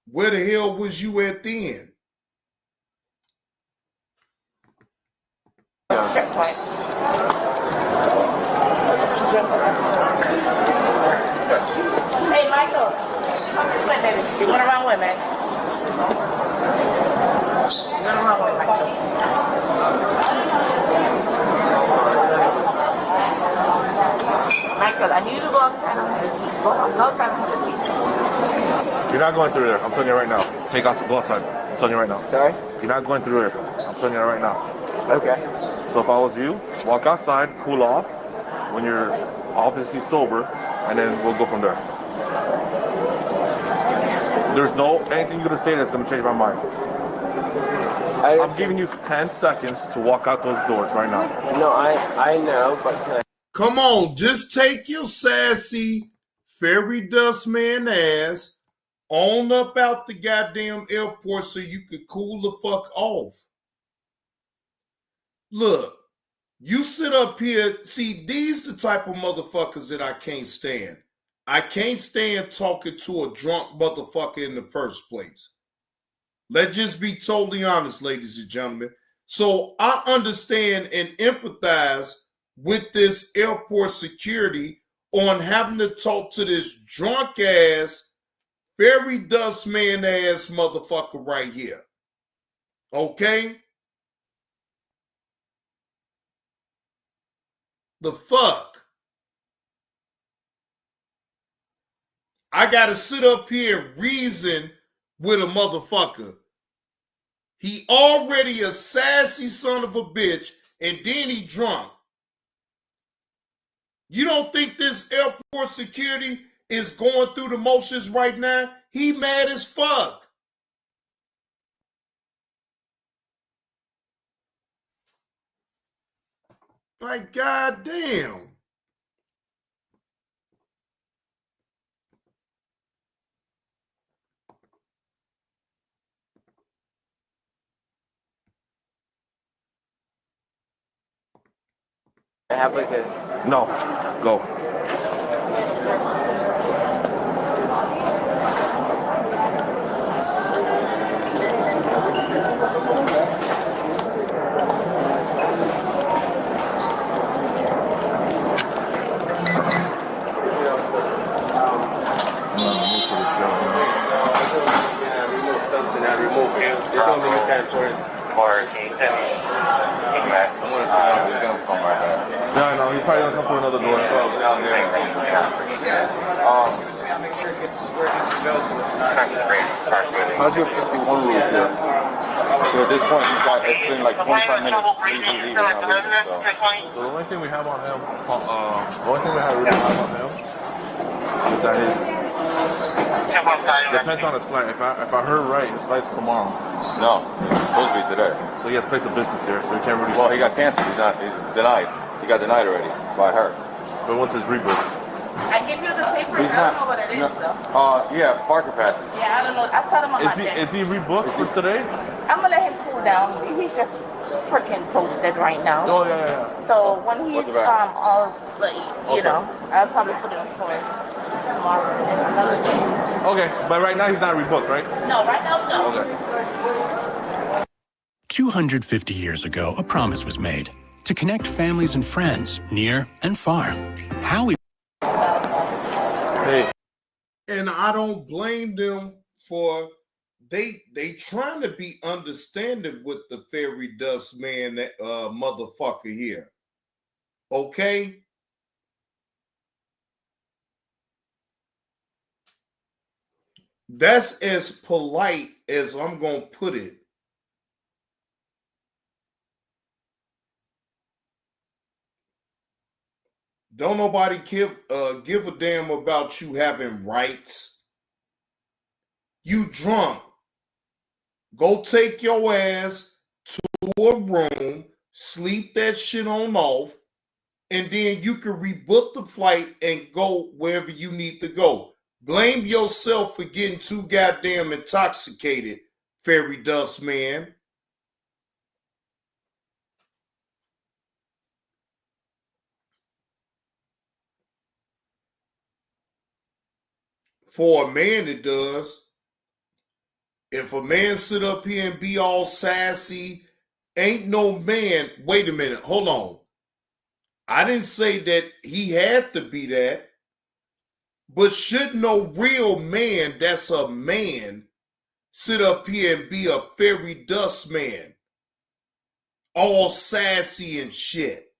Where the hell was you at then? Hey, Michael, come this way, baby. You going around with me? You going around with me, Michael? Michael, I need you to go outside on the seat. Go outside on the seat. You're not going through there. I'm telling you right now. Go outside. I'm telling you right now. Sorry? You're not going through there. I'm telling you right now. Okay. So if I was you, walk outside, cool off when you're obviously sober, and then we'll go from there. There's no anything you're going to say that's going to change my mind. I'm giving you 10 seconds to walk out those doors right now. No, I know, but can I? Come on, just take your sassy fairy dust man ass on up out the goddamn airport so you could cool the fuck off. Look, you sit up here, see, these the type of motherfuckers that I can't stand. I can't stand talking to a drunk motherfucker in the first place. Let's just be totally honest, ladies and gentlemen. So I understand and empathize with this airport security on having to talk to this drunk ass, fairy dust man ass motherfucker right here. Okay? The fuck? I gotta sit up here and reason with a motherfucker. He already a sassy son of a bitch, and then he drunk. You don't think this airport security is going through the motions right now? He mad as fuck. Like, goddamn. I have like a... No, go. Remove him. head towards Bar Kingston. I'm gonna say he's gonna come right back. Yeah, I know. He's probably gonna come through another door. Down there. Make sure it gets where it needs to go so it's not. How's your 51 rules here? So at this point, it's been like 25 minutes. So the only thing we have on him, is that his. Depends on his flight. If I heard right, his flight's tomorrow. No, it's supposed to be today. So he has place of business here, so he can't really. Well, he got canceled. He's denied. He got denied already by her. But once his rebook. I give you the papers. I don't know what it is though. Yeah, Parker passed. Yeah, I don't know. I saw him on my desk. Is he rebooked for today? I'm gonna let him cool down. He's just freaking toasted right now. Oh yeah. So when he's all like, you know, I'll probably put him for tomorrow and another day. Okay, but right now he's not rebooked, right? No, right now no. Okay. 250 years ago, a promise was made to connect families and friends near and far. Howie. Hey. And I don't blame them for they trying to be understanding with the fairy dust man, that motherfucker here. Okay? That's as polite as I'm gonna put it. Don't nobody give a damn about you having rights. You drunk. Go take your ass to a room, sleep that shit on off, and then you can rebook the flight and go wherever you need to go. Blame yourself for getting too goddamn intoxicated, fairy dust man. For a man, it does. If a man sit up here and be all sassy, ain't no man. Wait a minute, hold on. I didn't say that he had to be that, but should no real man that's a man sit up here and be a fairy dust man, all sassy and shit?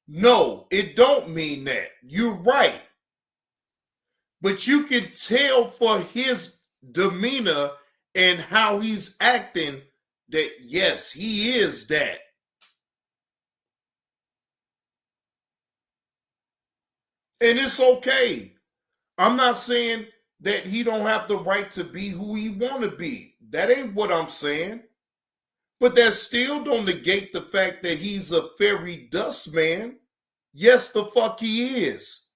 No, it don't mean that. You're right. But you can tell for his demeanor and how he's acting that, yes, he is that. And it's okay. I'm not saying that he don't have the right to be who he want to be. That ain't what I'm saying. But that still don't negate the fact that he's a fairy dust man. Yes, the fuck he is.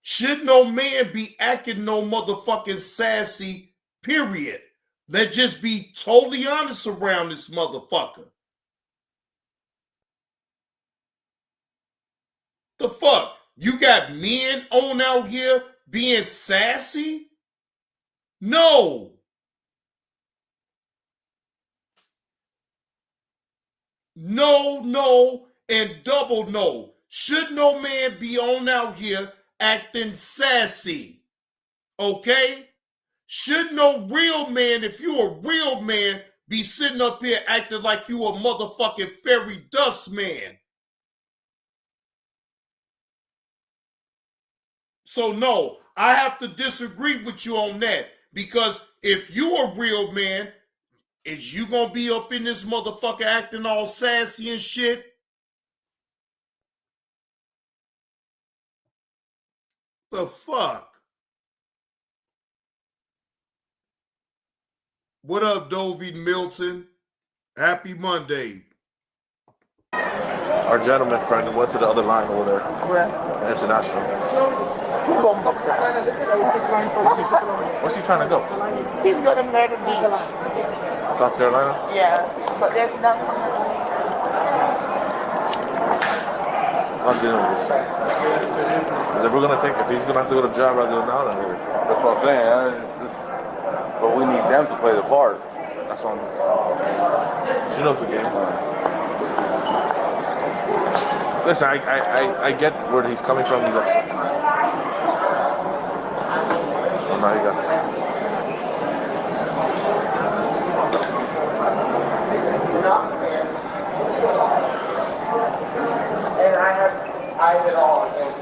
Should no man be acting no motherfucking sassy, period. Let's just be totally honest around this motherfucker. The fuck? You got men on out here being sassy? No. No, and double no. Should no man be on out here acting sassy? Okay? Should no real man, if you a real man, be sitting up here acting like you a motherfucking fairy dust man? So no, I have to disagree with you on that, because if you a real man, is you gonna be up in this motherfucker acting all sassy and shit? The fuck? What up, Dovey Milton? Happy Monday. Our gentleman friend went to the other line over there. Where? International. Where's he trying to go? He's going to Myrtle Beach. South Carolina? Yeah, but there's nothing. I'm dealing with this. If we're gonna take, if he's gonna have to go to jail rather than now, then that's what I'm saying. But we need them to play the part. That's on. She knows the game. Listen, I get where he's coming from. He's upset. Oh, now he got. fight at all against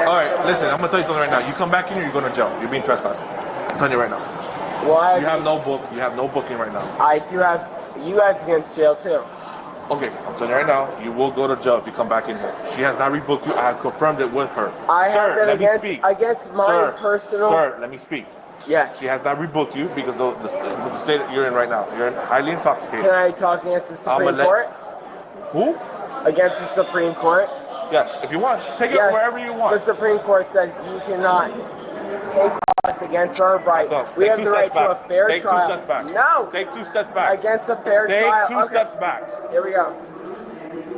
All right, listen, I'm gonna tell you something right now. You come back in here, you're going to jail. You're being trespassing. I'm telling you right now. Why? You have no book. You have no booking right now. I do have you guys against jail too. Okay, I'm telling you right now, you will go to jail if you come back in here. She has not rebooked you. I have confirmed it with her. I have Sir, that let me speak. against my personal. Sir, let me speak. Yes. She has not rebooked you because of the state that you're in right now. You're highly intoxicated. Can I talk against the Supreme Court? Who? Against the Supreme Court? Yes, if you want. Take it wherever you want. The Supreme Court says you cannot take us against our right. No, We have the right to a fair trial. Take 2 steps back. No. Take 2 steps back. Against a fair trial. Take 2 steps back. Here we go.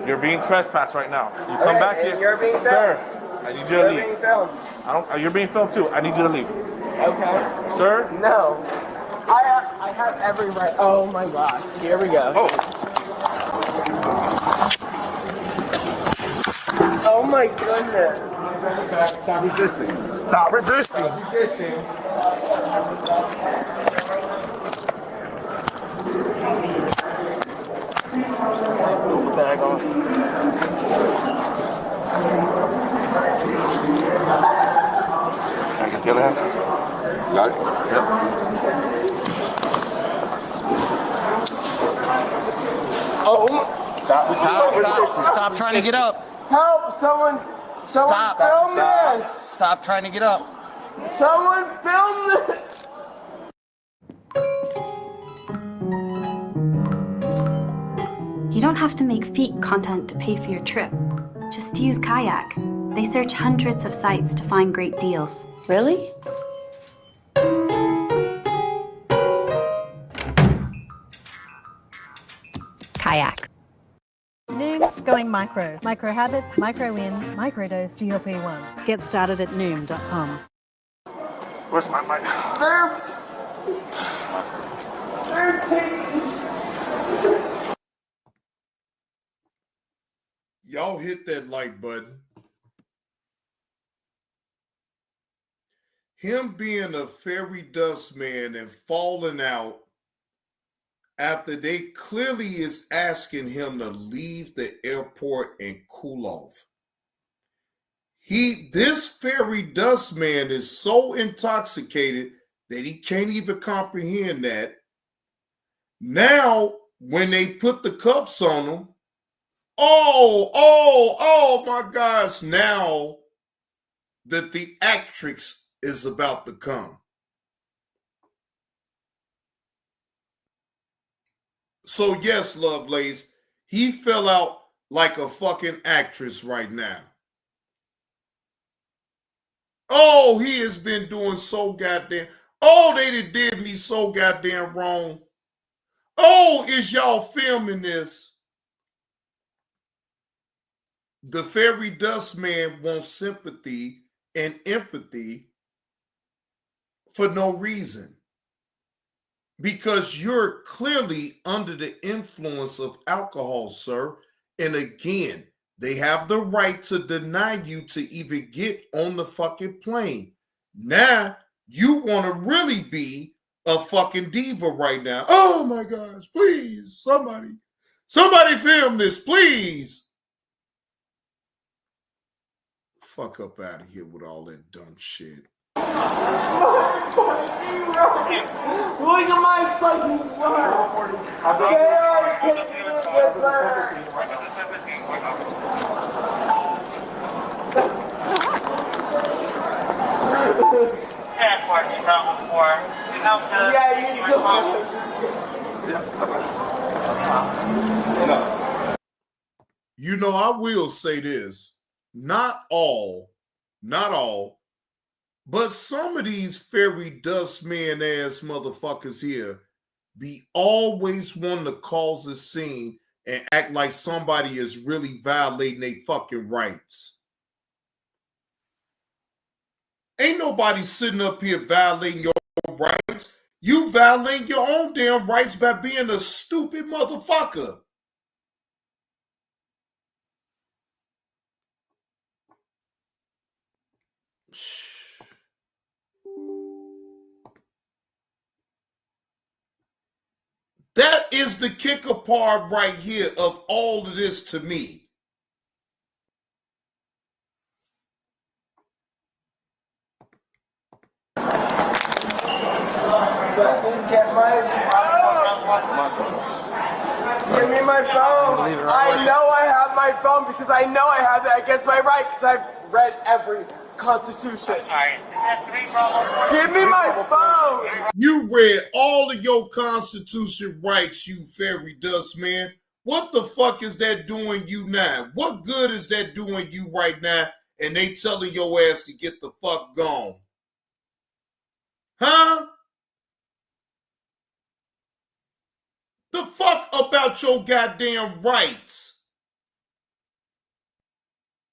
You're being trespassed right now. You come back and here. You're being filmed. Sir, I need you to leave. You're being filmed. You're being filmed too. I need you to leave. Okay. Sir? No. I have every right. Oh my gosh. Here we go. Oh my goodness. Stop resisting. Stop resisting. Pull the bag off. Can I get the other hand? Got it? Yep. Oh, Stop trying to get up. Help! Someone Stop. film this! Stop trying to get up. Someone film this! You don't have to make feet content to pay for your trip. Just use Kayak. They search hundreds of sites to find great deals. Really? Kayak. Noom's going micro. Micro habits, micro wins, microdose GLP-1s. Get started at noom.com. Where's my mic? Y'all hit that like button. Him being a fairy dust man and falling out after they clearly is asking him to leave the airport and cool off. This fairy dust man is so intoxicated that he can't even comprehend that. Now, when they put the cups on him, oh my gosh, now the theatrics is about to come. So yes, Lovelace, he fell out like a fucking actress right now. Oh, he has been doing so goddamn. Oh, they did me so goddamn wrong. Oh, is y'all filming this? The fairy dust man wants sympathy and empathy for no reason. Because you're clearly under the influence of alcohol, sir. And again, they have the right to deny you to even get on the fucking plane. Now, you want to really be a fucking diva right now. Oh my gosh, please, somebody film this, please. Fuck up out of here with all that dumb shit. Look at my fucking work! They are taking it with her! Yeah, you know, I will say this. Not all, but some of these fairy dust man ass motherfuckers here be always wanting to cause a scene and act like somebody is really violating their fucking rights. Ain't nobody sitting up here violating your rights. You violating your own damn rights by being a stupid motherfucker. That is the kicker part right here of all of this to me. Give me my phone. I know I have my phone because I know I have that against my right because I've read every constitution. Give me my phone. You read all of your constitution rights, you fairy dust man. What the fuck is that doing you now? What good is that doing you right now? And they telling your ass to get the fuck gone. Huh? The fuck about your goddamn rights?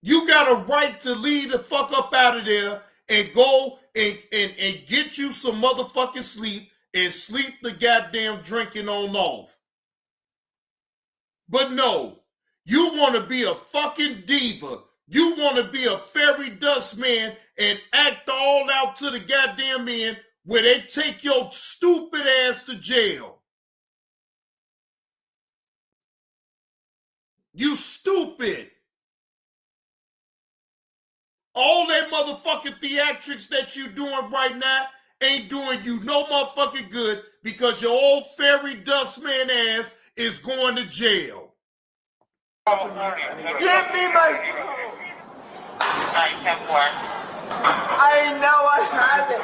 You got a right to leave the fuck up out of there and go and get you some motherfucking sleep and sleep the goddamn drinking on off. But no, you want to be a fucking diva. You want to be a fairy dust man and act all out to the goddamn end where they take your stupid ass to jail. You stupid. All that motherfucking theatrics that you doing right now ain't doing you no motherfucking good because your old fairy dust man ass is going to jail. Give me my phone. I know I have it.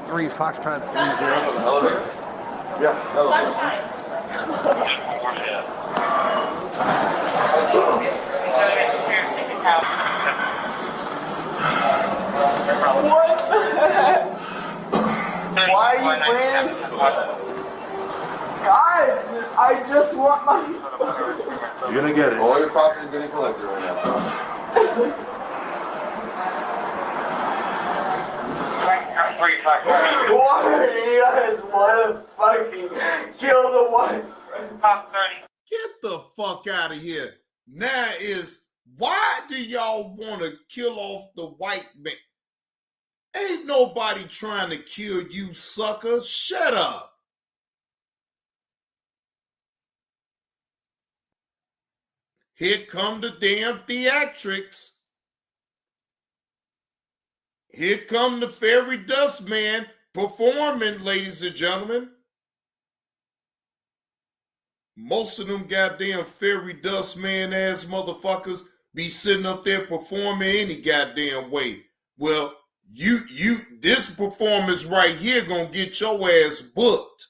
3 Foxtrot 30. Yeah. What the heck? Why are you playing this? Guys, I just want my phone. You're gonna get it. All your property is getting collected right now. Why do you guys want to fucking kill the one? Get the fuck out of here. Now is, why do y'all want to kill off the white man? Ain't nobody trying to kill you, sucker. Shut up. Here come the damn theatrics. Here come the fairy dust man performing, ladies and gentlemen. Most of them goddamn fairy dust man ass motherfuckers be sitting up there performing any goddamn way. Well, this performance right here gonna get your ass booked.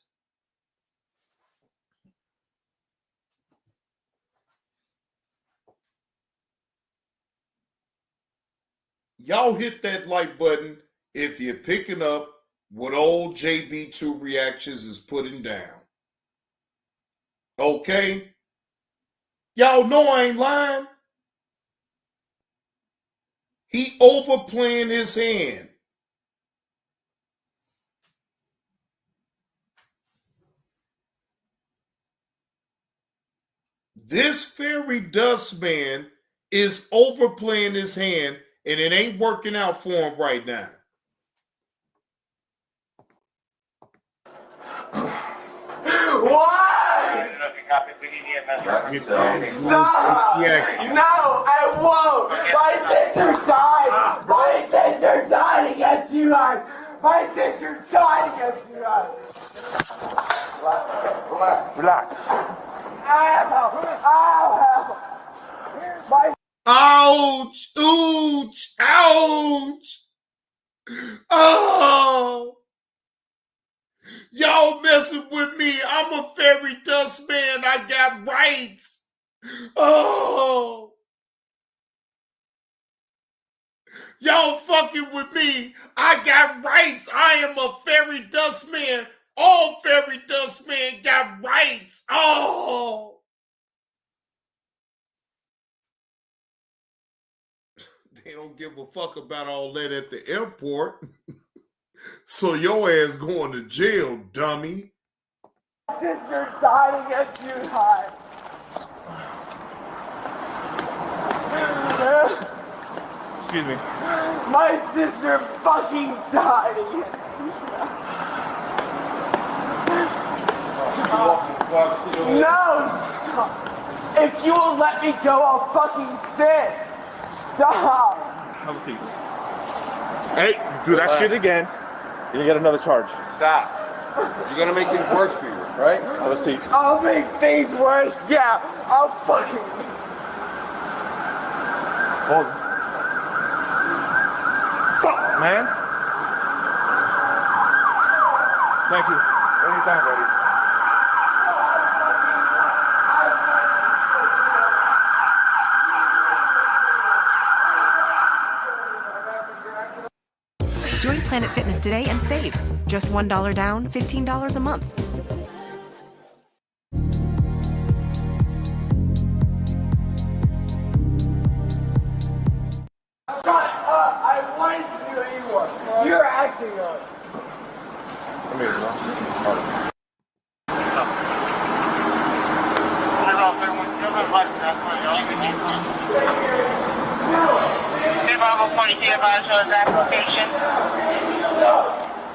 Y'all hit that like button if you're picking up what old JB2 Reactions is putting down. Okay? Y'all know I ain't lying. He overplaying his hand. This fairy dust man is overplaying his hand, and it ain't working out for him right now. Why? Stop! No, I won't! My sister died! My sister died against you guys! My sister died against you guys! Relax. Ow! My Ouch! Ouch! Ouch! Oh! Y'all messing with me. I'm a fairy dust man. I got rights. Oh! Y'all fucking with me. I got rights. I am a fairy dust man. All fairy dust men got rights. Oh! They don't give a fuck about all that at the airport. So your ass going to jail, dummy. My sister died against you guys. Excuse me. My sister fucking died against you guys. No, stop. If you will let me go, I'll fucking sit. Stop. Have a seat. Hey, do that shit again, you're gonna get another charge. Stop. You're gonna make things worse for you, right? Have a seat. I'll make things worse. Yeah, I'll fucking. Hold it. Fuck, man. Thank you. Anytime, buddy. Join Planet Fitness today and save. Just $1 down, $15 a month. Shut up! I wanted to be what you want. You're acting up. Come here, bro.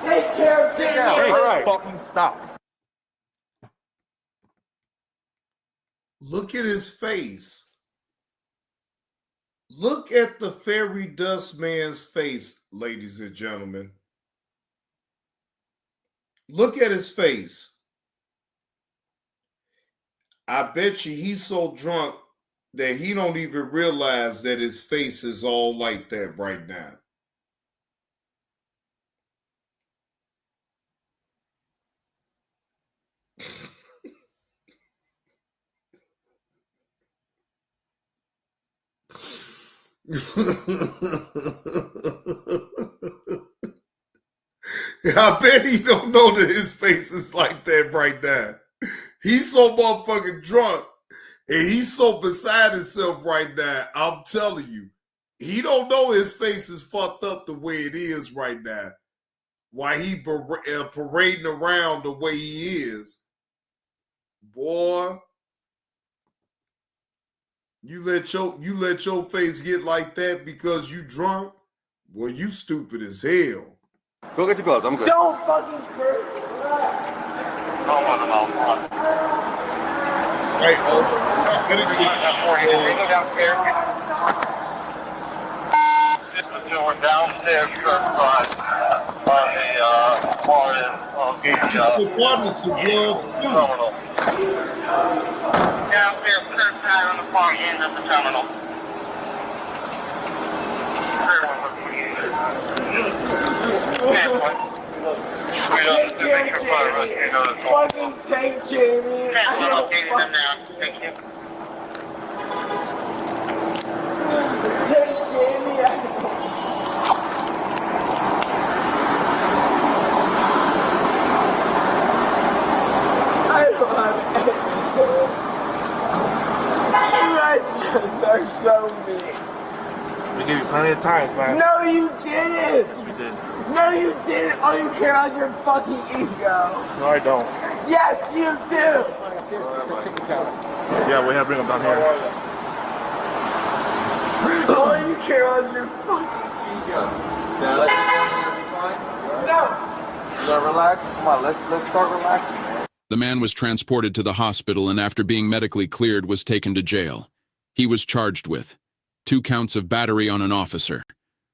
Take care of Jimmy. Hey, all right. Fucking stop. Look at his face. Look at the fairy dust man's face, ladies and gentlemen. Look at his face. I bet you he's so drunk that he don't even realize that his face is all like that right now. I bet he don't know that his face is like that right now. He's so motherfucking drunk and he's so beside himself right now. I'm telling you, he don't know his face is fucked up the way it is right now. Why he parading around the way he is. Boy, you let your face get like that because you drunk? Boy, you stupid as hell. Go get your gloves. I'm good. Don't fucking curse. Hey, We're downstairs terminal. Downstairs curbside on the far end of the terminal. Fucking take Jamie. Thank you. Take Jamie. I don't have anything. You guys just are so mean. We gave you plenty of time, man. No, you didn't. Yes, we did. No, you didn't. All you care about is your fucking ego. No, I don't. Yes, you do. Yeah, we have to bring him down here. All you care about is your fucking ego. Can I let you be fine? No. You gotta relax. Come on, let's start relaxing. The man was transported to the hospital and after being medically cleared was taken to jail. He was charged with 2 counts of battery on an officer,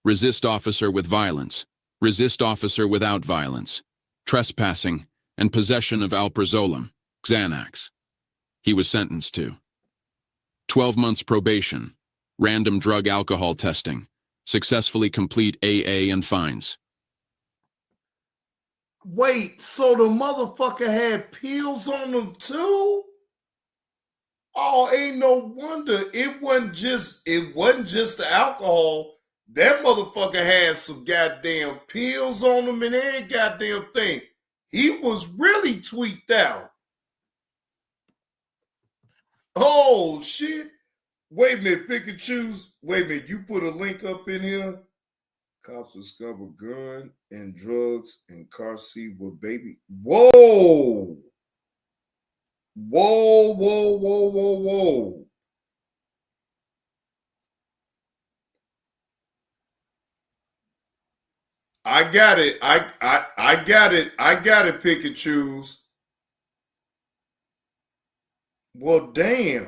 resist officer with violence, resist officer without violence, trespassing, and possession of alprazolam, Xanax. He was sentenced to 12 months probation, random drug alcohol testing, successfully complete AA and fines. Wait, so the motherfucker had pills on him too? Oh, ain't no wonder. It wasn't just the alcohol. That motherfucker had some goddamn pills on him and every goddamn thing. He was really tweaked out. Oh shit. Wait a minute, pick and choose. Wait a minute, you put a link up in here. Cops discover gun and drugs in car seat with baby. Whoa. Whoa, whoa, whoa, whoa, whoa. I got it. I got it. I got it, pick and choose. Well, damn.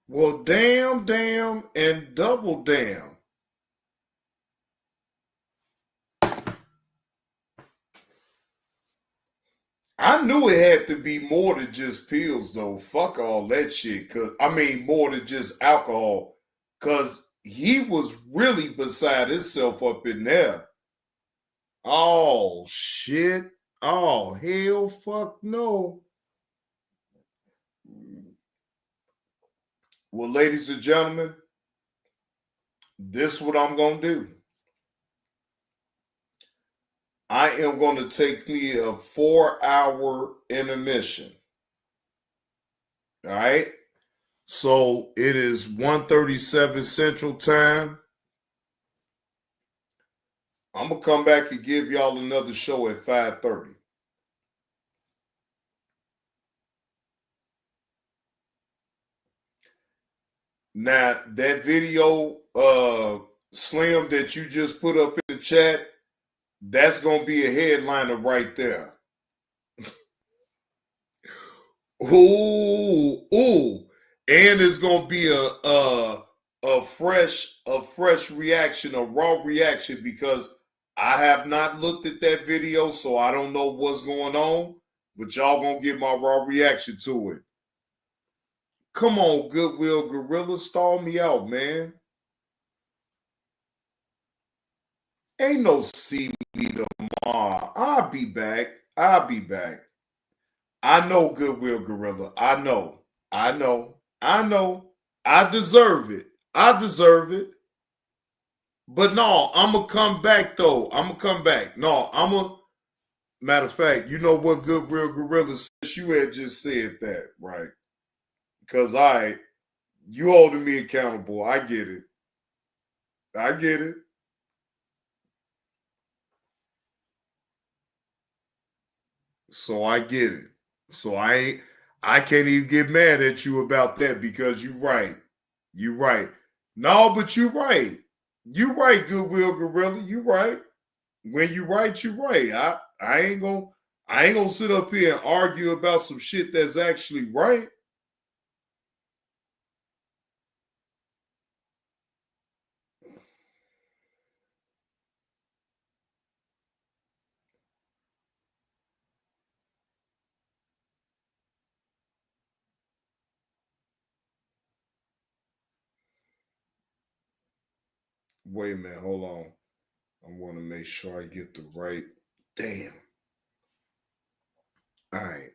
Well, damn, and double damn. I knew it had to be more than just pills, though. Fuck all that shit. More than just alcohol. Because he was really beside himself up in there. Oh, shit. Oh, hell, fuck no. Well, ladies and gentlemen, this is what I'm going to do. I am going to take me a 4-hour intermission. All right? So it is 1:37 Central Time. I'm going to come back and give y'all another show at 5:30. Now, that video, Slim, that you just put up in the chat, that's going to be a headliner right there. Ooh. And it's going to be a fresh reaction, a raw reaction, because I have not looked at that video, so I don't know what's going on, but y'all going to get my raw reaction to it. Come on, Goodwill Gorilla, stall me out, man. Ain't no see me tomorrow. I'll be back. I know, Goodwill Gorilla. I know. I deserve it. But no, I'm going to come back, though. Matter of fact, you know what, Goodwill Gorilla, since you had just said that, right? Because you holding me accountable. I get it. So I get it. So I can't even get mad at you about that, because you're right. No, but you're right. You're right, Goodwill Gorilla. You're right. When you're right, you're right. I ain't gonna sit up here and argue about some shit that's actually right. Wait a minute, hold on. I want to make sure I get the right. Damn. All right.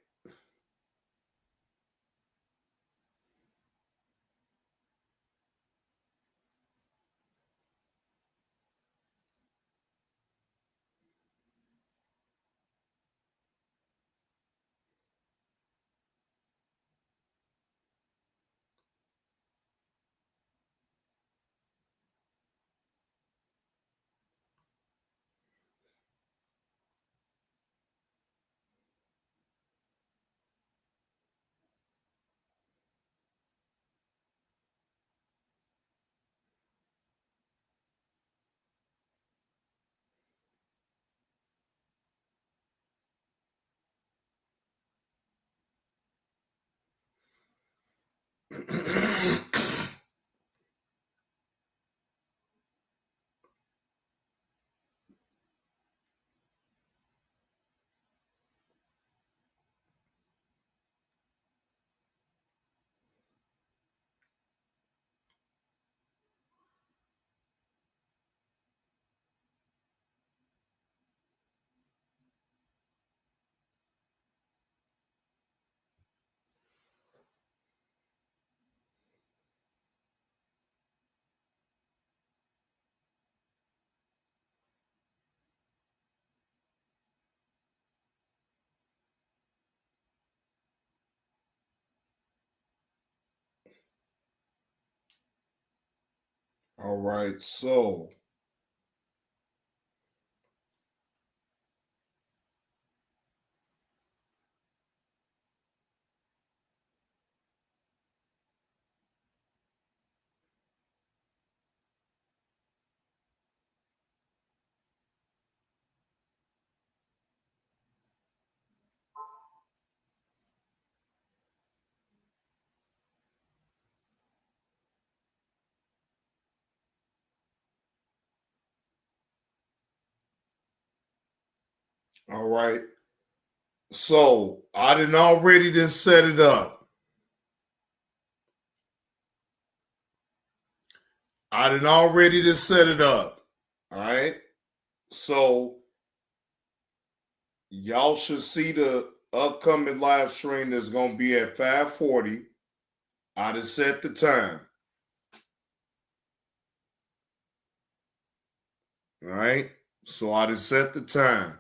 All right, so All right. So I done already just set it up. All right. So y'all should see the upcoming live stream that's going to be at 5:40. I done set the time. All right. So I done set the time.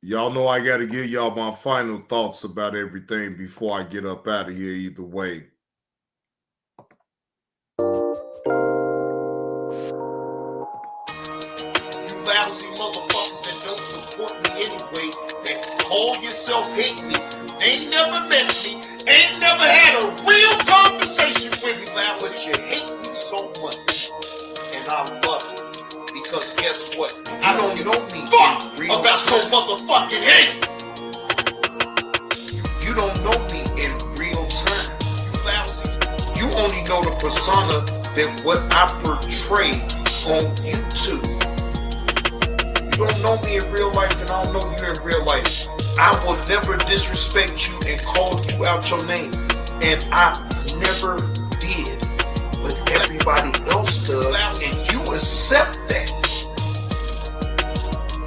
Y'all know I got to give y'all my final thoughts about everything before I get up out of here either way. You lousy motherfuckers that don't support me anyway, that call yourself hate me, ain't never met me, ain't never had a real conversation with me, but you hate me so much, and I love it. Because guess what? I don't know me about your motherfucking hate. You don't know me in real time. You lousy. You only know the persona that what I portray on YouTube. You don't know me in real life, and I don't know you in real life. I will never disrespect you and call you out your name, and I never did. But everybody else does, and you accept that.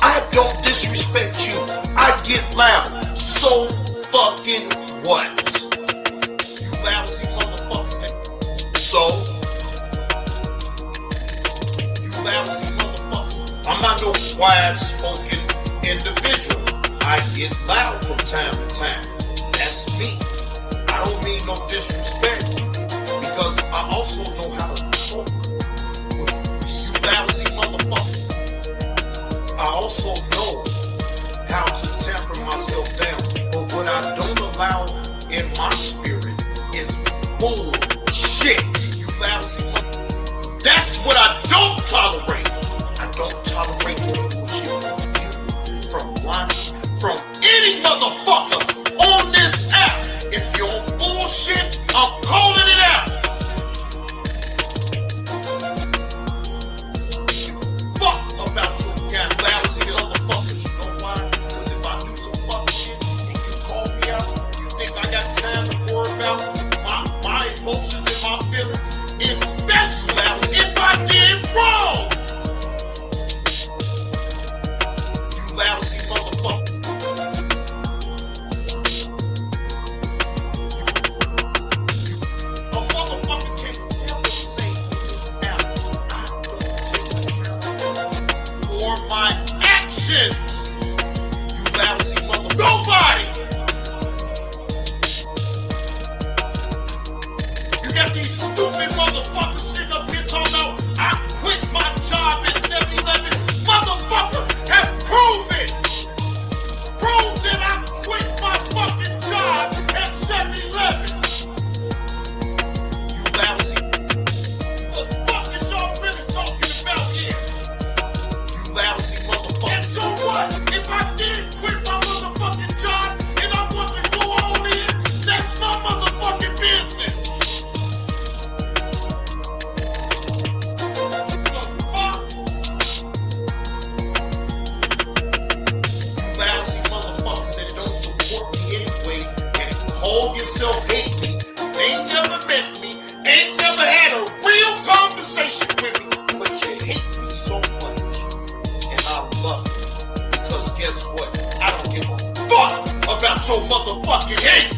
I don't disrespect you. I get loud. So fucking what? You lousy motherfuckers. So? You lousy motherfuckers. I'm not no quiet-spoken individual. I get loud from time to time. That's me. I don't mean no disrespect because I also know how to talk with you lousy motherfuckers. I also know how to temper myself down, but what I don't allow in my spirit is bullshit. You lousy motherfucker. That's what I don't tolerate. I don't tolerate no bullshit from any motherfucker on this app. If you're on bullshit, I'm calling it out. Fuck about your goddamn lousy motherfuckers. You know why? Because if I do some fucking shit and you call me out, you think I got time to worry about my emotions and my feelings? Especially if I did wrong. You lousy motherfucker. A motherfucker can't never say in this app, I don't take accountability for my actions. You lousy motherfucker. Nobody! You got these stupid motherfuckers sitting up here talking about I quit my job at 7-Eleven. Motherfucker, have proven that I quit my fucking job at 7-Eleven. You lousy. What the fuck is y'all really talking about here? You lousy motherfucker. And so what? If I did quit my motherfucking job and I want to go on in, that's my motherfucking business. The fuck? You lousy motherfuckers that don't support me anyway and call yourself hate me, ain't never met me, ain't never had a real conversation with me, but you hate me so much, and I love it. Because guess what? I don't give a fuck about your motherfucking hate.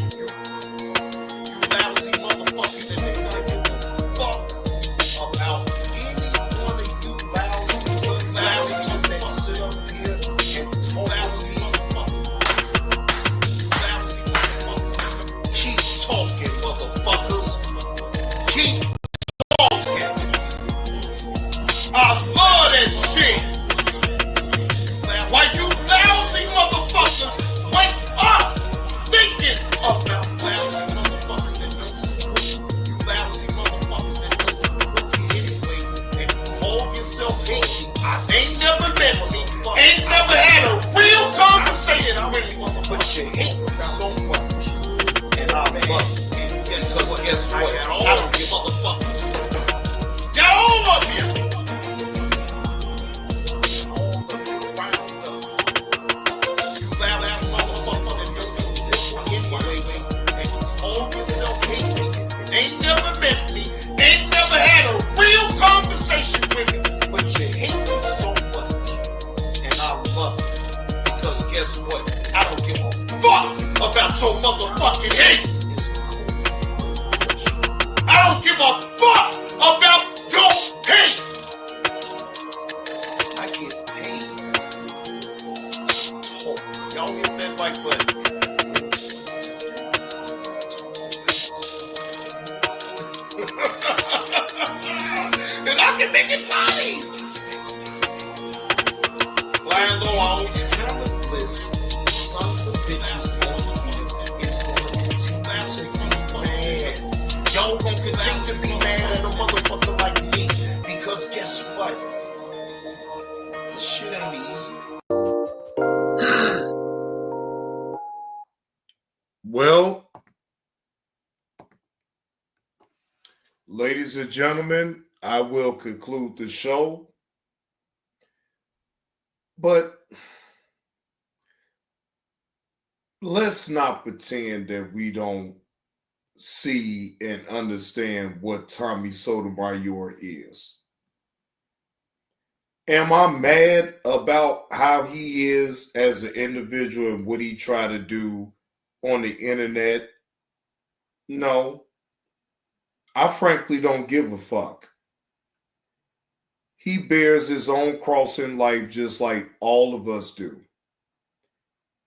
You lousy motherfuckers that ain't gonna give a fuck about any one of you lousy that sit up here and talk lousy motherfuckers. You lousy motherfuckers. Keep talking, motherfuckers. Keep talking. I love that shit. Why you lousy motherfuckers wake up thinking about about your motherfucking hate. I don't give a fuck about your hate. I get paid. Oh, y'all hit that like button. And I can make it funny. Flying low on your talent list. Sons of bitches on you. It's gonna continue to be mad. Y'all gonna continue to be mad at a motherfucker like me. Because guess what? This shit ain't easy. Well, ladies and gentlemen, I will conclude the show. But let's not pretend that we don't see and understand what Tommy Sotomayor is. Am I mad about how he is as an individual and what he tried to do on the internet? No. I frankly don't give a fuck. He bears his own cross in life just like all of us do.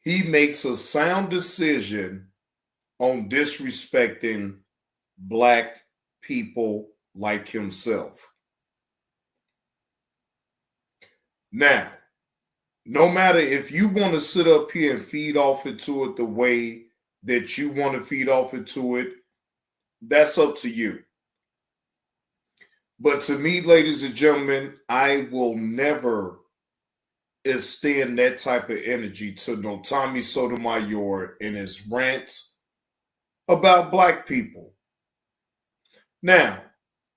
He makes a sound decision on disrespecting black people like himself. Now, no matter if you want to sit up here and feed off into it the way that you want to feed off into it, that's up to you. But to me, ladies and gentlemen, I will never extend that type of energy to no Tommy Sotomayor and his rants about black people. Now,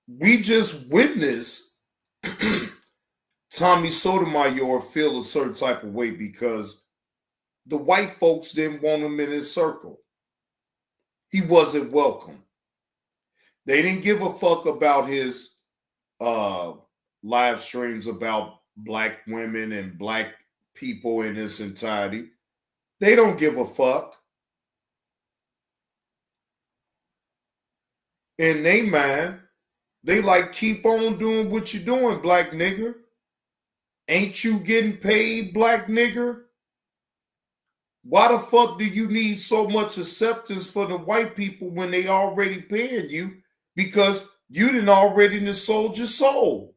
we just witnessed Tommy Sotomayor feel a certain type of way because the white folks didn't want him in his circle. He wasn't welcome. They didn't give a fuck about his live streams about black women and black people in its entirety. They don't give a fuck. In their mind, they like, keep on doing what you're doing, black nigger. Ain't you getting paid, black nigger? Why the fuck do you need so much acceptance for the white people when they already paying you? Because you done already sold your soul.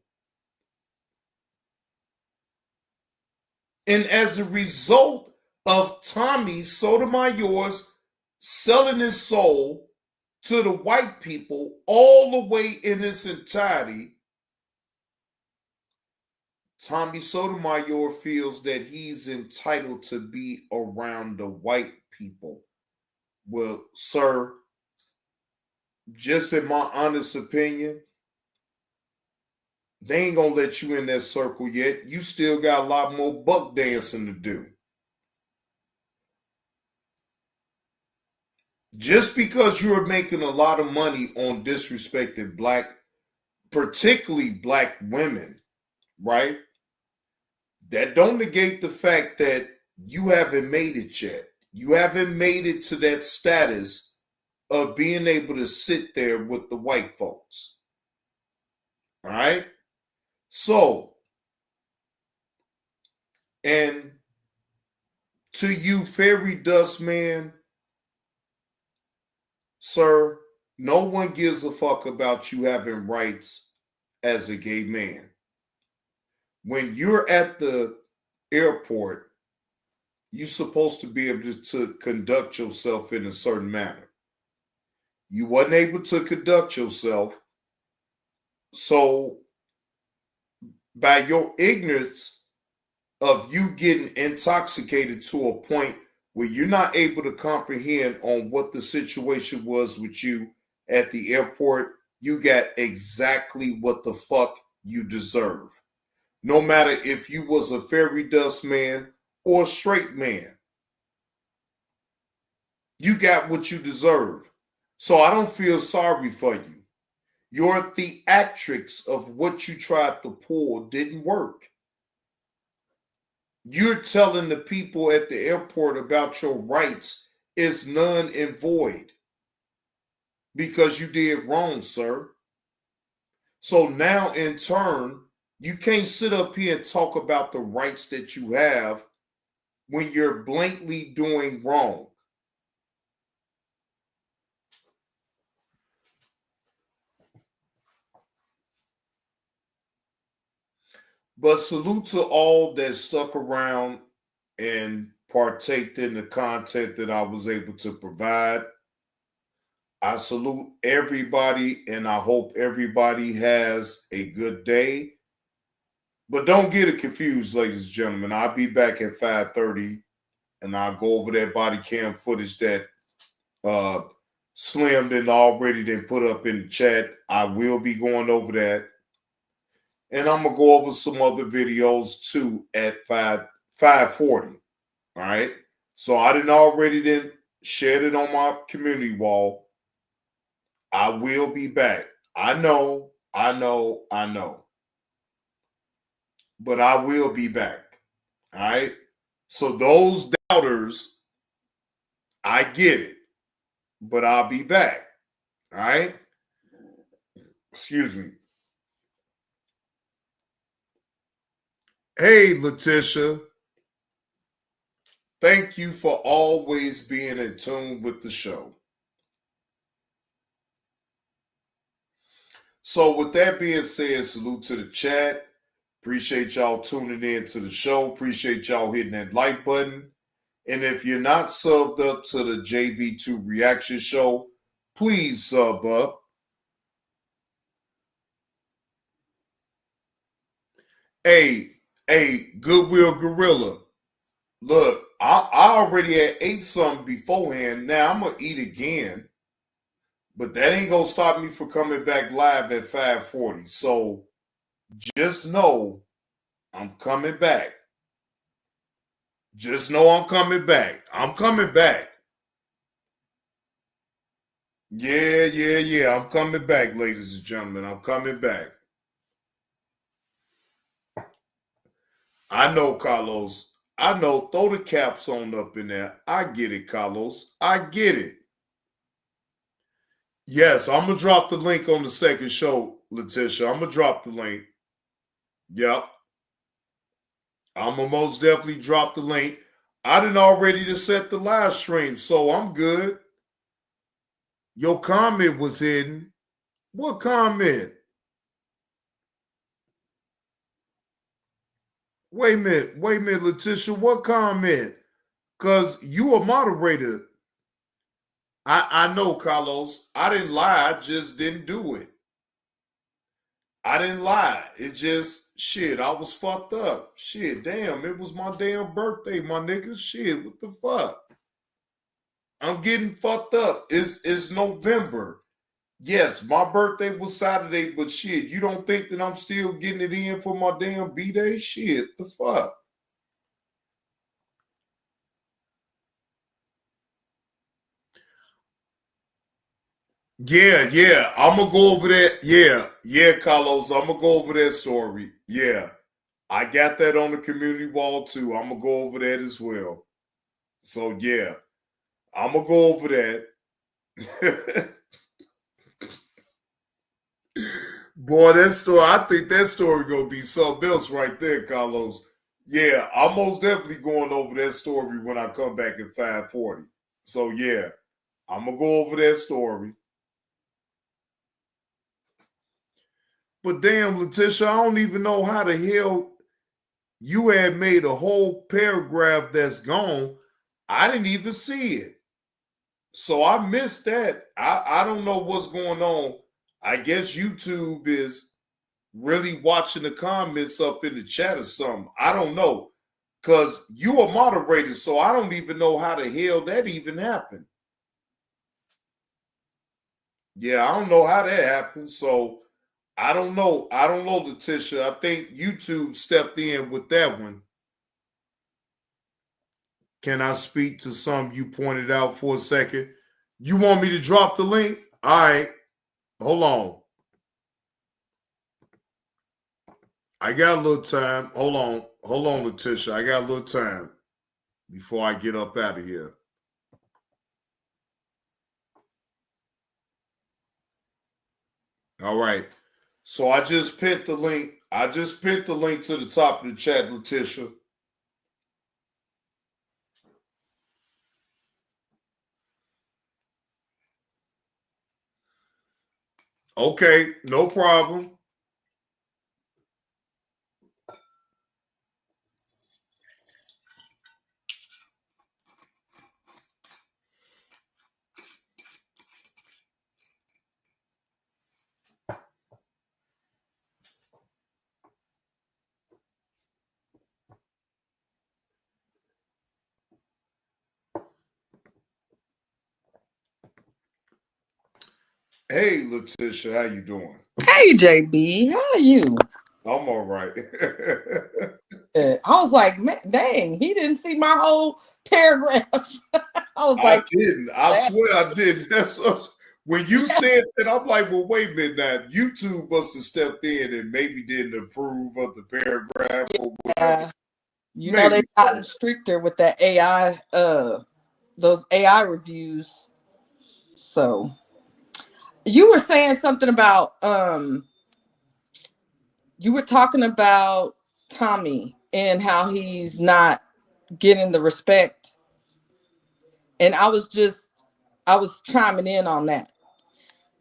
And as a result of Tommy Sotomayor's selling his soul to the white people all the way in its entirety, Tommy Sotomayor feels that he's entitled to be around the white people. Well, sir, just in my honest opinion, they ain't gonna let you in that circle yet. You still got a lot more buck dancing to do. Just because you're making a lot of money on disrespected black, particularly black women, right? That don't negate the fact that you haven't made it yet. You haven't made it to that status of being able to sit there with the white folks. All right? So, and to you, fairy dust man, sir, no one gives a fuck about you having rights as a gay man. When you're at the airport, you're supposed to be able to conduct yourself in a certain manner. You wasn't able to conduct yourself, so by your ignorance of you getting intoxicated to a point where you're not able to comprehend on what the situation was with you at the airport, you got exactly what the fuck you deserve. No matter if you was a fairy dust man or a straight man, you got what you deserve. So I don't feel sorry for you. Your theatrics of what you tried to pull didn't work. You're telling the people at the airport about your rights is none and void because you did wrong, sir. So now, in turn, you can't sit up here and talk about the rights that you have when you're blatantly doing wrong. But salute to all that stuck around and partaked in the content that I was able to provide. I salute everybody, and I hope everybody has a good day. But don't get it confused, ladies and gentlemen. I'll be back at 5:30, and I'll go over that body cam footage that Slim did already then put up in the chat. I will be going over that. And I'm going to go over some other videos, too, at 5:40. All right? So I didn't already then shared it on my community wall. I will be back. I know. But I will be back. All right? So those doubters, I get it. But I'll be back. All right? Excuse me. Hey, Letitia. Thank you for always being in tune with the show. So with that being said, salute to the chat. Appreciate y'all tuning in to the show. Appreciate y'all hitting that like button. And if you're not subbed up to the JB2 Reaction Show, please sub up. Hey, Goodwill Gorilla. Look, I already had ate something beforehand. Now I'm going to eat again. But that ain't going to stop me from coming back live at 5:40. So just know I'm coming back. Just know I'm coming back. I'm coming back. Yeah. I'm coming back, ladies and gentlemen. I'm coming back. I know, Carlos. I know. Throw the caps on up in there. I get it, Carlos. I get it. Yes, I'm going to drop the link on the second show, Letitia. I'm going to drop the link. Yep. I'm going to most definitely drop the link. I didn't already to set the live stream, so I'm good. Your comment was hidden. What comment? Wait a minute, Letitia. What comment? Because you a moderator. I know, Carlos. I didn't lie. I just didn't do it. I didn't lie. It just, shit, I was fucked up. Shit, damn, it was my damn birthday, my nigga. Shit, what the fuck? I'm getting fucked up. It's November. Yes, my birthday was Saturday, but shit, you don't think that I'm still getting it in for my damn B-Day? Shit, the fuck? Yeah. I'm going to go over that. Yeah, Carlos, I'm going to go over that story. Yeah, I got that on the community wall too. I'm going to go over that as well. So, yeah, I'm going to go over that. Boy, that story, I think that story going to be something else right there, Carlos. Yeah, I'm most definitely going over that story when I come back at 5:40. So, yeah, I'm going to go over that story. But damn, Letitia, I don't even know how the hell you had made a whole paragraph that's gone. I didn't even see it. So I missed that. I don't know what's going on. I guess YouTube is really watching the comments up in the chat or something. I don't know. Because you are moderated, so I don't even know how the hell that even happened. Yeah, I don't know how that happened. So I don't know. Letitia. I think YouTube stepped in with that one. Can I speak to some you pointed out for a second? You want me to drop the link? All right. Hold on. I got a little time. Hold on, Letitia. I got a little time before I get up out of here. All right. So I just pinned the link. I just pinned the link to the top of the chat, Letitia. Okay, no problem. Hey, Letitia, how you doing? Hey, JB, how are you? I'm all right. I was like, man, dang, he didn't see my whole paragraph. I was I like, didn't. I swear I didn't. When you said that, I'm like, well, wait a minute now. YouTube must have stepped in and maybe didn't approve of the paragraph or whatever. you know, they've gotten stricter with that AI, those AI reviews. So you were saying something about, you were talking about Tommy and how he's not getting the respect. And I was chiming in on that.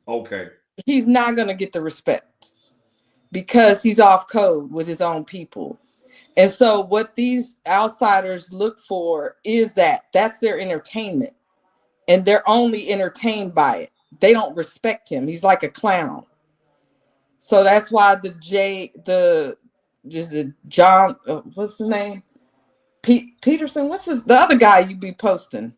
Okay. He's not going to get the respect because he's off code with his own people. And so what these outsiders look for is that's their entertainment, and they're only entertained by it. They don't respect him. He's like a clown. So that's why John, what's his name? Peterson. What's the other guy you be posting?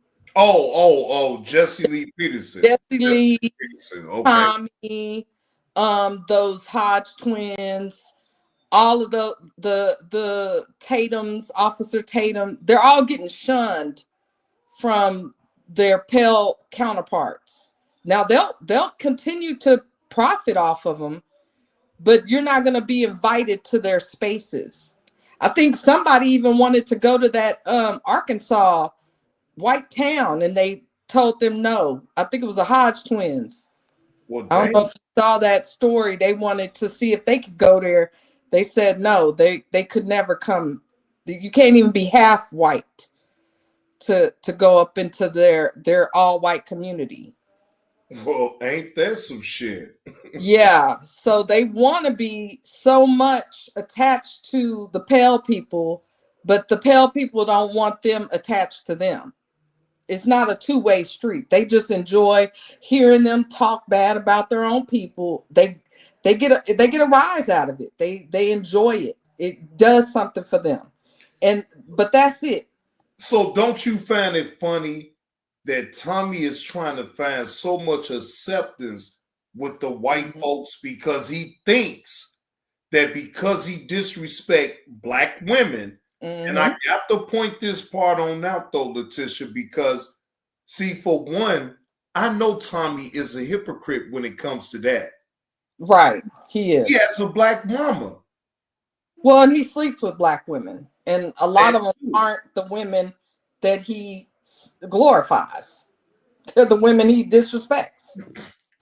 Jesse Lee Peterson. Jesse Lee, Peterson. Okay. Tommy, those Hodge twins, all of the Tatums, Officer Tatum, they're all getting shunned from their pale counterparts. Now they'll continue to profit off of them, but you're not going to be invited to their spaces. I think somebody even wanted to go to that Arkansas white town, and they told them no. I think it was the Hodge twins. Well, I don't know if you saw that story. They wanted to see if they could go there. They said no, they could never come. You can't even be half white to go up into their all white community. Well, ain't that some shit? Yeah, so they want to be so much attached to the pale people, but the pale people don't want them attached to them. It's not a two-way street. They just enjoy hearing them talk bad about their own people. They get a rise out of it. They enjoy it. It does something for them. But that's it. So don't you find it funny that Tommy is trying to find so much acceptance with the white folks because he thinks that because he disrespect black women, and I got to point this part on out though, Letitia, because see, for one, I know Tommy is a hypocrite when it comes to that. Right, he is. He has a black mama. Well, and he sleeps with black women, and a lot of them aren't the women that he glorifies. They're the women he disrespects.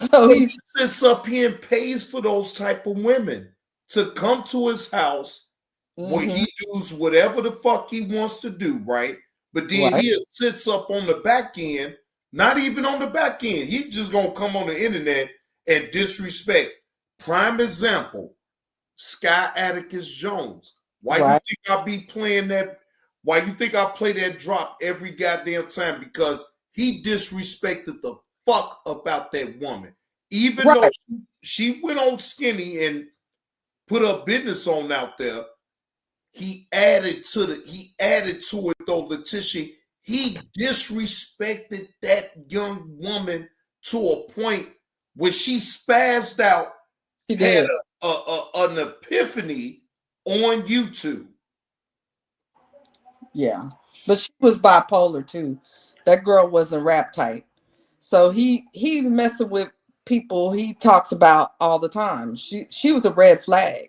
So he sits up here and pays for those type of women to come to his house where he does whatever the fuck he wants to do, right? But then he sits up on the back end, not even on the back end. He just gonna come on the internet and disrespect. Prime example, Sky Atticus Jones. Why you think I be playing that? Why you think I play that drop every goddamn time? Because he disrespected the fuck about that woman. Even though she went on skinny and put her business on out there, he added to it though, Letitia. He disrespected that young woman to a point where she spazzed out, had an epiphany on YouTube. Yeah, but she was bipolar too. That girl wasn't rap tight. So he messing with people he talks about all the time. She was a red flag.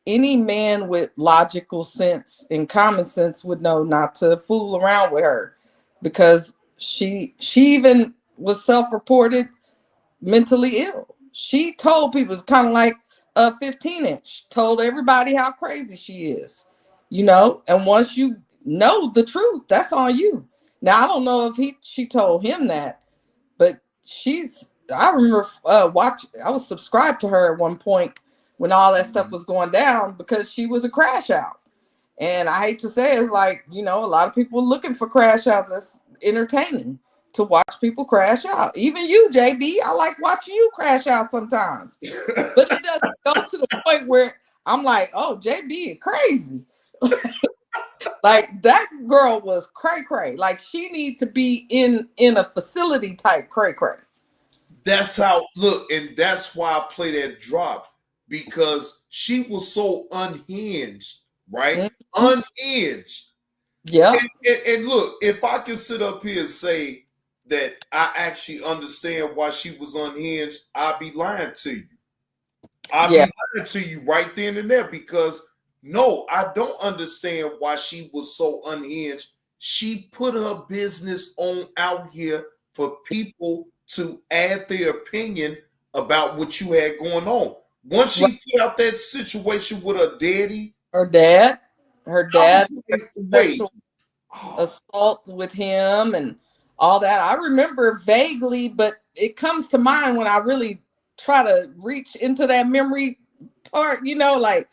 Any man with logical sense and common sense would know not to fool around with her, because she even was self-reported mentally ill. she told people, it's kind of like a 15-inch, told everybody how crazy she is, you know. And once you know the truth, that's on you. Now I don't know if she told him that, but I remember I was subscribed to her at one point when all that stuff was going down because she was a crash out. And I hate to say it's like, you know, a lot of people looking for crash outs. It's entertaining to watch people crash out. Even you, JB, I like watching you crash out sometimes. But it doesn't go to the point where I'm like, oh, JB crazy. Like that girl was cray cray. Like she need to be in a facility type cray cray. That's how look, and that's why I play that drop, because she was so unhinged, right? Mm-hmm. Unhinged. Yeah. And look, if I can sit up here and say that I actually understand why she was unhinged, I'll be lying to you. I'll be lying to you right then and there, because no, I don't understand why she was so unhinged. She put her business on out here for people to add their opinion about what you had going on. Once she put out that situation with her dad, sexual assault with him and all that. I remember vaguely, but it comes to mind when I really try to reach into that memory part, you know, like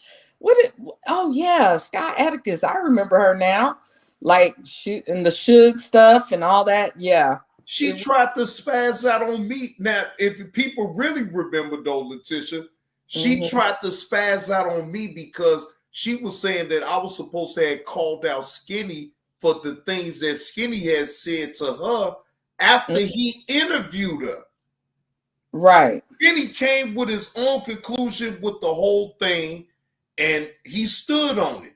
oh yeah, Sky Atticus. I remember her now. Like she and the Suge stuff and all that. Yeah. She tried to spaz out on me. Now, if people really remember though, Letitia, she tried to spaz out on me because she was saying that I was supposed to have called out Skinny for the things that Skinny has said to her after he interviewed her. Right. Skinny came with his own conclusion with the whole thing, and he stood on it.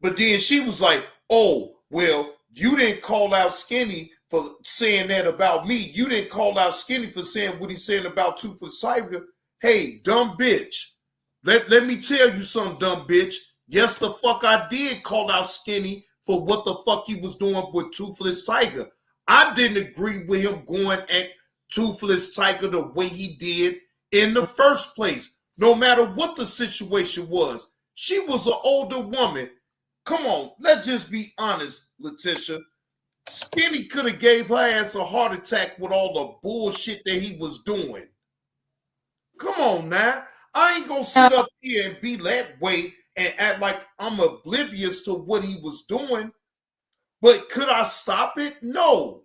But then she was like, oh, well, you didn't call out Skinny for saying that about me. You didn't call out Skinny for saying what he's saying about Toothless Tiger. Hey, dumb bitch. Let me tell you something, dumb bitch. Yes, the fuck I did call out Skinny for what the fuck he was doing with Toothless Tiger. I didn't agree with him going at Toothless Tiger the way he did in the first place. No matter what the situation was. She was an older woman. Come on, let's just be honest, Letitia. Skinny could have gave her ass a heart attack with all the bullshit that he was doing. Come on now. I ain't gonna sit up here and be that way and act like I'm oblivious to what he was doing. But could I stop it? No.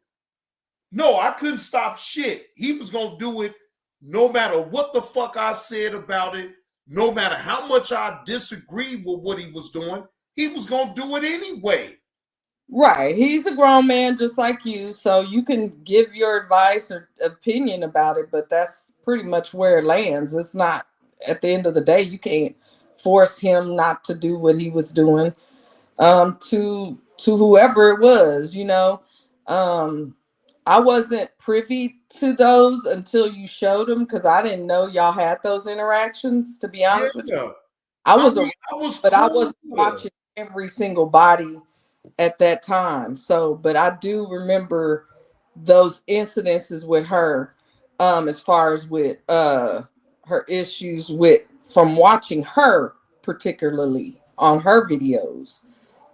No, I couldn't stop shit. He was gonna do it no matter what the fuck I said about it, no matter how much I disagreed with what he was doing, he was gonna do it anyway. Right. He's a grown man just like you, so you can give your advice or opinion about it, but that's pretty much where it lands. It's not, at the end of the day, you can't force him not to do what he was doing to whoever it was, you know. I wasn't privy to those until you showed them, because I didn't know y'all had those interactions, to be honest with you. I wasn't watching every single body at that time. So, but I do remember those incidences with her, as far as with her issues with, from watching her particularly on her videos.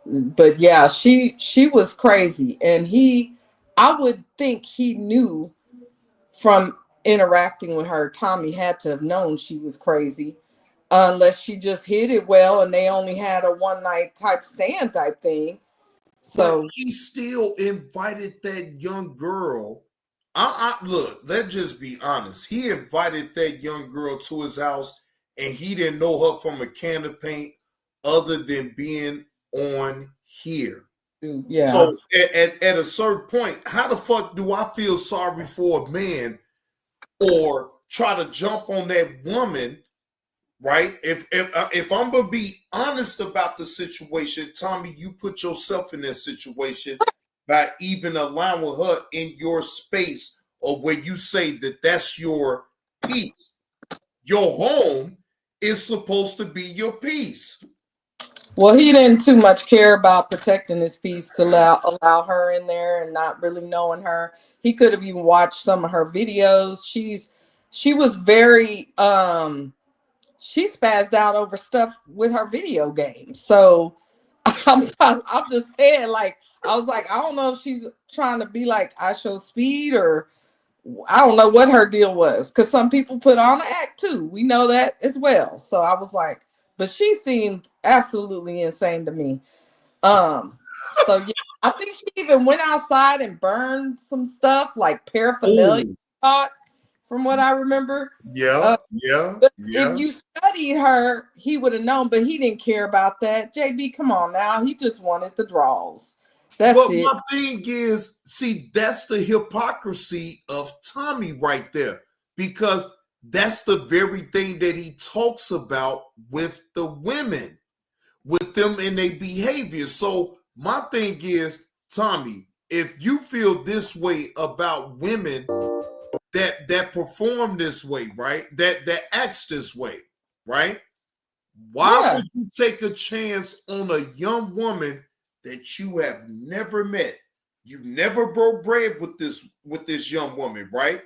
But yeah, she was crazy, and I would think he knew from interacting with her. Tommy had to have known she was crazy, unless she just hid it well and they only had a one night type stand type thing. So but he still invited that young girl. Look, let's just be honest. He invited that young girl to his house, and he didn't know her from a can of paint other than being on here. Yeah. So at a certain point, how the fuck do I feel sorry for a man or try to jump on that woman? Right? If I'm gonna be honest about the situation, Tommy, you put yourself in that situation by even allowing her in your space, or where you say that that's your peace. Your home is supposed to be your peace. Well, he didn't too much care about protecting his peace to allow her in there and not really knowing her. He could have even watched some of her videos. She's she was very she spazzed out over stuff with her video games. So I'm just saying, like, I was like, I don't know if she's trying to be like I Show Speed, or I don't know what her deal was, because some people put on an act too. We know that as well. So I was like, but she seemed absolutely insane to me. So yeah, I think she even went outside and burned some stuff like paraphernalia. Ooh. Thought, from what I remember. Yeah, But if yeah. you studied her, he would have known, but he didn't care about that. JB, come on now. He just wanted the draws. That's But it. my thing is, see, that's the hypocrisy of Tommy right there, because that's the very thing that he talks about with the women, with them and their behavior. So my thing is, Tommy, if you feel this way about women that perform this way, right? That acts this way, right? Why would you take a chance on a young woman that you have never met? You never broke bread with this young woman, right?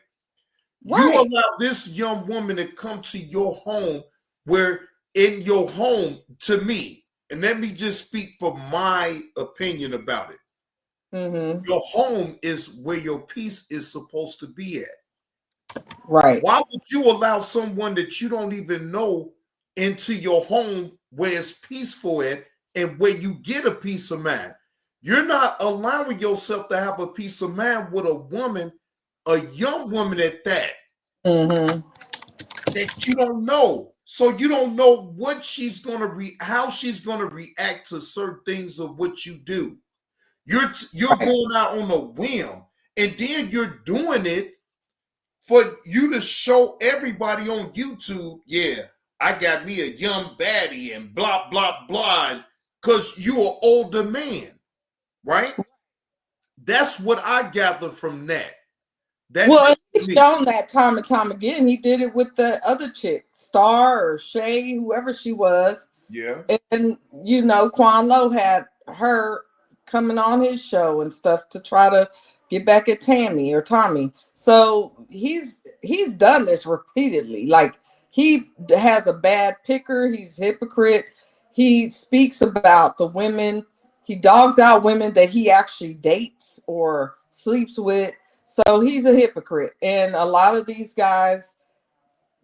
You allow this young woman to come to your home, where in your home, to me, and let me just speak for my opinion about it. Mm-hmm. Your home is where your peace is supposed to be at. Right. Why would you allow someone that you don't even know into your home where it's peaceful at and where you get a peace of mind? You're not allowing yourself to have a peace of mind with a woman, a young woman at that, that you don't know. So you don't know what she's gonna how she's gonna react to certain things of what you do. You're going out on a whim, and then you're doing it for you to show everybody on YouTube, yeah, I got me a young baddie and blah, blah, blah, because you're an older man, right? That's what I gather from that. Well, he's shown that time and time again. He did it with the other chick, Star or Shay, whoever she was. Yeah. And, you know, Quan Lo had her coming on his show and stuff to try to get back at Tammy or Tommy. So he's done this repeatedly. Like, he has a bad picker. He's a hypocrite. He speaks about the women. He dogs out women that he actually dates or sleeps with. So he's a hypocrite. And a lot of these guys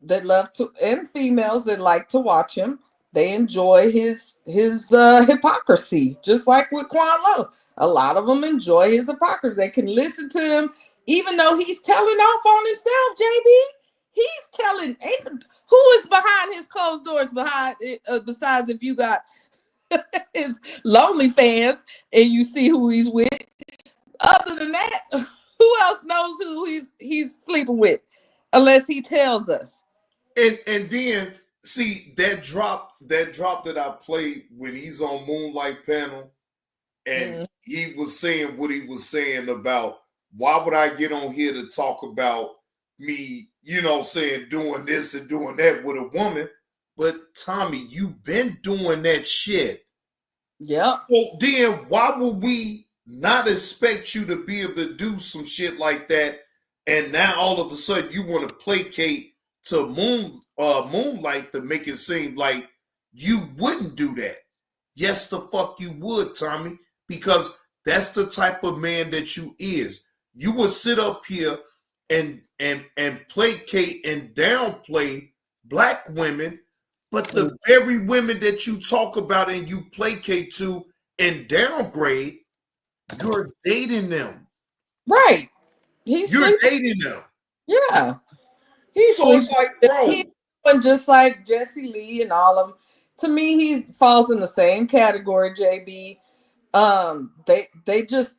that love to, and females that like to watch him, they enjoy his hypocrisy, just like with Quan Lo. A lot of them enjoy his hypocrisy. They can listen to him, even though he's telling off on himself. JB, he's telling. Who is behind his closed doors? Besides, if you got his lonely fans and you see who he's with. Other than that, who else knows who he's sleeping with, unless he tells us? And then see that drop that I played when he's on Moonlight Panel, and he was saying what he was saying about, why would I get on here to talk about me, you know, saying doing this and doing that with a woman? But Tommy, you've been doing that shit. Yeah. So then why would we not expect you to be able to do some shit like that? And now all of a sudden you want to placate to Moonlight to make it seem like you wouldn't do that. Yes, the fuck you would, Tommy, because that's the type of man that you is. You would sit up here and placate and downplay black women, but the very women that you talk about and you placate to and downgrade, you're dating them. Right. You're dating them. Yeah. He's so it's like, bro. He's just like Jesse Lee and all of them. To me, he falls in the same category, JB.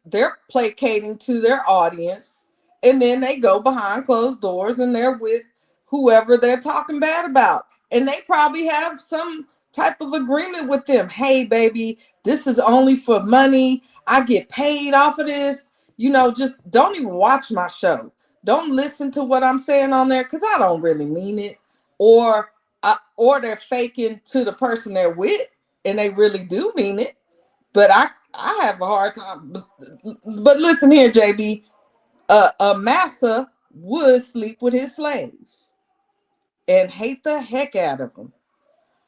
They're placating to their audience, and then they go behind closed doors and they're with whoever they're talking bad about. And they probably have some type of agreement with them. Hey, baby, this is only for money. I get paid off of this. You know, just don't even watch my show. Don't listen to what I'm saying on there, because I don't really mean it. Or they're faking to the person they're with and they really do mean it. But I have a hard time. But listen here, JB. A massa would sleep with his slaves. and hate the heck out of them.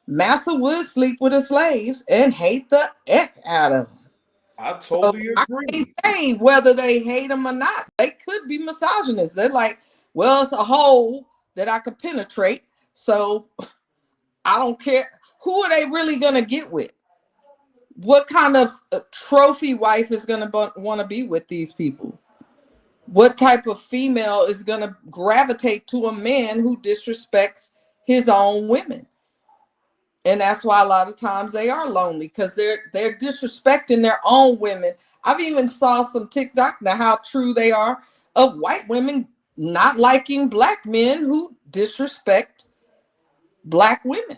Massa would sleep with his slaves and hate the heck out of them. I totally agree. I can't say whether they hate them or not. They could be misogynists. They're like, well, it's a hole that I could penetrate, so I don't care. Who are they really gonna get with? What kind of trophy wife is gonna want to be with these people? What type of female is gonna gravitate to a man who disrespects his own women? And that's why a lot of times they are lonely, because they're disrespecting their own women. I've even saw some TikTok, now how true they are, of white women not liking black men who disrespect black women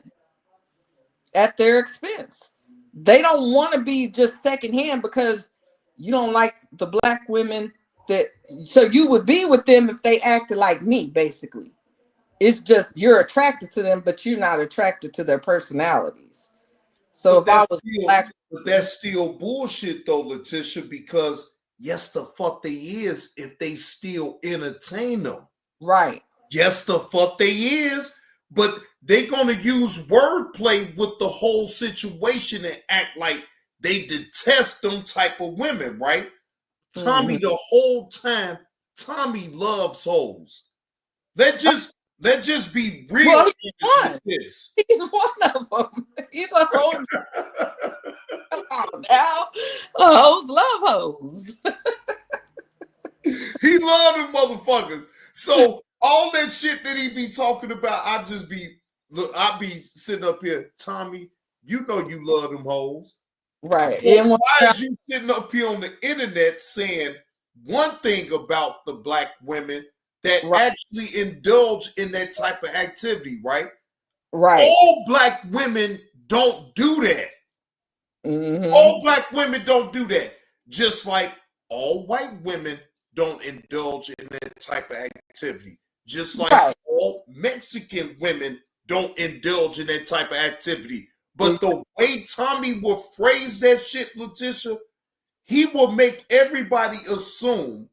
at their expense. They don't want to be just secondhand because you don't like the black women that, so you would be with them if they acted like me, basically. It's just you're attracted to them, but you're not attracted to their personalities. So if I was black, but that's still bullshit though, Letitia, because yes, the fuck they is if they still entertain them. Right. Yes, the fuck they is, but they gonna use wordplay with the whole situation and act like they detest them type of women, right? Tommy, the whole time, Tommy loves hoes. Let's just be real. Well, he's one of them. He's a hoe. Now, hoes love hoes. He love them motherfuckers. So all that shit that he be talking about, I be sitting up here, Tommy, you know you love them hoes. Right. And why is you sitting up here on the internet saying one thing about the black women that actually indulge in that type of activity, right? Right. All black women don't do that. Mm-hmm. All black women don't do that. Just like all white women don't indulge in that type of activity. Just like all Mexican women don't indulge in that type of activity. But the way Tommy will phrase that shit, Letitia, he will make everybody assume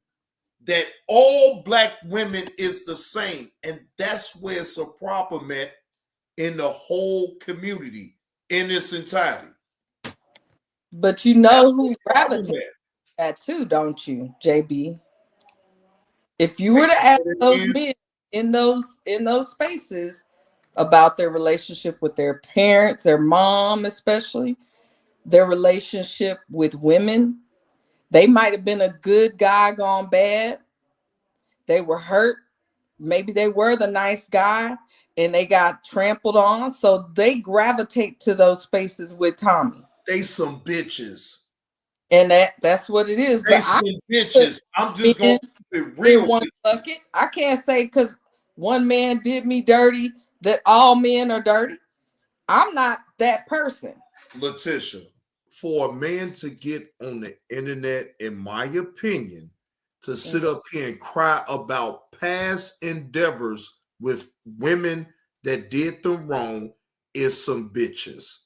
that all black women is the same. And that's where it's a problem at in the whole community, in its entirety. But you know who gravitates that too, don't you, JB? If you were to ask those men in those spaces about their relationship with their parents, their mom especially, their relationship with women, they might have been a good guy gone bad. They were hurt. Maybe they were the nice guy and they got trampled on. So they gravitate to those spaces with Tommy. They some bitches. And that's what it is. They But some bitches. I'm just going to be real. In one bucket. I can't say because one man did me dirty that all men are dirty. I'm not that person. Letitia, for a man to get on the internet, in my opinion, to sit up here and cry about past endeavors with women that did them wrong is some bitches.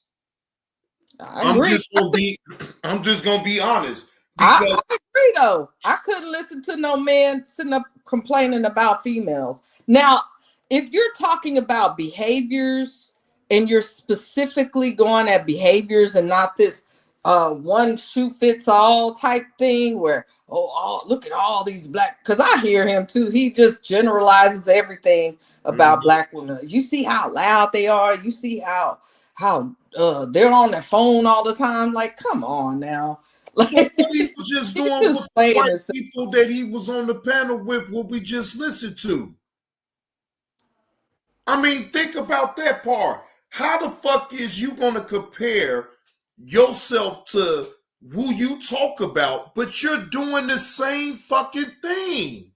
I agree. I'm just gonna be honest. I agree though. I couldn't listen to no man sitting up complaining about females. Now, if you're talking about behaviors and you're specifically going at behaviors and not this one shoe fits all type thing where look at all these black, because I hear him too. He just generalizes everything about black women. You see how loud they are. You see how they're on their phone all the time. Like, come on now. Like, what he was just doing with the white people that he was on the panel with, what we just listened to. I mean, think about that part. How the fuck is you gonna compare yourself to who you talk about, but you're doing the same fucking thing?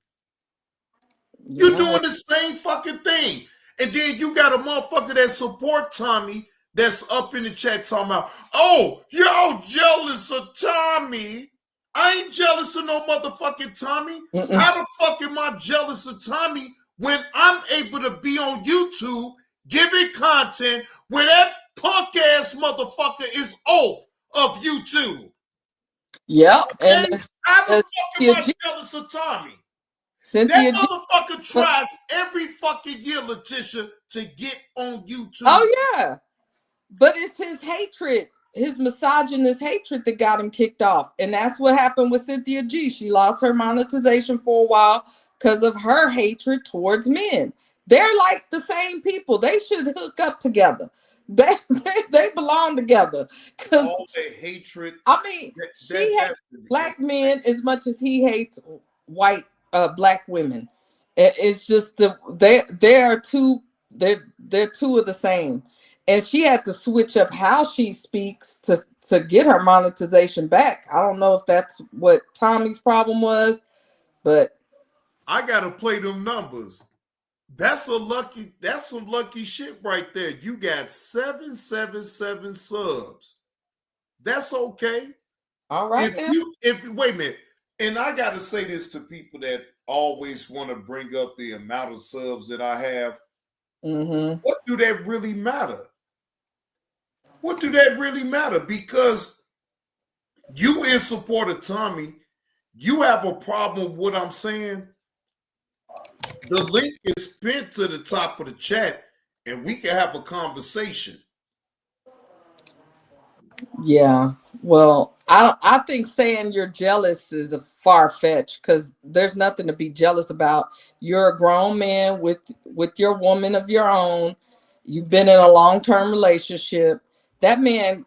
You're doing the same fucking thing. And then you got a motherfucker that support Tommy that's up in the chat talking about, oh, y'all jealous of Tommy. I ain't jealous of no motherfucking Tommy. How the fuck am I jealous of Tommy when I'm able to be on YouTube giving content where that punk ass motherfucker is off of YouTube? Yep. And how the fuck am I jealous of Tommy? Cynthia That G. motherfucker tries every fucking year, Letitia, to get on YouTube. Oh yeah, but it's his hatred, his misogynist hatred that got him kicked off, and that's what happened with Cynthia G. She lost her monetization for a while because of her hatred towards men. They're like the same people. They should hook up together. They belong together because all that hatred. I mean, she hates black men as much as he hates white black women. It's just they are two they're two of the same, and she had to switch up how she speaks to get her monetization back. I don't know if that's what Tommy's problem was, but I gotta play them numbers. That's some lucky shit right there. You got 777 subs. That's okay. All right. If wait a minute, and I gotta say this to people that always want to bring up the amount of subs that I have. What do that really matter? What do that really matter? Because you in support of Tommy, you have a problem with what I'm saying. The link is pinned to the top of the chat, and we can have a conversation. yeah, well, I think saying you're jealous is a far fetched because there's nothing to be jealous about. You're a grown man with your woman of your own. You've been in a long-term relationship. That man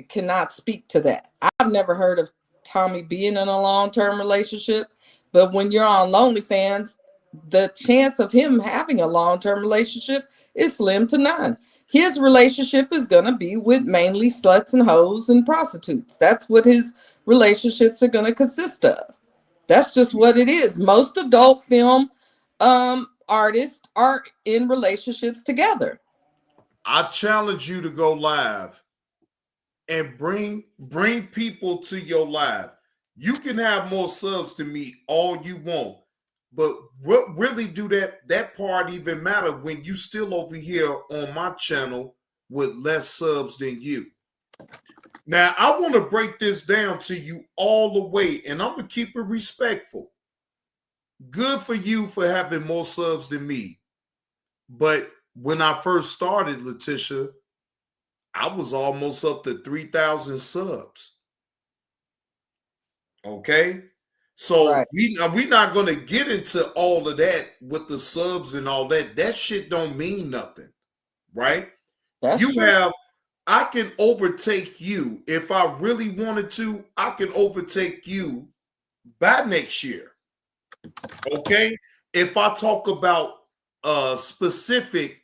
cannot speak to that. I've never heard of Tommy being in a long-term relationship, but when you're on OnlyFans, the chance of him having a long-term relationship is slim to none. His relationship is going to be with mainly sluts and hoes and prostitutes. That's what his relationships are going to consist of. That's just what it is. Most adult film artists are in relationships together. I challenge you to go live and bring people to your live. You can have more subs than me all you want, but what really do that part even matter when you still over here on my channel with less subs than you? Now, I want to break this down to you all the way, and I'm going to keep it respectful. Good for you for having more subs than me. But when I first started, Letitia, I was almost up to 3,000 subs. Okay? So we're not going to get into all of that with the subs and all that. That shit don't mean nothing, right? That's true. I can overtake you. If I really wanted to, I can overtake you by next year. Okay? If I talk about specific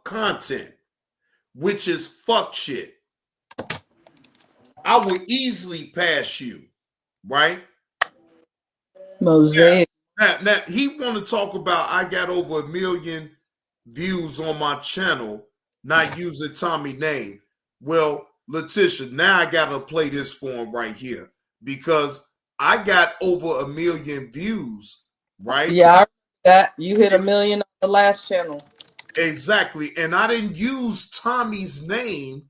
content, which is fuck shit, I would easily pass you, right? Mosaic. Now he want to talk about I got over 1 million views on my channel, not using Tommy name. Well, Letitia, now I got to play this for him right here because I got over 1 million views, right? Yeah, I heard that you hit 1 million on the last channel. Exactly, and I didn't use Tommy's name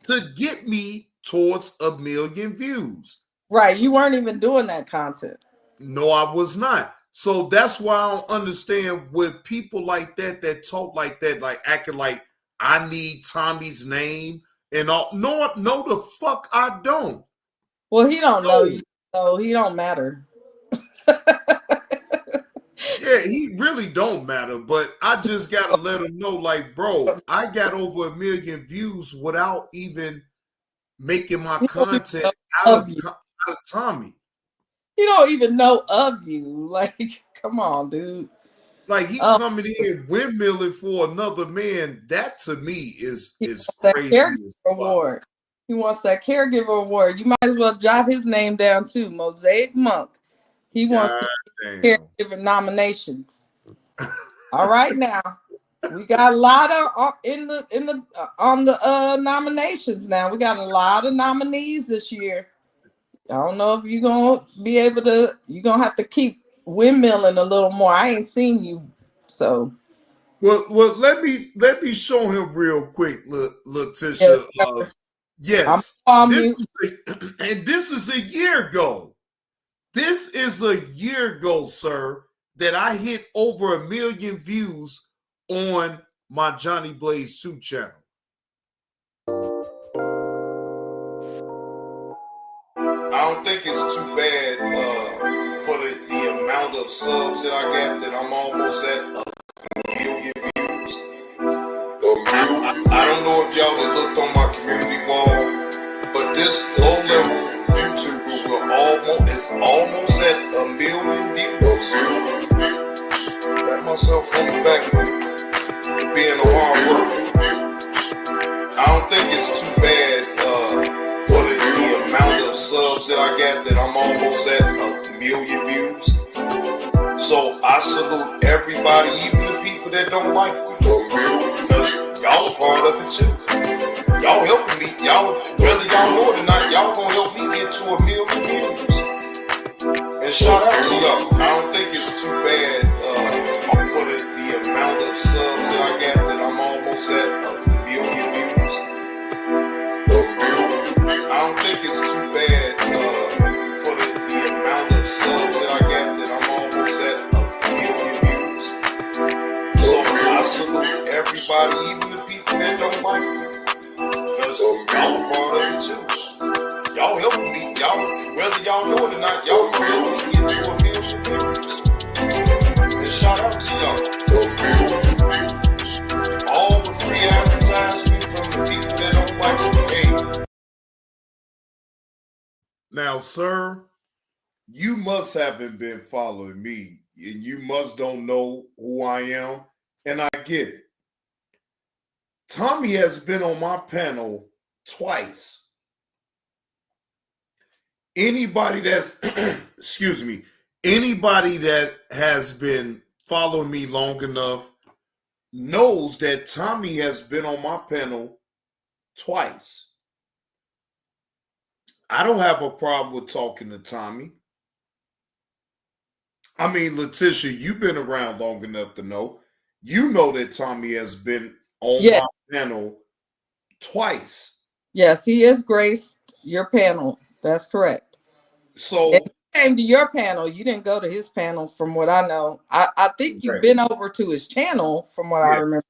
to get me towards 1 million views. Right, you weren't even doing that content. No, I was not. So that's why I don't understand with people like that talk like that, like acting like I need Tommy's name and all. No, the fuck I don't. Well, he don't know you, so he don't matter. Yeah, he really don't matter, but I just gotta let him know, like, bro, I got over 1 million views without even making my content out of Tommy. He don't even know of you. Like, come on, dude. Like he coming in windmilling for another man. That to me is crazy. Caregiver award. He wants that caregiver award. You might as well jot his name down too. Mosaic Monk. He wants the caregiver nominations. All right, now we got a lot of on the nominations. Now we got a lot of nominees this year. I don't know if you're gonna be able to. You're gonna have to keep windmilling a little more. I ain't seen you, so. Well, let me show him real quick, Letitia. Yes, this is a year ago. This is a year ago, sir, that I hit over 1 million views on my Johnny Blaze 2 channel. I don't think it's too bad for the amount of subs that I got, that I'm almost at 1 million views. I don't know if y'all have looked on my community wall, but this low-level YouTuber is almost at 1 million views. Pat myself on the back for being a hard worker. I don't think it's too bad for the amount of subs that I got, that I'm almost at 1 million views. So I salute everybody, even the people that don't like me, because y'all a part of it too. Y'all helping me. Y'all, whether y'all know it or not, y'all gonna help me get to 1 million views. And shout out to y'all. I don't think it's too bad for the amount of subs that I got, that I'm almost at 1 million views. I don't think it's too bad for the amount of subs that I got, that I'm almost at 1 million views. So I salute everybody, even the people that don't like me, because y'all a part of it too. Y'all helping me. Y'all, whether y'all know it or not, y'all gonna help me get to 1 million views. And shout out to y'all. All the free advertisement from the people that don't like me. Hey. Now, sir, you must haven't been following me, and you must don't know who I am, and I get it. Tommy has been on my panel twice. Anybody that's, excuse me, anybody that has been following me long enough knows that Tommy has been on my panel twice. I don't have a problem with talking to Tommy. I mean, Letitia, you've been around long enough to know. You know that Tommy has been on my panel twice. Yes, he has graced your panel. That's correct. So if he came to your panel, you didn't go to his panel, from what I know. I think you've been over to his channel, from what I remember.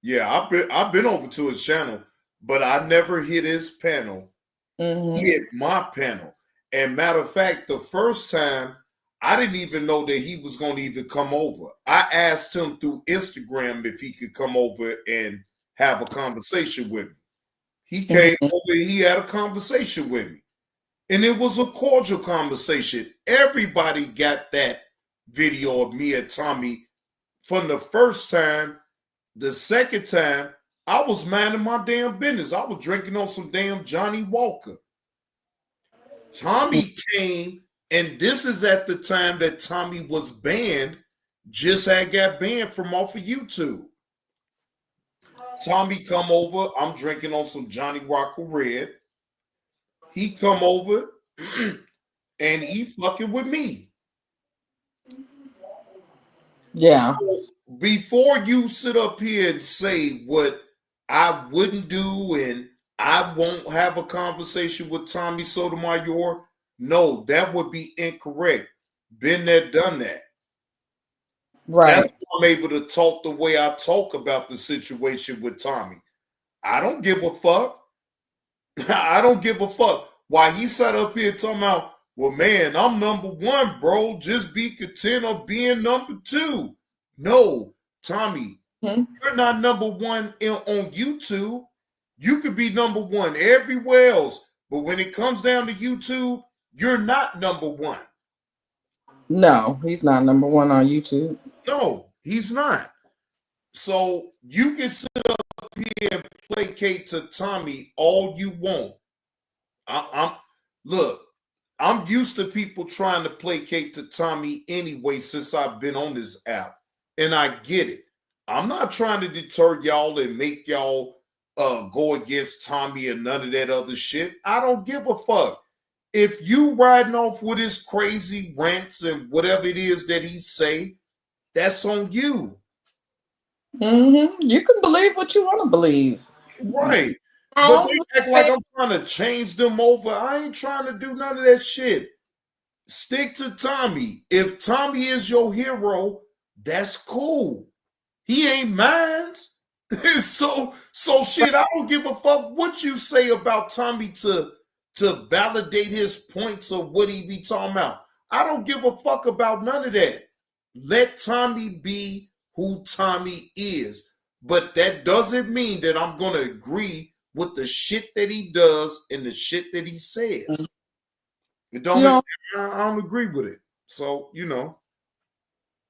Yeah, I've been over to his channel, but I never hit his panel. He hit my panel. And matter of fact, the first time, I didn't even know that he was going to even come over. I asked him through Instagram if he could come over and have a conversation with me. He came over and he had a conversation with me. And it was a cordial conversation. Everybody got that video of me and Tommy from the first time. The second time, I was minding my damn business. I was drinking on some damn Johnny Walker. Tommy came, and this is at the time that Tommy was banned, just had got banned from off of YouTube. Tommy come over, I'm drinking on some Johnny Walker Red. He come over, and he fucking with me. Yeah. So before you sit up here and say what I wouldn't do and I won't have a conversation with Tommy Sotomayor, no, that would be incorrect. Been there, done that. Right. That's why I'm able to talk the way I talk about the situation with Tommy. I don't give a fuck. I don't give a fuck. Why he sat up here talking about, well, man, I'm number one, bro. Just be content of being number two. No, Tommy, you're not number one on YouTube. You could be number one everywhere else. But when it comes down to YouTube, you're not number one. No, he's not number one on YouTube. No, he's not. So you can sit up here and placate to Tommy all you want. I'm used to people trying to placate to Tommy anyway since I've been on this app. And I get it. I'm not trying to deter y'all and make y'all go against Tommy and none of that other shit. I don't give a fuck. If you riding off with his crazy rants and whatever it is that he say, that's on you. You can believe what you want to believe. Right. But they act like I'm trying to change them over. I ain't trying to do none of that shit. stick to Tommy. If Tommy is your hero, that's cool. He ain't mine. so shit, I don't give a fuck what you say about Tommy to validate his points of what he be talking about. I don't give a fuck about none of that. Let Tommy be who Tommy is. But that doesn't mean that I'm going to agree with the shit that he does and the shit that he says. It don't. I don't agree with it. So,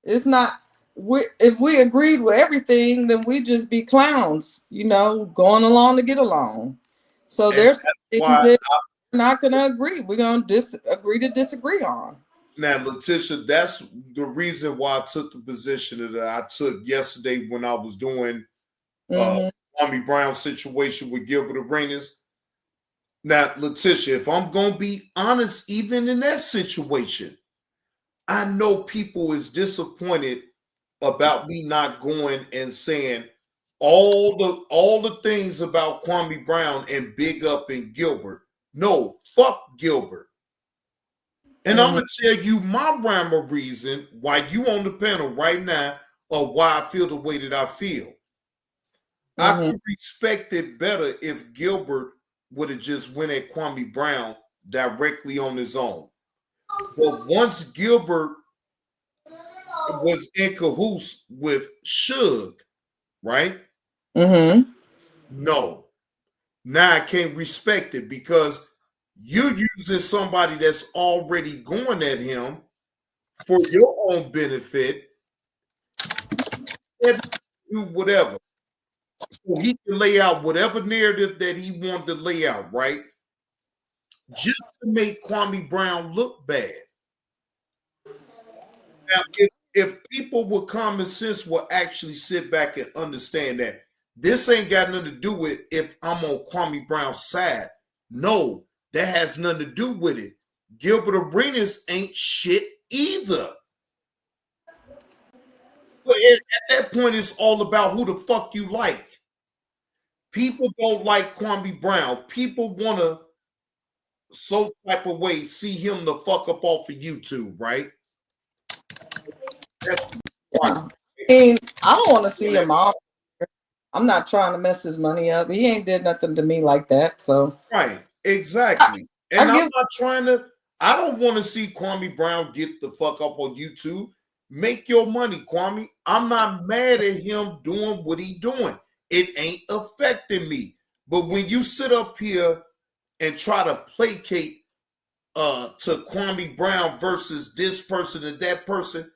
it's not. If we agreed with everything, then we'd just be clowns, going along to get along. So there's things that we're not going to agree. We're going to agree to disagree on. Now, Letitia, that's the reason why I took the position that I took yesterday when I was doing Kwame Brown situation with Gilbert Arenas. Now, Letitia, if I'm going to be honest, even in that situation, I know people is disappointed about me not going and saying all the things about Kwame Brown and big up in Gilbert. No, fuck Gilbert. And I'm going to tell you my rhyme of reason why you on the panel right now or why I feel the way that I feel. I could respect it better if Gilbert would have just went at Kwame Brown directly on his own. But once Gilbert was in cahoots with Suge, right? No. Now I can't respect it because you're using somebody that's already going at him for your own benefit and do whatever. So he can lay out whatever narrative that he wanted to lay out, right? Just to make Kwame Brown look bad. Now, if people with common sense will actually sit back and understand that this ain't got nothing to do with if I'm on Kwame Brown's side. No, that has nothing to do with it. Gilbert Arenas ain't shit either. But at that point, it's all about who the fuck you like. People don't like Kwame Brown. People want to, some type of way, see him the fuck up off of YouTube, right? I don't want to see him off. I'm not trying to mess his money up. He ain't did nothing to me like that. So right, exactly. And I'm not trying to. I don't want to see Kwame Brown get the fuck up on YouTube. Make your money, Kwame. I'm not mad at him doing what he doing. It ain't affecting me. But when you sit up here and try to placate to Kwame Brown versus this person and that person,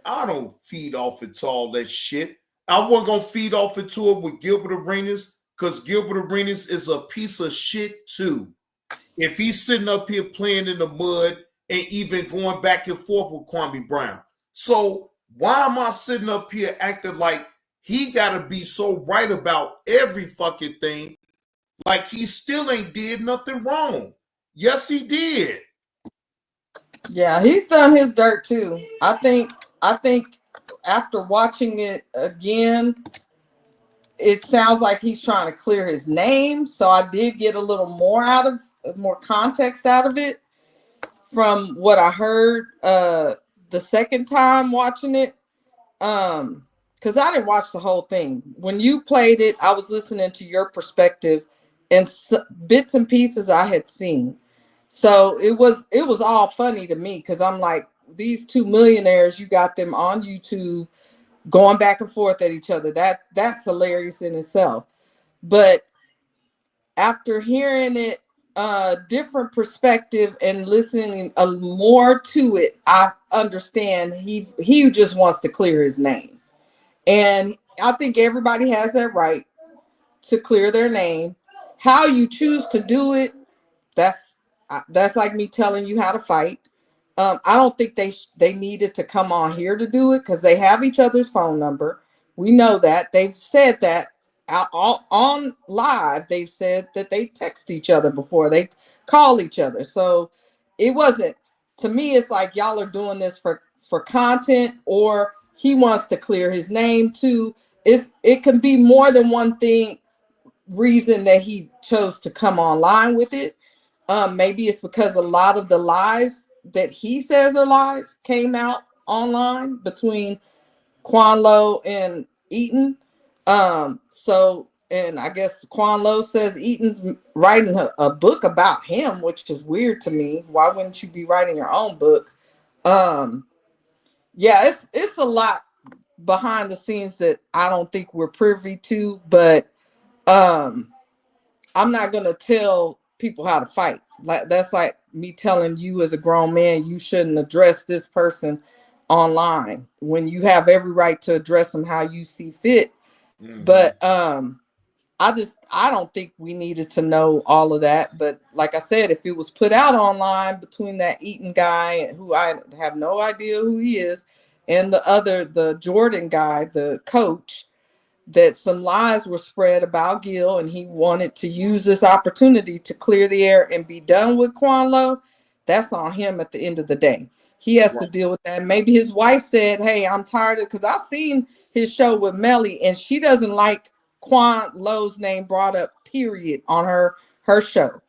I don't feed off it to all that shit. I wasn't gonna feed off into it with Gilbert Arenas because Gilbert Arenas is a piece of shit too. If he's sitting up here playing in the mud and even going back and forth with Kwame Brown. So why am I sitting up here acting like he gotta be so right about every fucking thing, like he still ain't did nothing wrong? Yes, he did. Yeah, he's done his dirt too. I think after watching it again, it sounds like he's trying to clear his name. So I did get a little more context out of it from what I heard the second time watching it. Because I didn't watch the whole thing. When you played it, I was listening to your perspective and bits and pieces I had seen. So it was all funny to me because I'm like, these two millionaires, you got them on YouTube going back and forth at each other. That's hilarious in itself. But after hearing it, different perspective and listening more to it, I understand he just wants to clear his name. And I think everybody has that right to clear their name. How you choose to do it, that's like me telling you how to fight. I don't think they needed to come on here to do it because they have each other's phone number. We know that. They've said that on live. They've said that they text each other before they call each other. So it wasn't, to me, it's like y'all are doing this for content, or he wants to clear his name too. It can be more than one reason that he chose to come online with it. Maybe it's because a lot of the lies that he says are lies came out online between Quan Lo and Eaton. So, and I guess Quan Lo says Eaton's writing a book about him, which is weird to me. Why wouldn't you be writing your own book? Yeah, it's a lot behind the scenes that I don't think we're privy to, but I'm not gonna tell people how to fight. Like that's like me telling you as a grown man you shouldn't address this person online when you have every right to address them how you see fit. But I don't think we needed to know all of that. But like I said, if it was put out online between that Eaton guy, who I have no idea who he is, and the Jordan guy, the coach, that some lies were spread about Gil, and he wanted to use this opportunity to clear the air and be done with Quan Lo, that's on him at the end of the day. He has to deal with that. Maybe his wife said, hey, I'm tired of, because I've seen his show with Melly, and she doesn't like Quan Lo's name brought up, period, on her show.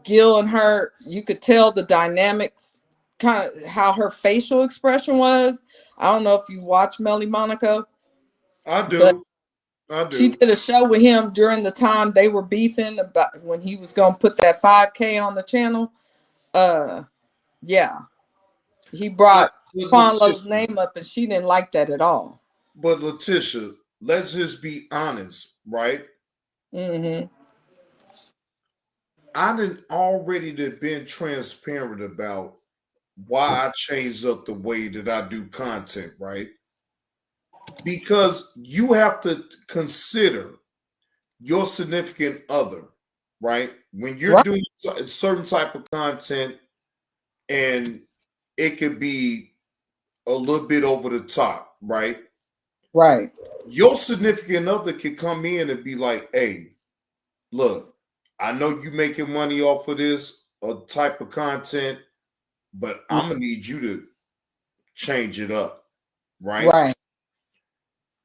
Gil and her, you could tell the dynamics, kind of how her facial expression was. I don't know if you watched Melly Monaco. I do. She did a show with him during the time they were beefing about when he was going to put that 5K on the channel. Yeah, he brought Quan Lo's name up, and she didn't like that at all. But Letitia, let's just be honest, right? Mm-hmm. I didn't already been transparent about why I changed up the way that I do content, right? Because you have to consider your significant other, right? When you're doing a certain type of content, and it could be a little bit over the top, right? Right. Your significant other can come in and be like, hey, look, I know you making money off of this type of content, but I'm gonna need you to change it up, right? Right.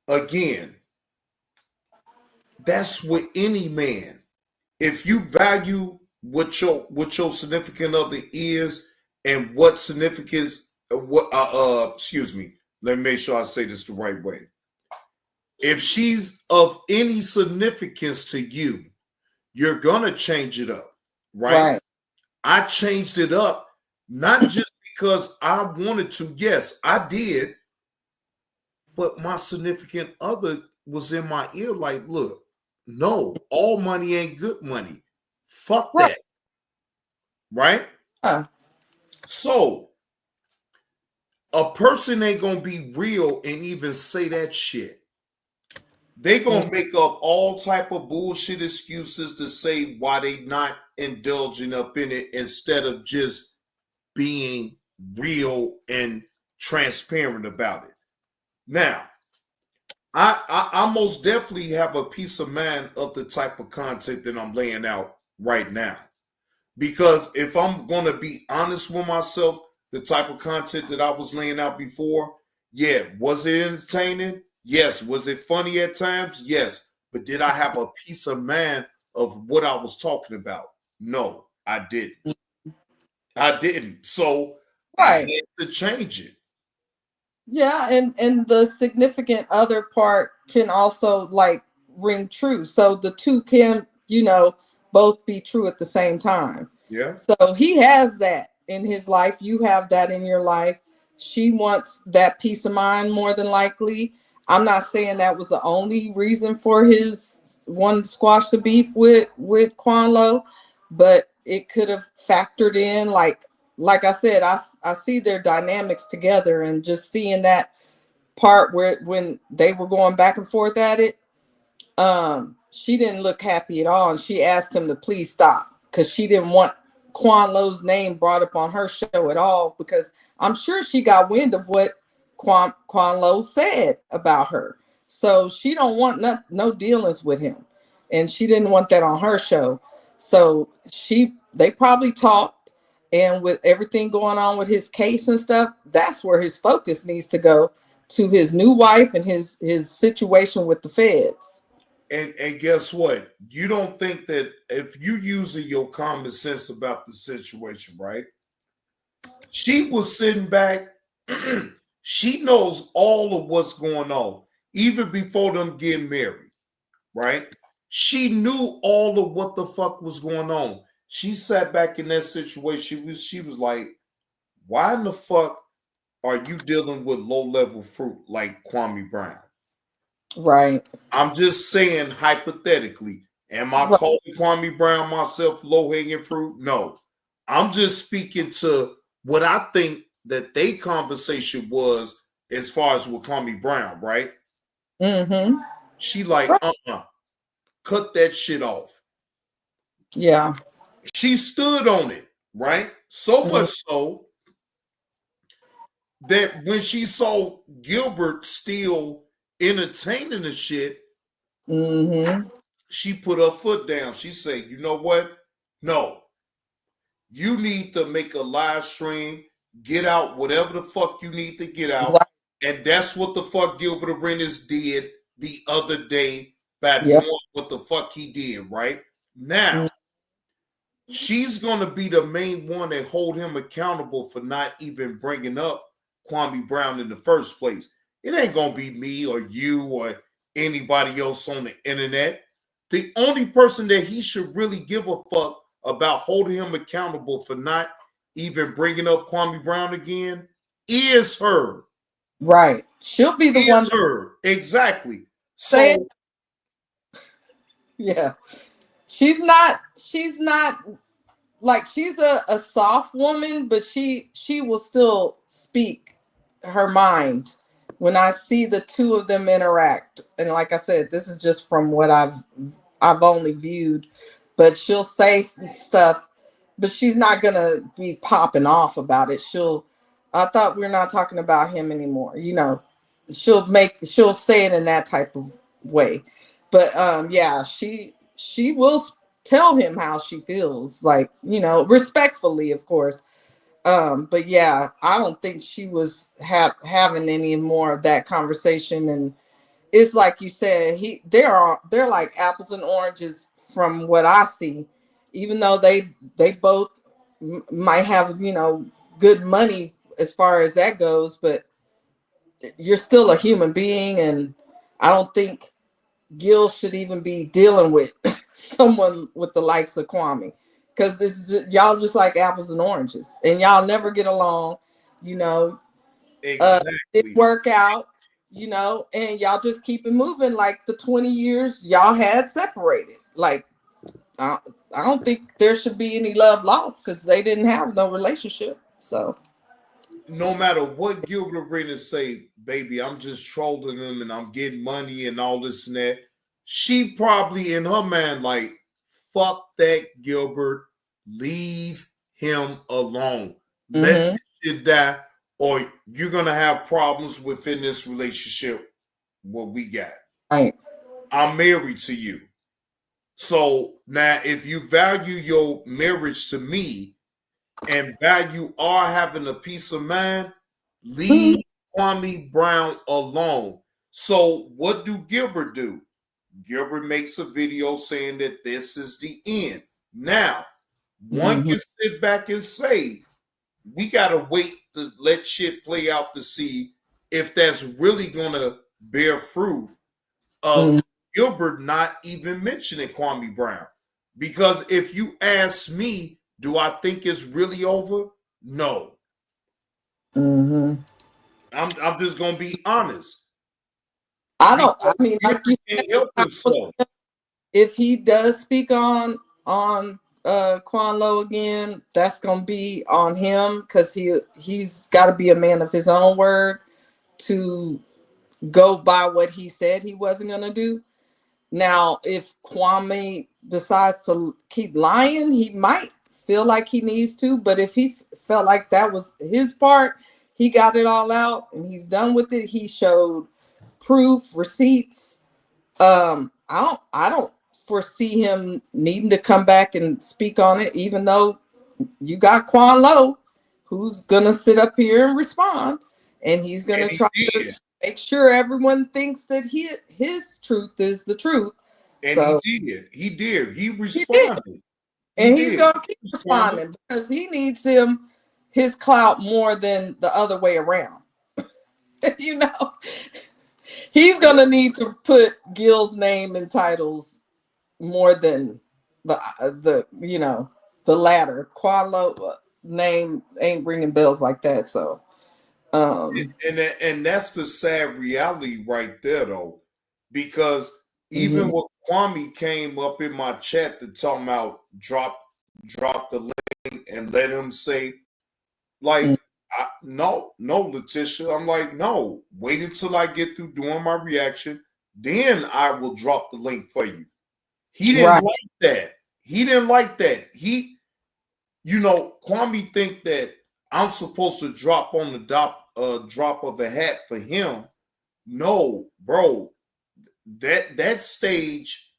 Again, that's with any man. If you value what your significant other is and what significance, excuse me, let me make sure I say this the right way. If she's of any significance to you, you're gonna change it up, right? I changed it up not just because I wanted to. Yes, I did, but my significant other was in my ear like, look, no, all money ain't good money. Fuck that. Right? So a person ain't gonna be real and even say that shit. They gonna make up all type of bullshit excuses to say why they not indulging up in it instead of just being real and transparent about it. Now, I most definitely have a peace of mind of the type of content that I'm laying out right now. Because if I'm going to be honest with myself, the type of content that I was laying out before, yeah, was it entertaining? Yes. Was it funny at times? Yes. But did I have a peace of mind of what I was talking about? No, I didn't. I didn't. So I had to change it. Yeah, and the significant other part can also like ring true. So the two can, both be true at the same time. Yeah. So he has that in his life. You have that in your life. She wants that peace of mind more than likely. I'm not saying that was the only reason for his one to squash the beef with Quan Lo, but it could have factored in like I said, I see their dynamics together, and just seeing that part where when they were going back and forth at it, she didn't look happy at all, and she asked him to please stop because she didn't want Quan Lo's name brought up on her show at all, because I'm sure she got wind of what Quan Lo said about her. So she don't want no dealings with him, and she didn't want that on her show. So they probably talked, and with everything going on with his case and stuff, that's where his focus needs to go, to his new wife and his situation with the feds. And guess what? You don't think that if you using your common sense about the situation, right? She was sitting back. She knows all of what's going on, even before them getting married, right? She knew all of what the fuck was going on. She sat back in that situation. She was like, why in the fuck are you dealing with low-level fruit like Kwame Brown? Right. I'm just saying hypothetically. Am I calling Kwame Brown myself low-hanging fruit? No. I'm just speaking to what I think that they conversation was as far as with Kwame Brown, right? Mm-hmm. She like, cut that shit off. Yeah. She stood on it, right? So much so that when she saw Gilbert still entertaining the shit, she put her foot down. She said, you know what? No. You need to make a live stream, get out whatever the fuck you need to get out. Right. And that's what the fuck Gilbert Arenas did the other day by doing what the fuck he did, right? Now, she's going to be the main one that hold him accountable for not even bringing up Kwame Brown in the first place. It ain't going to be me or you or anybody else on the internet. The only person that he should really give a fuck about holding him accountable for not even bringing up Kwame Brown again is her. Right. She'll be the one. Her. Exactly. So yeah. She's not like, she's a soft woman, but she will still speak her mind when I see the two of them interact. And like I said, this is just from what I've only viewed, but she'll say stuff, but she's not gonna be popping off about it. I thought we're not talking about him anymore. You know, she'll say it in that type of way. But yeah, she will tell him how she feels, like, you know, respectfully, of course. But yeah, I don't think she was having any more of that conversation. And it's like you said, they're like apples and oranges from what I see, even though they both might have, you know, good money as far as that goes, but you're still a human being, and I don't think Gil should even be dealing with someone with the likes of Kwame, because y'all just like apples and oranges, and y'all never get along, you know. Exactly. It work out, you know, and y'all just keep it moving like the 20 years y'all had separated. Like, I don't think there should be any love lost because they didn't have no relationship. So no matter what Gilbert Arenas say, baby, I'm just trolling them and I'm getting money and all this and that. She probably in her mind like, fuck that Gilbert, leave him alone. Let this shit die, or you're gonna have problems within this relationship. What we got. Right. I'm married to you. So now if you value your marriage to me and value our having a peace of mind, leave Kwame Brown alone. So what do Gilbert do? Gilbert makes a video saying that this is the end. Now, one can sit back and say, we got to wait to let shit play out to see if that's really going to bear fruit of Gilbert not even mentioning Kwame Brown. Because if you ask me, do I think it's really over? No. I'm just gonna be honest. I mean, like you said, if he does speak on Quan Lo again, that's gonna be on him, because he's got to be a man of his own word to go by what he said he wasn't gonna do. Now, if Kwame decides to keep lying, he might feel like he needs to, but if he felt like that was his part, he got it all out and he's done with it. He showed proof, receipts. I don't foresee him needing to come back and speak on it, even though you got Quan Lo, who's gonna sit up here and respond, and he's gonna try to make sure everyone thinks that his truth is the truth. And so, he did. He responded. And he's gonna keep responding because he needs his clout more than the other way around. You know, he's gonna need to put Gil's name in titles more than the the latter. Qualo name ain't ringing bells like that. So, and that's the sad reality right there, though, because even when Kwame came up in my chat to talk about drop the link and let him say, like, no, Letitia. I'm like, no, wait until I get through doing my reaction, then I will drop the link for you. He didn't like that. He didn't like that. Kwame think that I'm supposed to drop on the drop of a hat for him. No, bro. That stage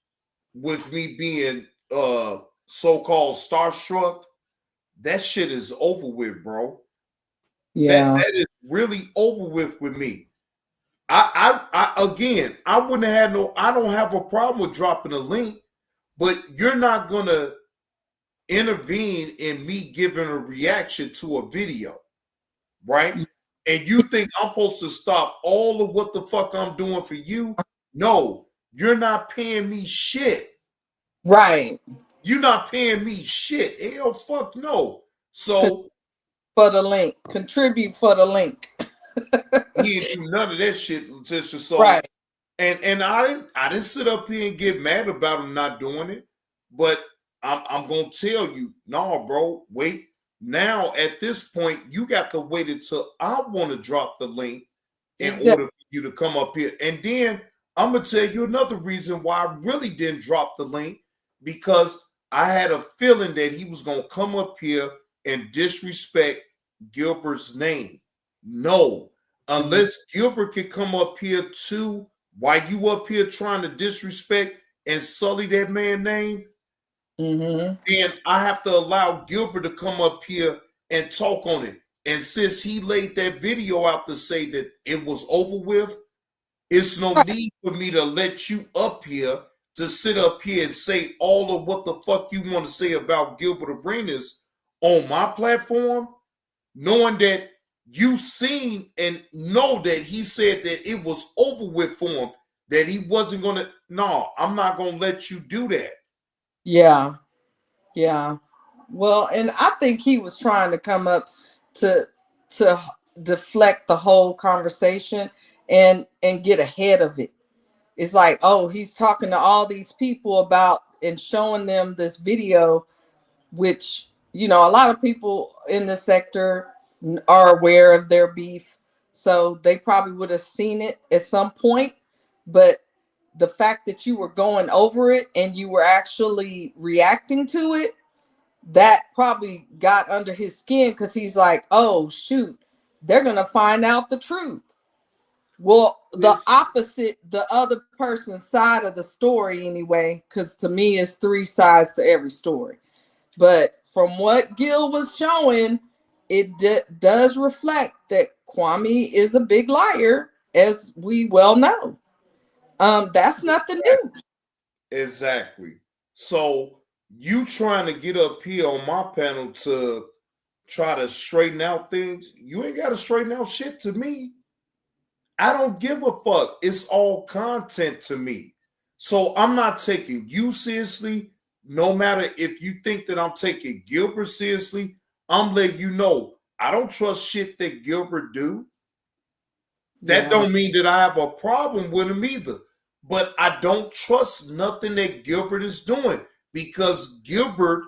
with me being so-called starstruck, that shit is over with, bro. Yeah. That is really over with me. I again, I wouldn't have had I don't have a problem with dropping a link, but you're not gonna intervene in me giving a reaction to a video, right? And you think I'm supposed to stop all of what the fuck I'm doing for you? No, you're not paying me shit. Right. You're not paying me shit. Hell, fuck no. So for the link, contribute for the link. He didn't do none of that shit, Letitia. So right. And I didn't sit up here and get mad about him not doing it, but I'm gonna tell you, no, bro, wait. Now at this point, you got to wait until I want to drop the link in order for you to come up here. And then I'm gonna tell you another reason why I really didn't drop the link, because I had a feeling that he was gonna come up here and disrespect Gilbert's name. No, unless Gilbert could come up here too. Why you up here trying to disrespect and sully that man's name? Then I have to allow Gilbert to come up here and talk on it. And since he laid that video out to say that it was over with, it's no need for me to let you up here to sit up here and say all of what the fuck you want to say about Gilbert Arenas on my platform, knowing that you seen and know that he said that it was over with for him, that he wasn't gonna. No, I'm not gonna let you do that. Yeah. Well, and I think he was trying to come up to deflect the whole conversation and get ahead of it. It's like, oh, he's talking to all these people about and showing them this video, which, a lot of people in the sector are aware of their beef. So they probably would have seen it at some point. But the fact that you were going over it and you were actually reacting to it, that probably got under his skin, because he's like, oh, shoot, they're going to find out the truth. Well, the opposite, the other person's side of the story anyway, because to me, it's three sides to every story. But from what Gil was showing, it does reflect that Kwame is a big liar, as we well know. That's nothing new. Exactly. So you trying to get up here on my panel to try to straighten out things? You ain't got to straighten out shit to me. I don't give a fuck. It's all content to me. So I'm not taking you seriously. No matter if you think that I'm taking Gilbert seriously, I'm letting you know I don't trust shit that Gilbert do. That don't mean that I have a problem with him either. But I don't trust nothing that Gilbert is doing, because Gilbert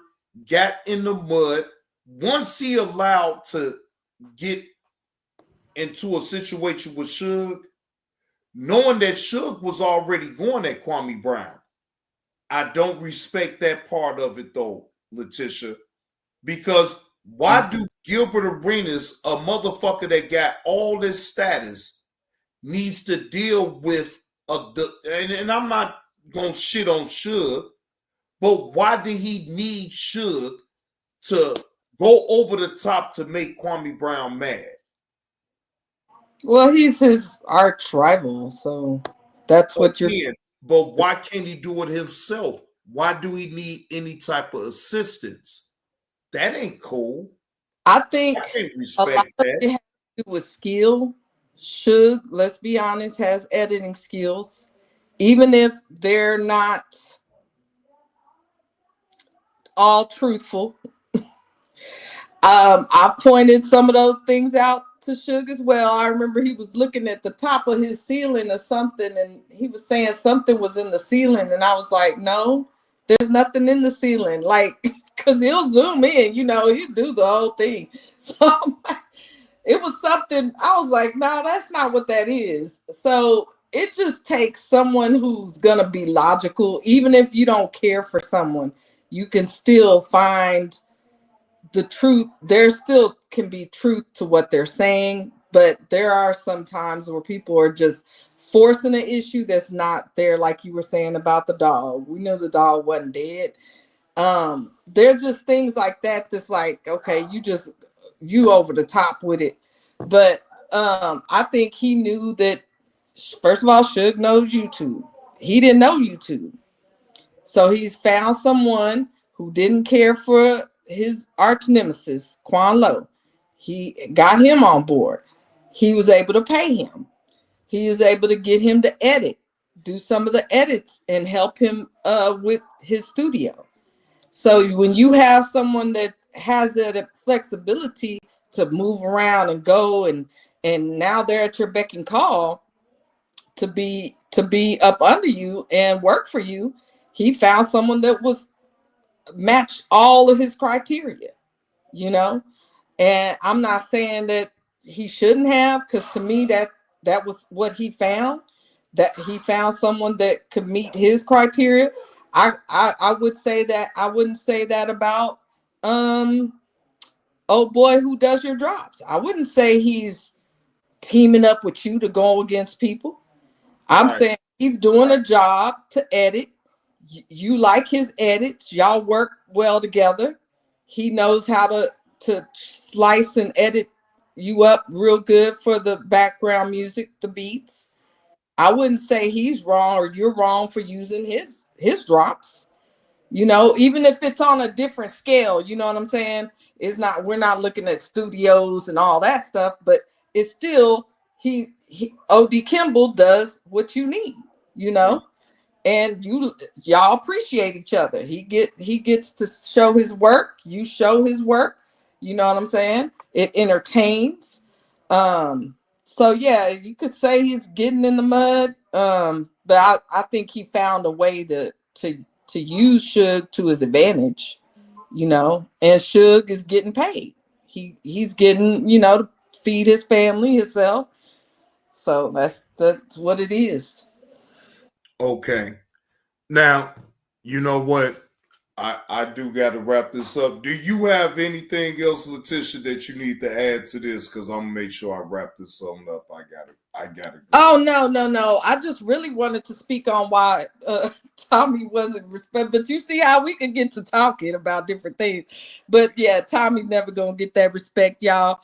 got in the mud once he allowed to get into a situation with Suge, knowing that Suge was already going at Kwame Brown. I don't respect that part of it though, Letitia, because why do Gilbert Arenas, a motherfucker that got all this status, needs to deal with and I'm not gonna shit on Suge, but why did he need Suge to go over the top to make Kwame Brown mad? Well, he's his arch rival, so that's what you're. But why can't he do it himself? Why do he need any type of assistance? That ain't cool. I think I can a lot respect of that. it has to do with skill. Suge, let's be honest, has editing skills. Even if they're not all truthful. I pointed some of those things out to Suge as well. I remember he was looking at the top of his ceiling or something, and he was saying something was in the ceiling, and I was like, no, there's nothing in the ceiling. Like, because he'll zoom in, he'll do the whole thing. So it was something, I was like, no, that's not what that is. So it just takes someone who's going to be logical. Even if you don't care for someone, you can still find the truth. There still can be truth to what they're saying, but there are some times where people are just forcing an issue that's not there. Like you were saying about the dog, we know the dog wasn't dead. They're just things like that that's like, okay, you over the top with it. But I think he knew that, first of all, Suge knows YouTube. He didn't know YouTube. So he's found someone who didn't care for his arch nemesis, Quan Lo. He got him on board. He was able to pay him. He was able to get him to edit, do some of the edits, and help him with his studio. So when you have someone that has that flexibility to move around and go, and now they're at your beck and call to be up under you and work for you, he found someone that was matched all of his criteria, and I'm not saying that he shouldn't have, because to me that was what he found, that he found someone that could meet his criteria. I would say that. I wouldn't say that about oh boy who does your drops. I wouldn't say he's teaming up with you to go against people. I'm saying he's doing a job to edit. You like his edits. Y'all work well together. He knows how to slice and edit you up real good for the background music, the beats. I wouldn't say he's wrong or you're wrong for using his drops. Even if it's on a different scale, you know what I'm saying? We're not looking at studios and all that stuff, but it's still he OD Kimball does what you need, and y'all appreciate each other. He gets to show his work, you show his work, you know what I'm saying? It entertains. So yeah, you could say he's getting in the mud. But I think he found a way to use Suge to his advantage, and Suge is getting paid. He's getting, to feed his family, himself. So that's what it is. Okay. Now, you know what? I do got to wrap this up. Do you have anything else, Letitia, that you need to add to this? Because I'm gonna make sure I wrap this something up. I got it. Oh no! I just really wanted to speak on why Tommy wasn't respect. But you see how we can get to talking about different things. But yeah, Tommy's never gonna get that respect, y'all.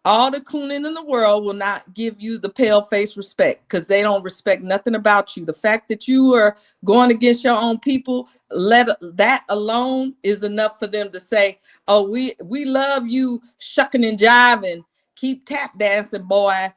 All the cooning in the world will not give you the pale face respect, because they don't respect nothing about you. The fact that you are going against your own people, that alone is enough for them to say, oh, we love you shucking and jiving, keep tap dancing, boy,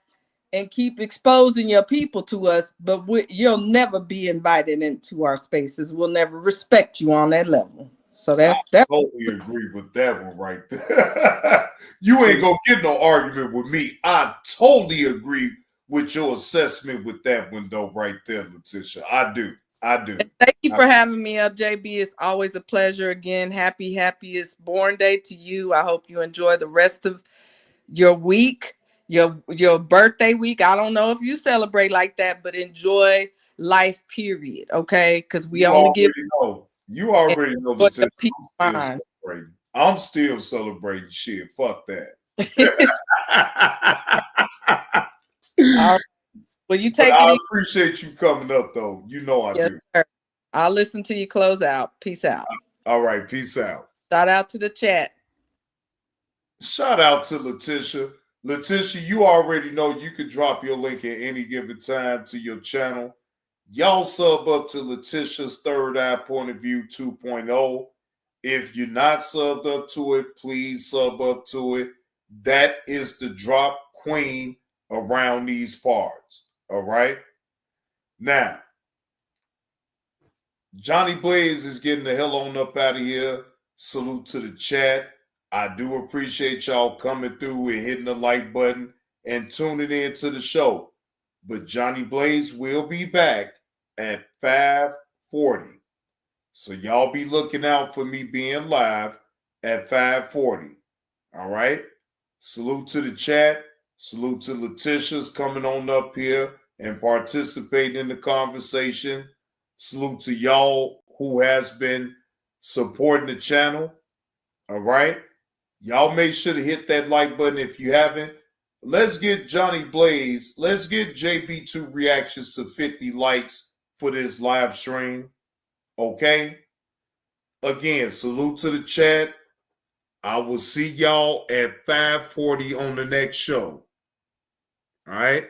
and keep exposing your people to us, but you'll never be invited into our spaces. We'll never respect you on that level. So I totally agree with that one right there. You ain't gonna get no argument with me. I totally agree with your assessment with that one, though, right there, Letitia. I do. Thank you for having me up, JB. It's always a pleasure. Again, happiest born day to you. I hope you enjoy the rest of your week, your birthday week. I don't know if you celebrate like that, but enjoy life, period. Okay, because we only give. You already know the the people mind. I'm still celebrating shit. Fuck that. Well, you take I it. appreciate you coming up, though. You know I do. Sir. I'll listen to you close out. Peace out. All right, peace out. Shout out to the chat. Shout out to Letitia. Letitia, you already know you can drop your link at any given time to your channel. Y'all sub up to Letitia's Third Eye Point of View 2.0. If you're not subbed up to it, please sub up to it. That is the drop queen around these parts. All right. Now, Johnny Blaze is getting the hell on up out of here. Salute to the chat. I do appreciate y'all coming through and hitting the like button and tuning in to the show. But Johnny Blaze will be back at 5:40. So y'all be looking out for me being live at 5:40. All right. Salute to the chat. Salute to Letitia's coming on up here and participating in the conversation. Salute to y'all who has been supporting the channel. All right. Y'all make sure to hit that like button if you haven't. Let's get Johnny Blaze. Let's get JB2 reactions to 50 likes for this live stream. Okay. Again, salute to the chat. I will see y'all at 5:40 on the next show. All right.